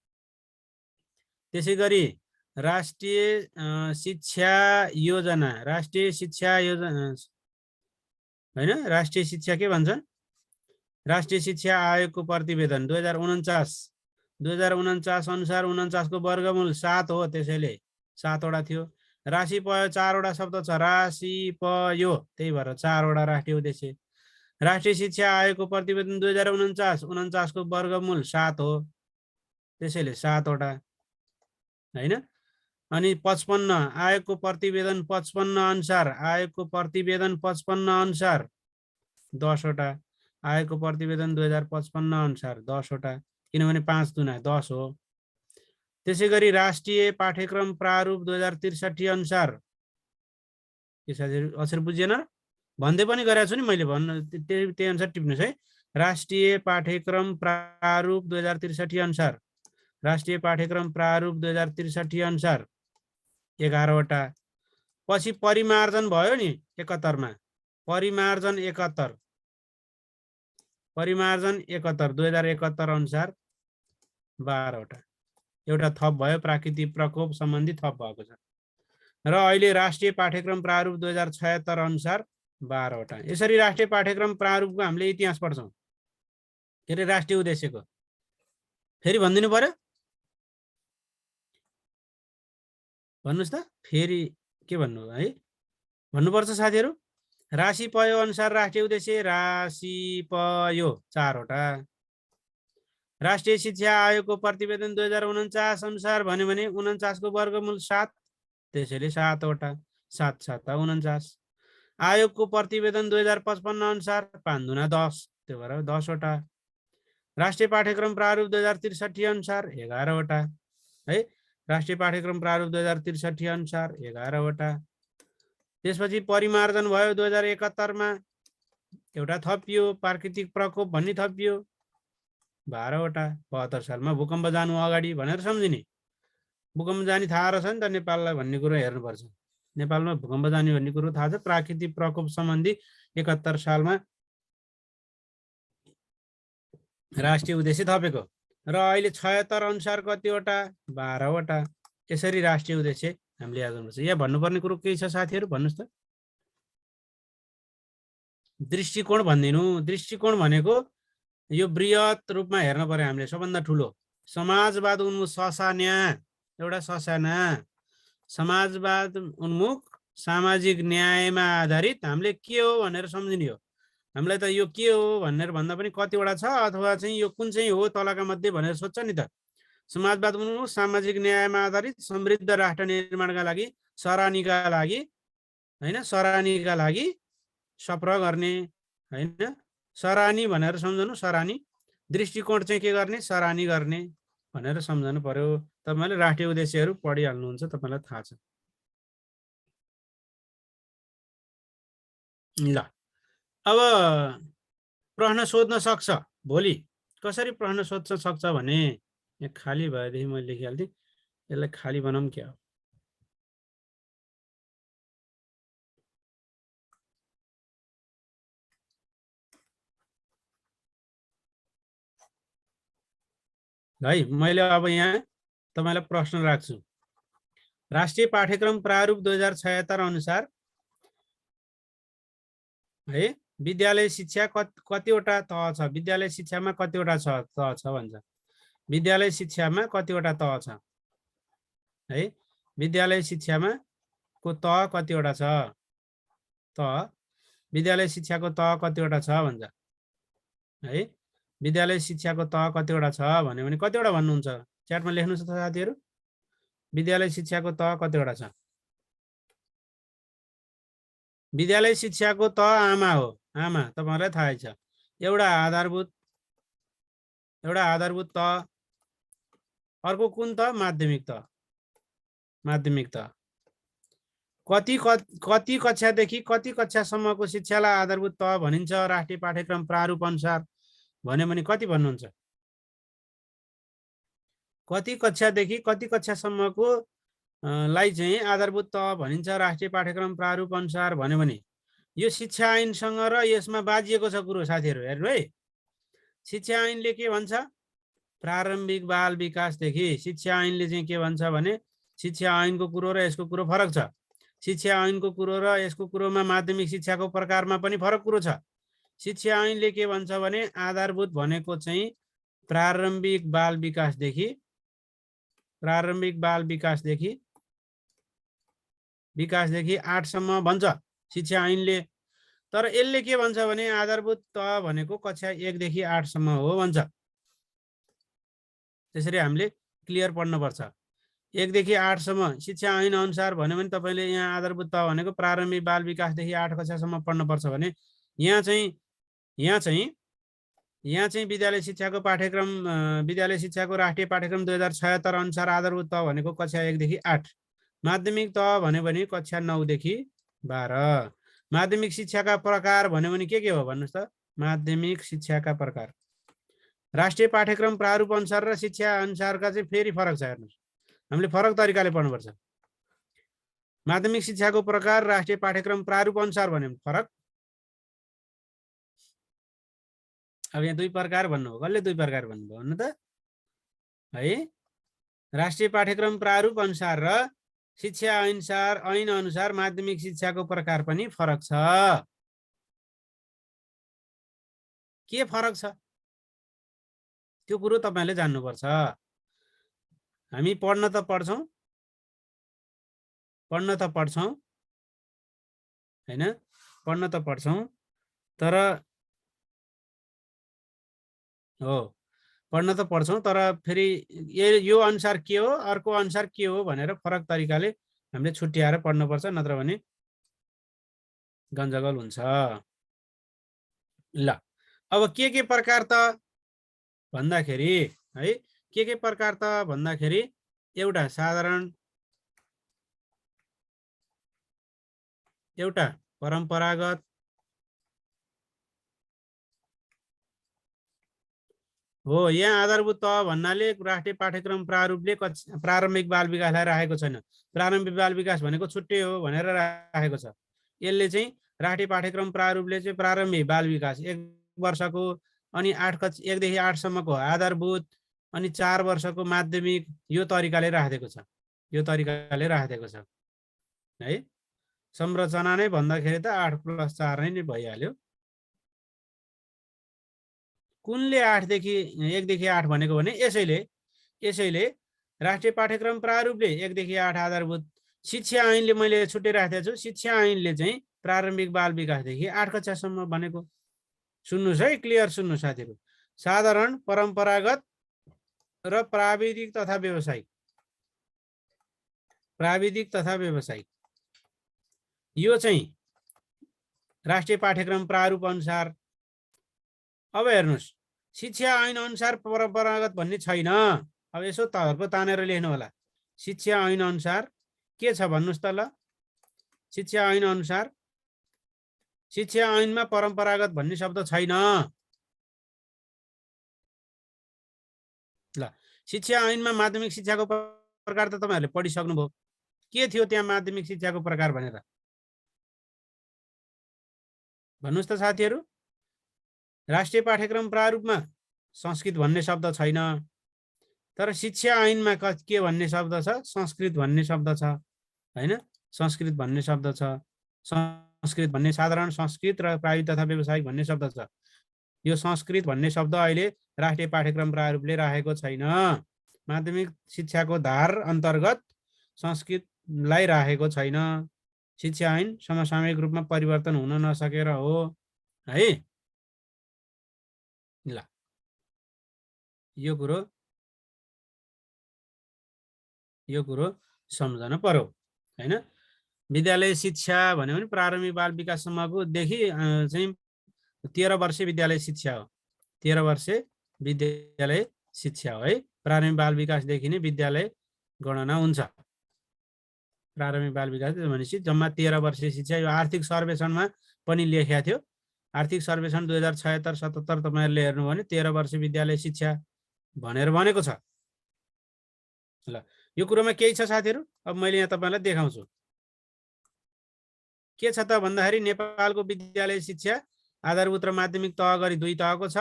त्यसै गरी राष्ट्रिय शिक्षा योजना हैन, राष्ट्रिय शिक्षा के भन्छ, राष्ट्रिय शिक्षा आयोगको प्रतिवेदन 2049 अनुसार 49 को वर्गमूल 7 हो, त्यसैले 7 वटा थियो। राशि पयो 4 वटा शब्द छ, राशि पयो, त्यही भएर 4 वटा राष्ट्रिय उद्देश्य। राष्ट्रिय शिक्षा आयोगको प्रतिवेदन 2049 को वर्गमूल 7 हो, त्यसैले 7 वटा हैन। अनि 55 आयोगको प्रतिवेदन 55 अनुसार 10 वटा। आयोगको प्रतिवेदन 2055 अनुसार 10 वटा, किनभने 5 दुना 10 हो। त्यसै गरी राष्ट्रिय पाठ्यक्रम प्रारूप 2063 अनुसार के साथीहरु अक्षर बुझिएन भन्दै पनि गरेको छु नि मैले, भन्न त्यही अनुसार टिप्नुस् है। राष्ट्रिय पाठ्यक्रम प्रारूप 2063 अनुसार, राष्ट्रिय पाठ्यक्रम प्रारूप 2063 अनुसार 11 वटा। पछि परिमार्जन भयो नि 71 मा, परिमार्जन 71 2071 अनुसार 12 वटा। एउटा थप भयो, प्राकृतिक प्रकोप सम्बन्धी थप भएको छ। र अहिले राष्ट्रिय पाठ्यक्रम प्रारूप 2076 अनुसार 12 वटा। यसरी राष्ट्रिय पाठ्यक्रम प्रारूपको हामीले इतिहास पढ्छौं, के अरे राष्ट्रिय उद्देश्यको। फेरि भनिदिनु पर्यो, भन्नुस् त, फेरि के भन्नु है, भन्नुपर्छ साथीहरु। राशि पयो अनुसार राष्ट्रिय उद्देश्य राशि पयो 4 वटा। राष्ट्रिय शिक्षा आयोगको प्रतिवेदन 2049 अनुसार भन्यो भने 49 को वर्गमूल 7, त्यसैले 7 वटा। 7 7 49। आयोगको प्रतिवेदन 2055 अनुसार 5 दुना 10, त्यो भएर 10 वटा। राष्ट्रिय पाठ्यक्रम प्रारूप 2063 अनुसार 11 वटा है। राष्ट्रिय पाठ्यक्रम प्रारूप 2063 अनुसार 11 वटा। त्यसपछि परिमार्जन भयो 2071 मा, एउटा थपियो, प्राकृतिक प्रकोप भन्ने थपियो 12 वटा। 72 सालमा भूकम्प जानु अगाडि भनेर सम्झिने। भूकम्प जाने थाहा रहेछ नि त नेपाललाई भन्ने कुरो हेर्नुपर्छ। नेपालमा भूकम्प जाने भन्ने कुरो थाहा छ। प्राकृतिक प्रकोप सम्बन्धी 71 सालमा राष्ट्रिय उद्देश्य थपेको। र अहिले 76 अनुसार कतिवटा? 12 वटा। यसरी राष्ट्रिय उद्देश्य हामीले याद गर्नुपर्छ। यहाँ भन्नुपर्ने कुरो के छ साथीहरु, भन्नुस् त। दृष्टिकोण भन्दिनु। दृष्टिकोण भनेको यो बृहत रूपमा हेर्न पर्यो हामीले। सबभन्दा ठुलो समाजवाद उन्मुख ससाना, एउटा ससाना समाजवाद उन्मुख सामाजिक न्यायमा आधारित हामीले के हो भनेर सम्झिने हो। हामीलाई त यो के हो भनेर भन्दा पनि कतिवटा छ अथवा चाहिँ यो कुन चाहिँ हो तलका मध्ये भनेर सोध्छ नि त। समाजवाद उन्मुख सामाजिक न्यायमा आधारित समृद्ध राष्ट्र निर्माणका लागि सराहनीका लागि हैन, सराहनीका लागि सप्रह गर्ने हैन, सराहनी भनेर सम्झनु। सराहनी दृष्टिकोण चाहिँ के गर्ने? सराहनी गर्ने भनेर सम्झनु पर्यो। तपाईले राष्ट्रिय उद्देश्यहरू पढिहाल्नुहुन्छ, तपाईलाई थाहा छ। ल अब प्रश्न सोध्न सक्छ भोलि। कसरी प्रश्न सोध्न सक्छ भने यहाँ खाली भएदेखि मैले लेखिहाल्थे, यसलाई खाली बनाऊँ क्या हो। है मैले अब यहाँ तपाईलाई प्रश्न राख्छु। राष्ट्रिय पाठ्यक्रम प्रारूप 2076 अनुसार है विद्यालय शिक्षा कतिवटा तह छ? विद्यालय शिक्षामा कतिवटा तह छ भन्छ। विद्यालय शिक्षामा कतिवटा तह छ है? विद्यालय शिक्षामा को तह कतिवटा छ? तह विद्यालय शिक्षाको तह कतिवटा छ भन्छ है। विद्यालय शिक्षाको तह कतिवटा छ भन्यो भने कतिवटा भन्नुहुन्छ? च्याटमा लेख्नुस् त साथीहरु। विद्यालय शिक्षाको तह कतिवटा छ? विद्यालय शिक्षाको तह आमा हो। आमा तपाईहरुलाई थाहै छ। एउटा आधारभूत तह। अर्को कुन तह? माध्यमिक तह। माध्यमिक तह। कति कक्षादेखि कति कक्षासम्मको शिक्षालाई आधारभूत तह भनिन्छ राष्ट्रिय पाठ्यक्रम प्रारूप अनुसार भन्यो भने कति भन्नुहुन्छ? कति कक्षादेखि कति कक्षासम्मको लाई चाहिँ आधारभूत तह भनिन्छ राष्ट्रिय पाठ्यक्रम प्रारूप अनुसार भन्यो भने यो शिक्षा ऐनसँग र यसमा बाजिएको छ कुरो साथीहरू हेर्नु है। शिक्षा ऐनले के भन्छ? प्रारम्भिक बाल विकासदेखि शिक्षा ऐनले चाहिँ के भन्छ भने शिक्षा ऐनको कुरो र यसको कुरो फरक छ। शिक्षा ऐनको कुरो र यसको कुरोमा माध्यमिक शिक्षाको प्रकारमा पनि फरक कुरो छ। शिक्षा ऐनले के भन्छ भने आधारभूत भनेको चाहिँ प्रारम्भिक बाल विकासदेखि 8 सम्म भन्छ शिक्षा ऐनले। तर यसले के भन्छ भने आधारभूत तह भनेको कक्षा 1 देखि 8 सम्म हो भन्छ। त्यसरी हामीले क्लियर पढ्नुपर्छ। 1 देखि 8 सम्म शिक्षा ऐन अनुसार भन्यो भने तपाईले यहाँ आधारभूत तह भनेको प्रारम्भिक बाल विकासदेखि 8 कक्षासम्म पढ्नुपर्छ भने यहाँ चाहिँ विद्यालय शिक्षाको पाठ्यक्रम विद्यालय शिक्षाको राष्ट्रिय पाठ्यक्रम 2076 अनुसार आधारभूत तह भनेको कक्षा 1 देखि 8, माध्यमिक तह भन्यो भने कक्षा 9 देखि 12। माध्यमिक शिक्षाका प्रकार भन्यो भने के हो भन्नुस् त? माध्यमिक शिक्षाका प्रकार राष्ट्रिय पाठ्यक्रम प्रारूप अनुसार र शिक्षा अनुसारका चाहिँ फेरि फरक छ। हेर्नुस्, हामीले फरक तरिकाले पढ्नुपर्छ। माध्यमिक शिक्षाको प्रकार राष्ट्रिय पाठ्यक्रम प्रारूप अनुसार भन्यो भने फरक। अब यहाँ 2 प्रकार भन्नुभयो, कसले 2 प्रकार भन्नुभयो भन्नु त है? राष्ट्रिय पाठ्यक्रम प्रारूप अनुसार र शिक्षा ऐन अनुसार माध्यमिक शिक्षाको प्रकार पनि फरक छ। के फरक छ त्यो कुरो तपाईले जान्नुपर्छ। हामी पढ्न त पढ्छौं तर पढ्न त पढ्छौं तर फेरि यो अनुसार के हो अर्को अनुसार के हो भनेर फरक तरिकाले हामीले छुट्याएर पढ्नुपर्छ, नत्र भने गन्जगल हुन्छ। ल अब के प्रकार त भन्दाखेरि है, के प्रकार त भन्दाखेरि एउटा साधारण, एउटा परम्परागत, हो। यहाँ आधारभूत तह भन्नाले राष्ट्रिय पाठ्यक्रम प्रारूपले प्रारम्भिक बाल विकासलाई राखेको छैन। प्रारम्भिक बाल विकास भनेको छुट्टै हो भनेर राखेको छ। यसले चाहिँ राष्ट्रिय पाठ्यक्रम प्रारूपले चाहिँ प्रारम्भिक बाल विकास 1 वर्षको अनि 1 देखि 8 सम्मको आधारभूत अनि 4 वर्षको माध्यमिक यो तरिकाले राखेको छ। है। संरचना नै भन्दाखेरि त 8+4 नै भइहाल्यो। कुनले 1 देखि 8 भनेको भने यसैले राष्ट्रिय पाठ्यक्रम प्रारूपले 1 देखि 8 आधारभूत, शिक्षा ऐनले मैले छुट्टै राखेको छु। शिक्षा ऐनले चाहिँ प्रारम्भिक बाल विकासदेखि 8 कक्षासम्म भनेको। सुन्नुस् है, क्लियर सुन्नुस् साथीहरु। साधारण, परम्परागत र प्राविधिक तथा व्यावसायिक यो चाहिँ राष्ट्रिय पाठ्यक्रम प्रारूप अनुसार। अब हेर्नुस्, शिक्षा ऐन अनुसार परम्परागत भन्ने छैन। अब यसो तपाईहरुको तानेर लेख्नु होला। शिक्षा ऐन अनुसार के छ भन्नुस् त ल? शिक्षा ऐन अनुसार शिक्षा ऐनमा परम्परागत भन्ने शब्द छैन। ल शिक्षा ऐनमा माध्यमिक शिक्षाको प्रकार त तपाईहरुले पढिसक्नुभयो। के थियो त्यहाँ माध्यमिक शिक्षाको प्रकार भनेर भन्नुस् त साथीहरु? राष्ट्रिय पाठ्यक्रम प्रारूपमा संस्कृत भन्ने शब्द छैन, तर शिक्षा ऐनमा के भन्ने शब्द छ? संस्कृत भन्ने शब्द छ हैन? संस्कृत भन्ने शब्द छ। संस्कृत भन्ने साधारण संस्कृत र प्राविधिक तथा व्यावसायिक भन्ने शब्द छ। यो संस्कृत भन्ने शब्द अहिले राष्ट्रिय पाठ्यक्रम प्रारूपले राखेको छैन। माध्यमिक शिक्षाको धार अन्तर्गत संस्कृतलाई राखेको छैन। शिक्षा ऐन समसामयिक रूपमा परिवर्तन हुन नसकेर हो है। ल यो कुरो सम्झन पर्यो हैन? विद्यालय शिक्षा भन्यो भने प्रारम्भिक बाल विकाससम्मको देखि चाहिँ 13 वर्षे विद्यालय शिक्षा हो। 13 वर्षे विद्यालय शिक्षा हो है। प्रारम्भिक बाल विकासदेखि नै विद्यालय गणना हुन्छ। प्रारम्भिक बाल विकास भनेपछि जम्मा 13 वर्षे शिक्षा। यो आर्थिक सर्वेक्षणमा पनि लेखेको थियो। आर्थिक सर्वेक्षण 2076-77 तपाईहरुले हेर्नु भने 13 वर्ष विद्यालय शिक्षा भनेर भनेको छ। ल यो कुरोमा केही छ साथीहरु? अब मैले यहाँ तपाईहरुलाई देखाउँछु। के छ त भन्दाखेरि नेपालको विद्यालय शिक्षा आधारभूत र माध्यमिक तह गरी 2 तहको छ।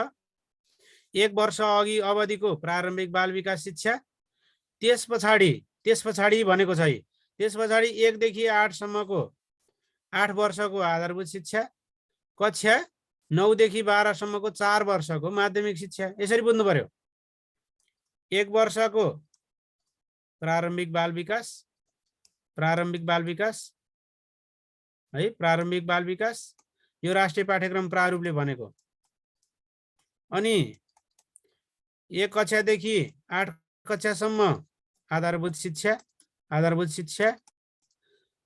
1 वर्ष अघि अवधिको प्रारम्भिक बाल विकास शिक्षा, त्यस पछाडि भनेको छ। त्यस पछाडि 1 देखि 8 सम्मको 8 वर्षको आधारभूत शिक्षा, कक्षा 9 देखि 12 सम्मको 4 वर्षको माध्यमिक शिक्षा। यसरी बुझ्नु पर्यो। 1 वर्षको प्रारम्भिक बाल विकास है, प्रारम्भिक बाल विकास यो राष्ट्रिय पाठ्यक्रम प्रारूपले भनेको। अनि 1 कक्षादेखि 8 कक्षासम्म आधारभूत शिक्षा।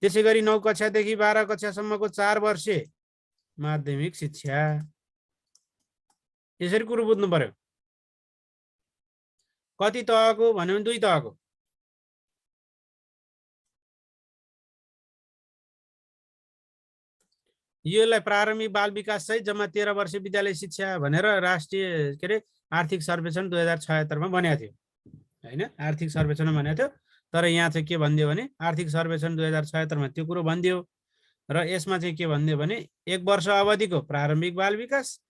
त्यसै गरी 9 कक्षादेखि 12 कक्षासम्मको 4 वर्षे माध्यमिक शिक्षा। यसरी कुरो बुझ्नु पर्यो। कति तहको भन्यो भने 2 तहको। यसलाई प्रारम्भिक बाल विकास चाहिँ जम्मा 13 वर्ष विद्यालय शिक्षा भनेर राष्ट्रिय के अरे आर्थिक सर्वेक्षण 2076 मा भनेको थियो हैन। आर्थिक सर्वेक्षणमा भनेको थियो, तर यहाँ चाहिँ के भनिदियो भने आर्थिक सर्वेक्षण 2076 मा त्यो कुरो भनिदियो र यसमा चाहिँ के भनिदियो भने 1 वर्ष अवधिको प्रारम्भिक बाल विकास,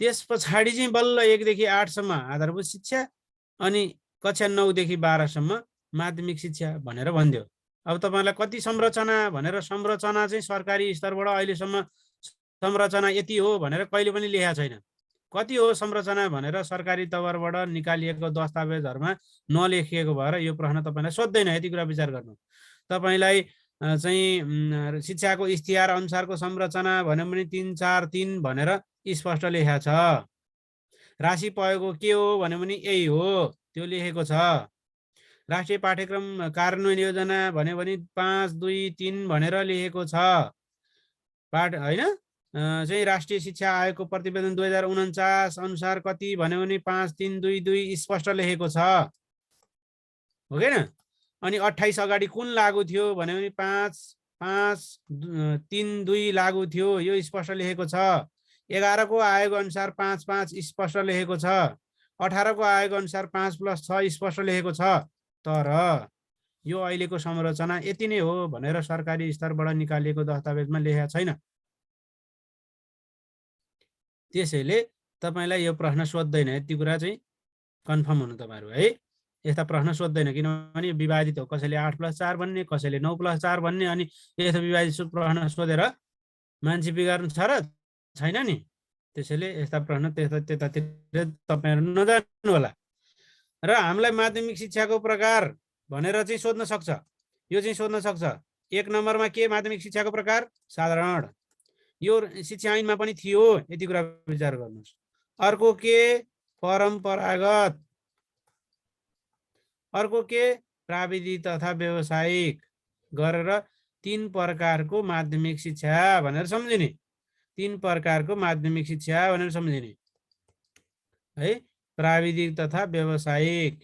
त्यस पछाडि चाहिँ बल्ल 1 देखि 8 सम्म आधारभूत शिक्षा अनि कक्षा 9 देखि 12 सम्म माध्यमिक शिक्षा भनेर भनिदियो। अब तपाईलाई कति संरचना भनेर, संरचना चाहिँ सरकारी स्तरबाट अहिलेसम्म संरचना यति हो भनेर कहिले पनि लेखेको छैन। कति हो संरचना भनेर सरकारी तवरबाट निकालिएको दस्तावेजहरुमा नलेखिएको भएर यो प्रश्न तपाईलाई सोध्दैन। यति कुरा विचार गर्नु। तपाईलाई चाहिँ शिक्षाको इस्तिहार अनुसारको संरचना भन्यो भने 343 भनेर स्पष्ट लेखेको छ। राशि प्रयोगको के हो भन्यो भने यही हो, त्यो लेखेको छ। राष्ट्रिय पाठ्यक्रम कार्यान्वयन योजना भन्यो भने 523 भनेर लेखेको छ। पाठ हैन चाहिँ राष्ट्रिय शिक्षा आयोगको प्रतिवेदन 2049 अनुसार कति भन्यो भने 5322 स्पष्ट लेखेको छ, हो किन? अनि 28 अगाडि कुन लागू थियो भन्यो भने 5532 लागू थियो, यो स्पष्ट लेखेको छ। 11 को आयोग अनुसार 55 स्पष्ट लेखेको छ। 18 को आयोग अनुसार 5+6 स्पष्ट लेखेको छ। तर यो अहिलेको संरचना यति नै हो भनेर सरकारी स्तरबाट निकालिएको दस्तावेजमा लेखेको छैन। त्यसैले तपाईलाई यो प्रश्न सोध्दैन। यति कुरा चाहिँ कन्फर्म हुनु तपाईहरु है। यस्ता प्रश्न सोध्दैन किनभने विवादित हो। कसैले 8+4 भन्ने, कसैले 9+4 भन्ने, अनि यस्तो विवादित प्रश्न सोधेर मान्छे बिगार्नु छ र छैन नि। त्यसैले यस्ता प्रश्न त्यतातिर तपाईहरु नजान्नु होला। र हामीलाई माध्यमिक शिक्षाको प्रकार भनेर चाहिँ सोध्न सक्छ। यो चाहिँ सोध्न सक्छ। 1 नम्बरमा के माध्यमिक शिक्षाको प्रकार? साधारण। यो शिक्षा ऐनमा पनि थियो। यति कुरा विचार गर्नुस्। अर्को के? परम्परागत। अर्को के? प्राविधिक तथा व्यावसायिक गरेर 3 प्रकारको माध्यमिक शिक्षा भनेर सम्झिने। 3 प्रकारको माध्यमिक शिक्षा भनेर सम्झिने है। प्राविधिक तथा व्यावसायिक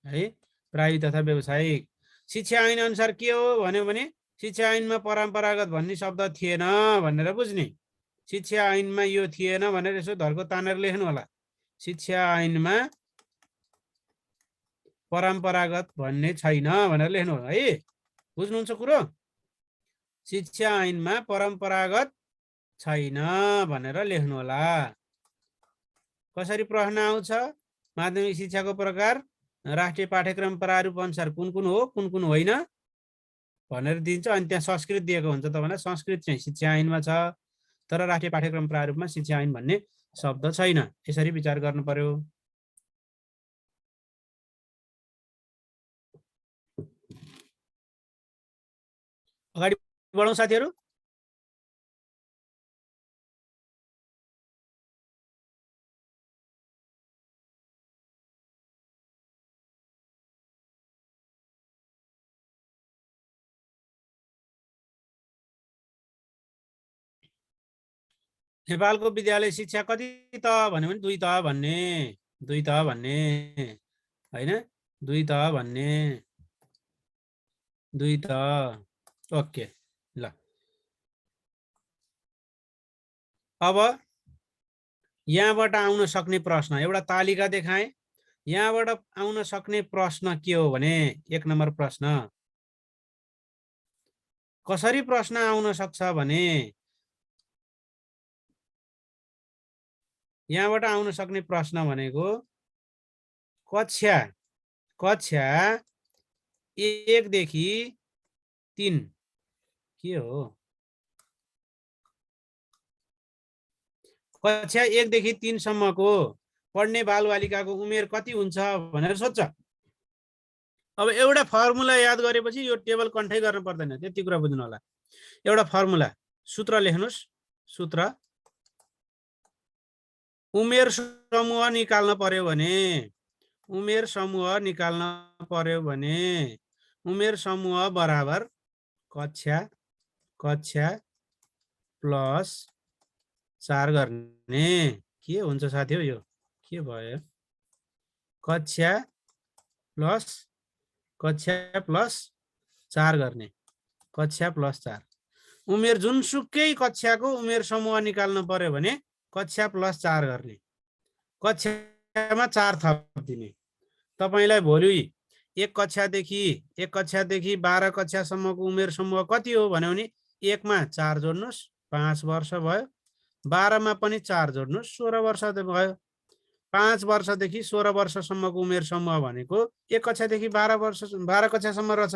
है। प्राविधिक तथा व्यावसायिक। शिक्षा ऐन अनुसार के हो भन्यो भने शिक्षा ऐनमा परम्परागत भन्ने शब्द थिएन भनेर बुझ्ने। शिक्षा ऐनमा यो थिएन भनेर यसो धर्को तानेर लेख्नु होला। शिक्षा ऐनमा परम्परागत भन्ने छैन भनेर लेख्नु होला है। बुझ्नुहुन्छ कुरो? शिक्षा ऐनमा परम्परागत छैन भनेर लेख्नु होला। कसरी प्रश्न आउँछ? माध्यमिक शिक्षाको प्रकार राष्ट्रिय पाठ्यक्रम प्रारूप अनुसार कुन कुन हो, कुन कुन होइन भनेर दिन्छ। अनि त्यहाँ संस्कृत दिएको हुन्छ। तपाईलाई संस्कृत चाहिँ शिक्षा ऐनमा छ, तर राष्ट्रिय पाठ्यक्रम प्रारूपमा शिक्षा ऐन भन्ने शब्द छैन। यसरी विचार गर्नु पर्यो। अगाडि बढौं साथीहरु। नेपालको विद्यालय शिक्षा कति तह भन्यो भने 2 तह भन्ने। 2 तह भन्ने हैन। 2 तह भन्ने। 2 तह। ओके ल। अब यहाँबाट आउन सक्ने प्रश्न एउटा तालिका देखाएँ। यहाँबाट आउन सक्ने प्रश्न के हो भने 1 नम्बर प्रश्न कसरी प्रश्न आउन सक्छ भने यहाँबाट आउन सक्ने प्रश्न भनेको कक्षा 1 देखि 3 के हो कक्षा 1 देखि 3 सम्मको पढ्ने बालबालिकाको उमेर कति हुन्छ भनेर सोध्छ। अब एउटा फर्मुला याद गरेपछि यो टेबल कन्ठै गर्न पर्दैन, त्यति कुरा बुझ्नु होला। एउटा फर्मुला सूत्र लेख्नुस्। सूत्र उमेर समूह निकाल्न पर्यो भने उमेर समूह बराबर कक्षा प्लस 4 गर्ने के हुन्छ साथी हो? यो के भयो? कक्षा प्लस 4 गर्ने कक्षा प्लस 4 उमेर जुनसुकै कक्षाको उमेर समूह निकाल्न पर्यो भने कक्षा प्लस 4 गर्ने कक्षामा 4 थपिदिने। तपाईलाई भोलि एक कक्षादेखि 12 कक्षासम्मको उमेर समूह कति हो भन्यो भने 1 मा 4 जोड्नुस् 5 वर्ष भयो, 12 मा पनि 4 जोड्नुस् 16 वर्ष भयो। 5 वर्षदेखि 16 वर्षसम्मको उमेर समूह भनेको एक कक्षादेखि 12 कक्षासम्म रहेछ।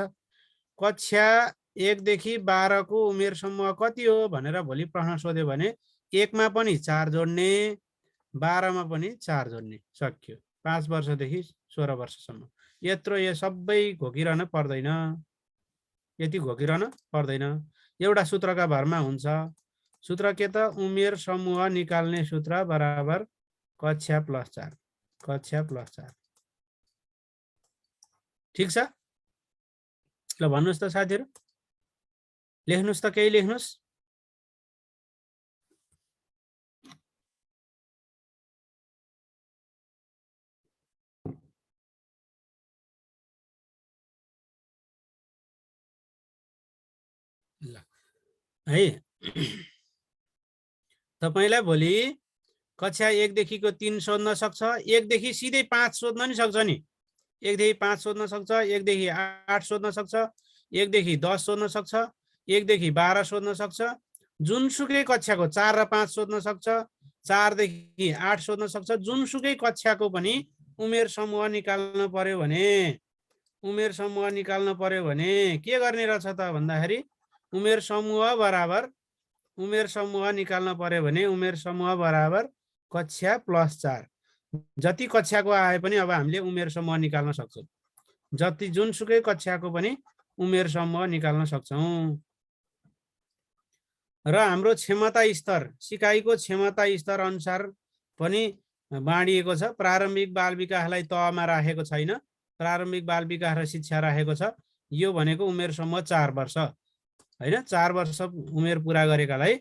कक्षा 1 देखि 12 को उमेर समूह कति हो भनेर भोलि प्रश्न सोध्यो भने 1 मा पनि 4 जोड्ने 12 मा पनि 4 जोड्ने, सक्यो। 5 वर्षदेखि 16 वर्षसम्म। यत्रो यो सबै घोकिरहन पर्दैन, यति घोकिरहन पर्दैन, एउटा सूत्रका भरमा हुन्छ। सूत्र के त? उमेर समूह निकाल्ने सूत्र बराबर कक्षा प्लस 4 ठीक छ। ल भन्नुस् त साथीहरु, लेख्नुस् त, केही लेख्नुस्। ल है तपाईलाई भोलि कक्षा 1 देखिको 3 सोध्न सक्छ, 1 देखि सिधै 5 सोध्न नि सक्छ नि। 1 देखि 5 सोध्न सक्छ, 1 देखि 8 सोध्न सक्छ, 1 देखि 10 सोध्न सक्छ, 1 देखि 12 सोध्न सक्छ। जुनसुकै कक्षाको 4 र 5 सोध्न सक्छ, 4 देखि 8 सोध्न सक्छ। जुनसुकै कक्षाको पनि उमेर समूह निकाल्न पर्यो भने के गर्ने रहेछ त भन्दाखेरि उमेर समूह निकाल्न पर्यो भने उमेर समूह बराबर कक्षा प्लस 4। जति कक्षाको आए पनि अब हामीले उमेर समूह निकाल्न सक्छौं। जति जुनसुकै कक्षाको पनि उमेर समूह निकाल्न सक्छौं। र हाम्रो क्षमता स्तर, सिकाइको क्षमता स्तर अनुसार पनि बाँडिएको छ। प्रारम्भिक बाल विकासलाई तहमा राखेको छैन, प्रारम्भिक बाल विकास र शिक्षा राखेको छ। यो भनेको उमेर समूह 4 वर्ष हैन, 4 वर्ष उमेर पुरा गरेकालाई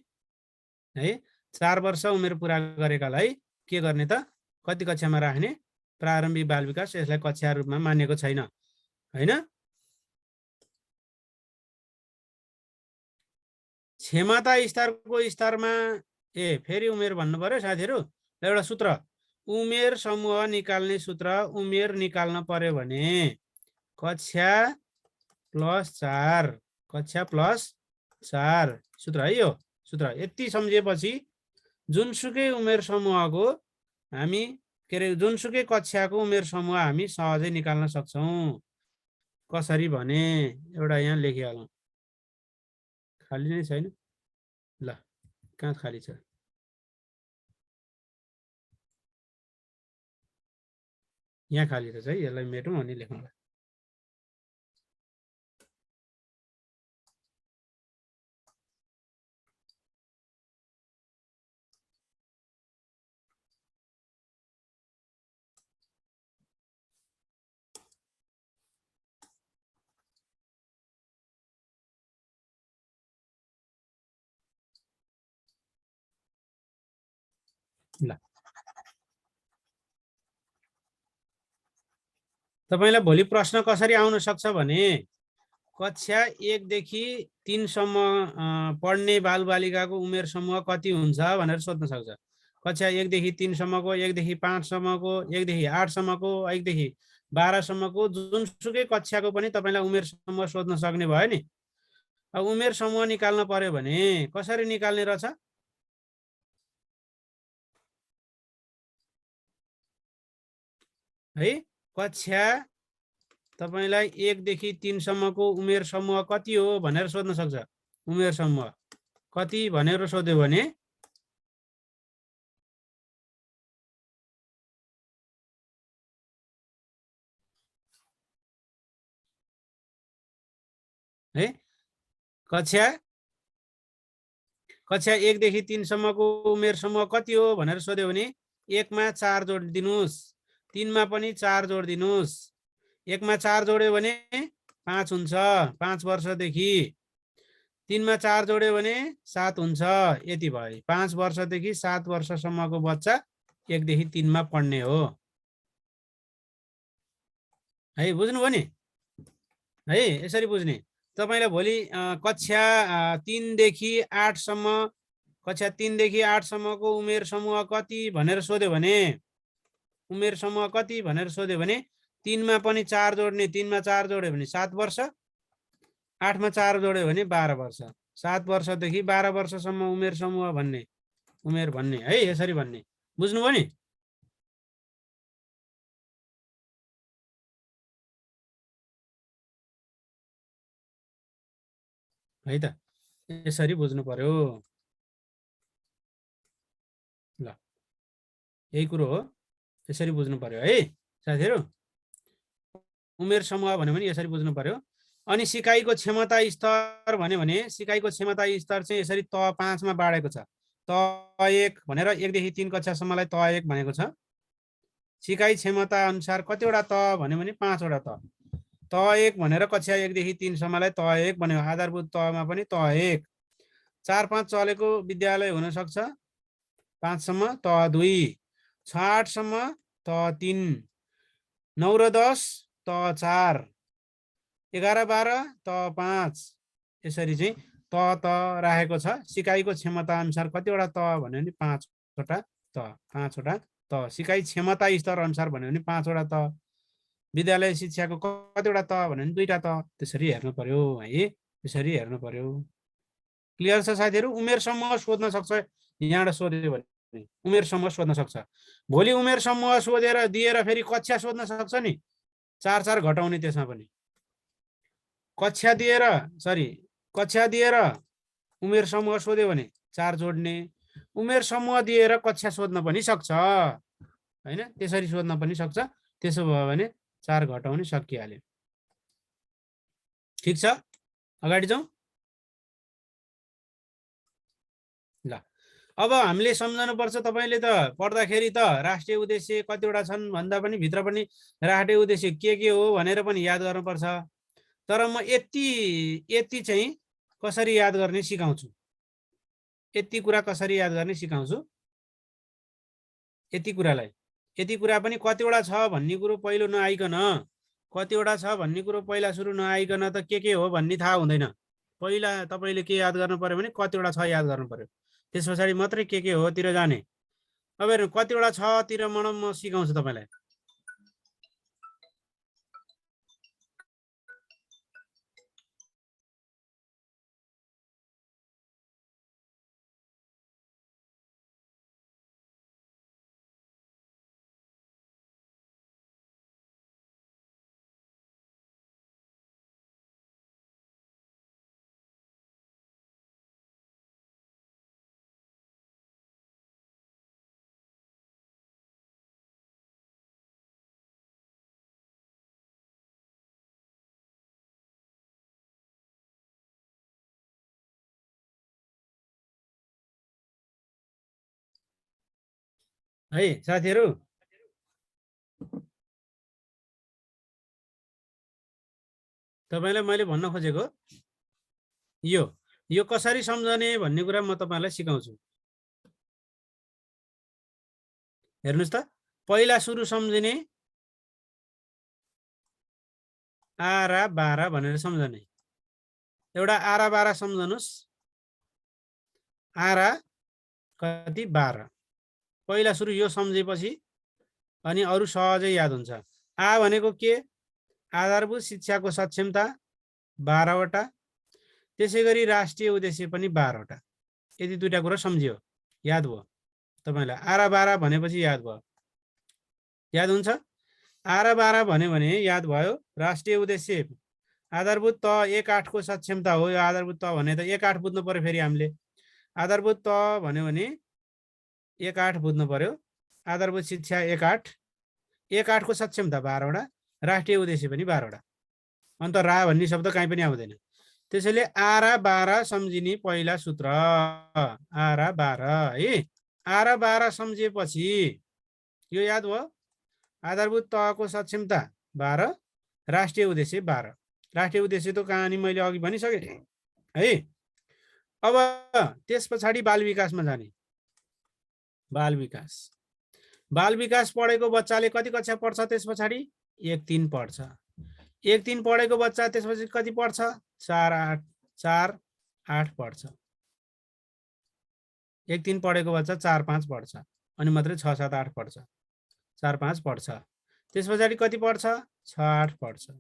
है, 4 वर्ष उमेर पुरा गरेकालाई के गर्ने त? कति कक्षामा राख्ने? प्रारम्भिक बाल विकास। यसलाई कक्षा रूपमा मानेको छैन हैन। क्षमता स्तरको स्तरमा फेरि उमेर भन्नु पर्यो साथीहरु। एउटा सूत्र उमेर समूह निकाल्ने सूत्र, उमेर निकाल्न पर्यो भने कक्षा प्लस 4 सूत्र है। यो सूत्र यति सम्झेपछि जुनसुकै उमेर समूहको हामी जुनसुकै कक्षाको उमेर समूह हामी सहजै निकाल्न सक्छौं। कसरी भने एउटा यहाँ लेखिहालौं। खाली नै छैन? ल कहाँ खाली छ? यहाँ खाली रहेछ है, यसलाई मेटौं अनि लेखौँला। ल तपाईलाई भोलि प्रश्न कसरी आउन सक्छ भने कक्षा 1 देखि 3 सम्म पढ्ने बालबालिकाको उमेर समूह कति हुन्छ भनेर सोध्न सक्छ। कक्षा 1 देखि 3 सम्मको, 1 देखि 5 सम्मको, 1 देखि 8 सम्मको, 1 देखि 12 सम्मको जुनसुकै कक्षाको पनि तपाईलाई उमेर समूह सोध्न सक्ने भयो नि। अब उमेर समूह निकाल्न पर्यो भने कसरी निकाल्ने रहेछ? है कक्षा तपाईलाई 1 देखि 3 सम्मको उमेर समूह कति हो भनेर सोध्न सक्छ। उमेर समूह कति भनेर सोध्यो भने है कक्षा 1 देखि 3 सम्मको उमेर समूह कति हो भनेर सोध्यो भने 1 मा 4 जोडिदिनुस्, 3 मा पनि 4 जोडिदिनुस्। 1 मा 4 जोड्यो भने 5 हुन्छ 5 वर्षदेखि, 3 मा 4 जोड्यो भने 7 हुन्छ। यति भयो। 5 वर्षदेखि 7 वर्षसम्मको बच्चा 1 देखि 3 मा पढ्ने हो। है बुझ्नुभयो नि? है यसरी बुझ्ने। तपाईलाई भोलि कक्षा 3 देखि 8 सम्म कक्षा 3 देखि 8 सम्मको उमेर समूह कति भनेर सोध्यो भने उमेर समूह कति भनेर सोध्यो भने 3 मा पनि 4 जोड्ने, 3 मा 4 जोड्यो भने 7 वर्ष, 8 मा 4 जोड्यो भने 12 वर्ष। 7 वर्षदेखि 12 वर्षसम्म उमेर समूह भन्ने, उमेर भन्ने है यसरी भन्ने। बुझ्नुभयो नि? है त यसरी बुझ्नु पर्यो। ल यही कुरो हो, यसरी बुझ्नु पर्यो है साथीहरु। उमेर समूह भन्यो भने यसरी बुझ्नु पर्यो। अनि सिकाइको क्षमता स्तर भन्यो भने सिकाइको क्षमता स्तर चाहिँ यसरी त 5 मा बाडेको छ। त 1 भनेर 1 देखि 3 कक्षासम्मलाई त 1 भनेको छ। सिकाइ क्षमता अनुसार कतिवटा त भन्यो भने 5 वटा त। त 1 भनेर कक्षा 1 देखि 3 सम्मलाई त 1 भन्यो। आधारभूत तमा पनि त 1। 4 5 चलेको विद्यालय हुन सक्छ। 5 सम्म त 2, 6 8 सम्म त 3, 9 र 10 त 4, 11 12 त 5। यसरी चाहिँ त राखेको छ। सिकाइको क्षमता अनुसार कतिवटा त भन्यो भने 5 वटा त, 5 वटा त। सिकाइ क्षमता स्तर अनुसार भन्यो भने 5 वटा त। विद्यालय शिक्षाको कतिवटा त भन्यो भने 2टा त। त्यसरी हेर्नु पर्यो है, त्यसरी हेर्नु पर्यो। क्लियर छ साथीहरु? उमेर समूह सोध्न सक्छ। यहाँबाट सोध्यो भने उमेर समूह सोध्न सक्छ। भोलि उमेर समूह सोधेर दिएर फेरि कक्षा सोध्न सक्छ नि। 4 4 घटाउने त्यसमा पनि। कक्षा दिएर उमेर समूह सोध्यो भने 4 जोड्ने। उमेर समूह दिएर कक्षा सोध्न पनि सक्छ हैन? त्यसरी सोध्न पनि सक्छ। त्यसो भयो भने 4 घटाउने सकिहाल्यो। ठीक छ? अगाडि जाउँ। ल अब हामीले सम्झनु पर्छ। तपाईले त पढ्दाखेरि त राष्ट्रिय उद्देश्य कतिवटा छन् भन्दा पनि भित्र पनि राष्ट्रिय उद्देश्य के हो भनेर पनि याद गर्नुपर्छ। तर म यति चाहिँ कसरी याद गर्ने सिकाउँछु। यति कुरा कसरी याद गर्ने सिकाउँछु। यति कुरा पनि कतिवटा छ भन्ने कुरो पहिलो नआइकन, कतिवटा छ भन्ने कुरो पहिला सुरु नआइकन त के हो भन्ने थाहा हुँदैन। पहिला तपाईले के याद गर्नु पर्यो भने कतिवटा छ याद गर्नु पर्यो। त्यस पछाडि मात्रै के हो तिर जाने। अब हेर्नु कतिवटा छ तिर म सिकाउँछु तपाईलाई। है साथीहरु, तपाईलाई मैले भन्न खोजेको यो कसरी सम्झने भन्ने कुरा म तपाईलाई सिकाउँछु। हेर्नुस् त, पहिला सुरु सम्झिने आरा 12 भनेर सम्झने। एउटा आरा 12 सम्झनुस्। आरा कति 12। पहिला सुरु यो सम्झेपछि अनि अरु सहजै याद हुन्छ। आ भनेको के? आधारभूत शिक्षाको सक्षमता 12 वटा। त्यसैगरी राष्ट्रिय उद्देश्य पनि 12 वटा। यदि दुईटा कुरा सम्झियो, याद भयो तपाईलाई। 12 भनेपछि याद भयो, याद हुन्छ। 12 भन्यो भने याद भयो। राष्ट्रिय उद्देश्य आधारभूत त 1/8 को सक्षमता हो। यो आधारभूत त भने त 1/8 बुझ्नु पर्यो। फेरि हामीले आधारभूत त भन्यो भने 1/8 बुझ्नु पर्यो। आधारभूत शिक्षा 1/8, 1/8 को सक्षमता 12 वटा, राष्ट्रिय उद्देश्य पनि 12 वटा। अन्त रा भन्ने शब्द कहीँ पनि आउँदैन। त्यसैले आरा 12 सम्झिने पहिला सूत्र आरा 12 है। आरा 12 सम्झिएपछि यो याद भयो। आधारभूत तहको सक्षमता 12, राष्ट्रिय उद्देश्य 12। राष्ट्रिय उद्देश्य त कहानी मैले अघि भनिसकेँ है। अब त्यस पछाडि बाल विकासमा जाने। बाल विकास, बाल विकास पढेको बच्चाले कति कक्षा पढ्छ? त्यस पछाडि 1-3 पढ्छ। 1-3 पढेको बच्चा त्यसपछि कति पढ्छ? 4-8 पढ्छ। 1-3 पढेको बच्चा 4-5 पढ्छ, अनि मात्रै 6-7-8 पढ्छ। 4-5 पढ्छ। त्यस पछाडि कति पढ्छ? 6-8 पढ्छ।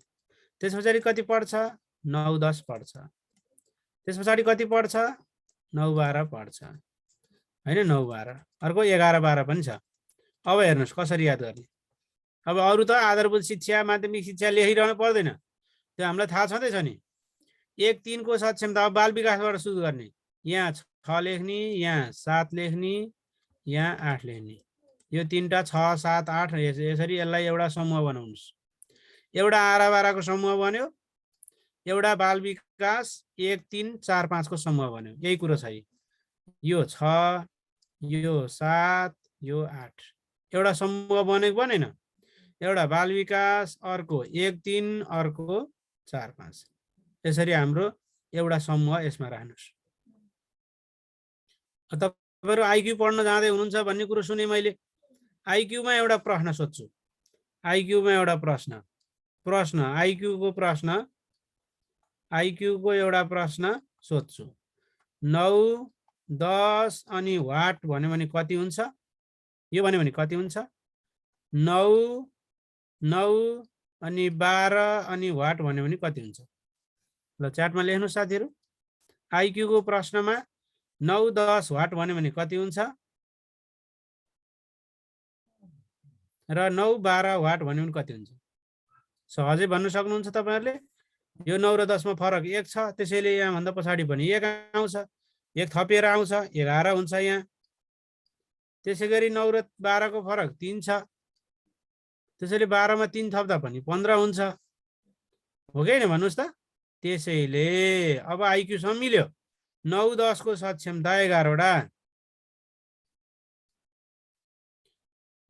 त्यस पछाडि कति पढ्छ? 9-10 पढ्छ। त्यस पछाडि कति पढ्छ? 9-12 पढ्छ हैन। 9-12। अर्को 11-12 पनि छ। अब हेर्नुहोस् कसरी याद गर्ने। अब अरू त आधारभूत शिक्षा, माध्यमिक शिक्षा लेखिरहनु पर्दैन, त्यो हामीलाई थाहा छँदैछ नि। 1-3 को सक्षमता। अब बाल विकासबाट सुरु गर्ने। यहाँ 6 लेख्ने, यहाँ 7 लेख्ने, यहाँ 8 लेख्ने। यो तीनटा 6, 7, 8 यसरी यसलाई एउटा समूह बनाउनुस्। एउटा आरा 12 को समूह बन्यो, एउटा बाल विकास 1, 3, 4, 5 को समूह बन्यो। यही कुरो छ। यो 6, यो 7, यो 8 एउटा समूह बनेको बनेन? एउटा बाल विकास, अर्को 1, 3, अर्को 4, 5। यसरी हाम्रो एउटा समूह यसमा राख्नुस्। तपाईहरु आईक्यू पढ्न जाँदै हुनुहुन्छ भन्ने कुरो सुने मैले। आईक्यूमा एउटा प्रश्न सोध्छु। आईक्यूमा एउटा प्रश्न आईक्यू को एउटा प्रश्न सोध्छु। 9, 10 अनि वाट भन्यो भने कति हुन्छ? यो भन्यो भने कति हुन्छ? 9, 9 अनि 12 अनि वाट भन्यो भने कति हुन्छ? ल च्याटमा लेख्नु साथीहरु। आईक्यू को प्रश्नमा 9, 10 वाट भन्यो भने कति हुन्छ? र 9, 12 वाट भन्यो भने कति हुन्छ? सहजै भन्न सक्नुहुन्छ तपाईहरुले। यो 9 र 10 मा फरक 1 छ, त्यसैले यहाँ भन्दा पछाडी पनि 1 आउँछ। 1 थपेर आउँछ, 11 हुन्छ यहाँ। त्यसैगरी 9 र 12 को फरक 3 छ, त्यसैले 12 मा 3 थप्दा पनि 15 हुन्छ। हो कि हैन भन्नुस् त? त्यसैले अब आईक्यू सँग मिल्यो। 9, 10 को सक्षमता 11 वटा,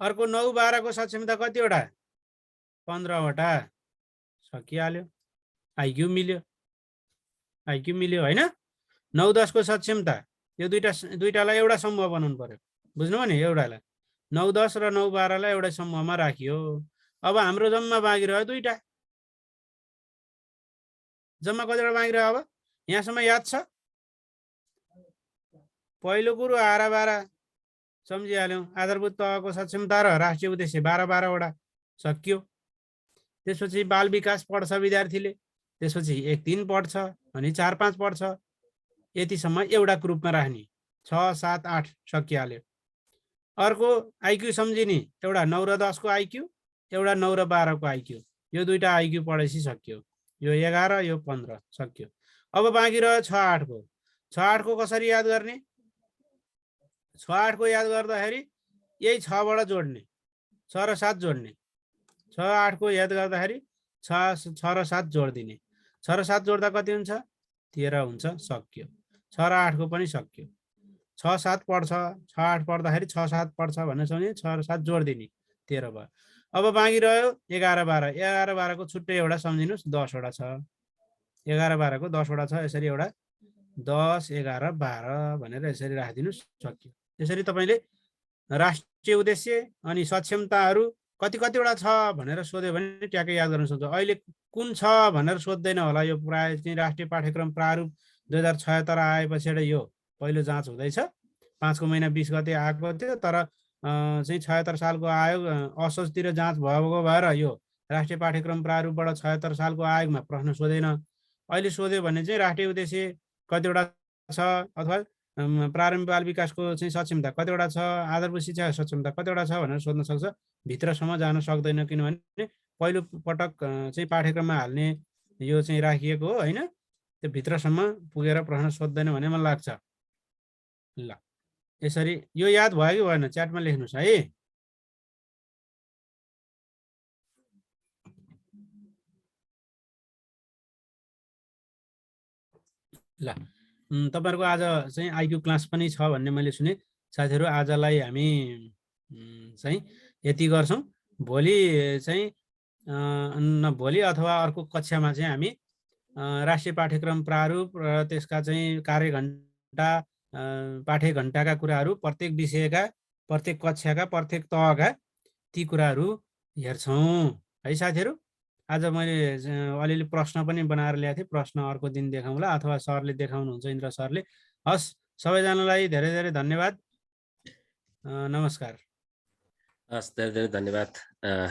अर्को 9, 12 को सक्षमता कति वटा? 15 वटा। सकिहाल्यो। आईक्यू मिल्यो। आईक्यू मिल्यो हैन? 9, 10 को सक्षमता यो दुईटालाई एउटा समूह बनाउनु पर्यो। बुझ्नुभयो नि? एउटालाई 9, 10 र 9, 12 लाई एउटा समूहमा राखियो। अब हाम्रो जम्मा बाँकी रह्यो दुईटा। जम्मा कतिवटा बाँकी रह्यो? अब यहाँसम्म याद छ? पहिलो कुरो आरा 12 सम्झिहाल्यौं। आधारभूत तहको सक्षमता र राष्ट्रिय उद्देश्य 12-12 वटा सकियो। त्यसपछि बाल विकास पढ्छ विद्यार्थीले, त्यसपछि 1, 3 पढ्छ अनि 4, 5 पढ्छ। यतिसम्म एउटा ग्रुपमा राख्ने। 6, 7, 8 सकिहाल्यो। अर्को आईक्यू सम्झिने एउटा 9 र 10 को आईक्यू, एउटा 9 र 12 को आईक्यू। यो दुईटा आईक्यू पढेपछि सकियो। यो 11, यो 15 सकियो। अब बाँकी रह्यो 6, 8 को। 6, 8 को कसरी याद गर्ने? 6, 8 को याद गर्दाखेरि यही 6 बाट जोड्ने, 6 र 7 जोड्ने। 6, 8 को याद गर्दाखेरि 6 र 7 जोड्दिने। 6 र 7 जोड्दा कति हुन्छ? 13 हुन्छ। सकियो। 6 र 8 को पनि सकियो। 6, 7 पढ्छ, 6, 8 पढ्दाखेरि 6, 7 पढ्छ भन्ने सोच्ने, 6 र 7 जोड्दिने, 13 भयो। अब बाँकी रह्यो 11, 12। 11, 12 को छुट्टै एउटा सम्झिनुस्, 10 वटा छ। 11, 12 को 10 वटा छ। यसरी एउटा 10, 11, 12 भनेर यसरी राखिदिनुस्, सकियो। यसरी तपाईले राष्ट्रिय उद्देश्य अनि सक्षमताहरू कतिवटा छ भनेर सोध्यो भने ट्याक्कै याद गर्न सक्छ। अहिले कुन छ भनेर सोध्दैन होला। यो प्राय चाहिँ राष्ट्रिय पाठ्यक्रम प्रारूप 2076 आएपछि यो पहिलो जाँच हुँदैछ। 5 को महिना 20 गते आएको थियो, तर चाहिँ 76 सालको आयोग असोजतिर जाँच भएको भएर यो राष्ट्रिय पाठ्यक्रम प्रारूपबाट 76 सालको आयोगमा प्रश्न सोधेन। अहिले सोध्यो भने चाहिँ राष्ट्रिय उद्देश्य कतिवटा छ अथवा प्रारम्भिक बाल विकासको चाहिँ सक्षमता कतिवटा छ, आधारभूत शिक्षा सक्षमता कतिवटा छ भनेर सोध्न सक्छ। भित्रसम्म जान सक्दैन, किनभने पहिलो पटक चाहिँ पाठ्यक्रममा हाल्ने यो चाहिँ राखिएको हो होइन। त्यो भित्रसम्म पुगेर प्रश्न सोध्दैन भन्ने मलाई लाग्छ। ल यसरी यो याद भयो कि भएन च्याटमा लेख्नुहोस् है। ल तपाईँहरूको आज चाहिँ आइक्यू क्लास पनि छ भन्ने मैले सुने। साथीहरू आजलाई हामी चाहिँ यति गर्छौँ। भोलि चाहिँ भोलि अथवा अर्को कक्षामा चाहिँ हामी राष्ट्रिय पाठ्यक्रम प्रारूप र त्यसका चाहिँ कार्यघण्टा पाठ्यघण्टाका कुराहरू प्रत्येक विषयका प्रत्येक कक्षाका प्रत्येक तहका ती कुराहरू हेर्छौँ है साथीहरू। आज मैले अलिअलि प्रश्न पनि बनाएर ल्याएको थिएँ। प्रश्न अर्को दिन देखाउँला अथवा सरले देखाउनुहुन्छ, इन्द्र सरले। हस्, सबैजनालाई धेरै धेरै धन्यवाद। नमस्कार। हस्, धेरै धेरै धन्यवाद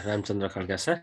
रामचन्द्र खड्का सर।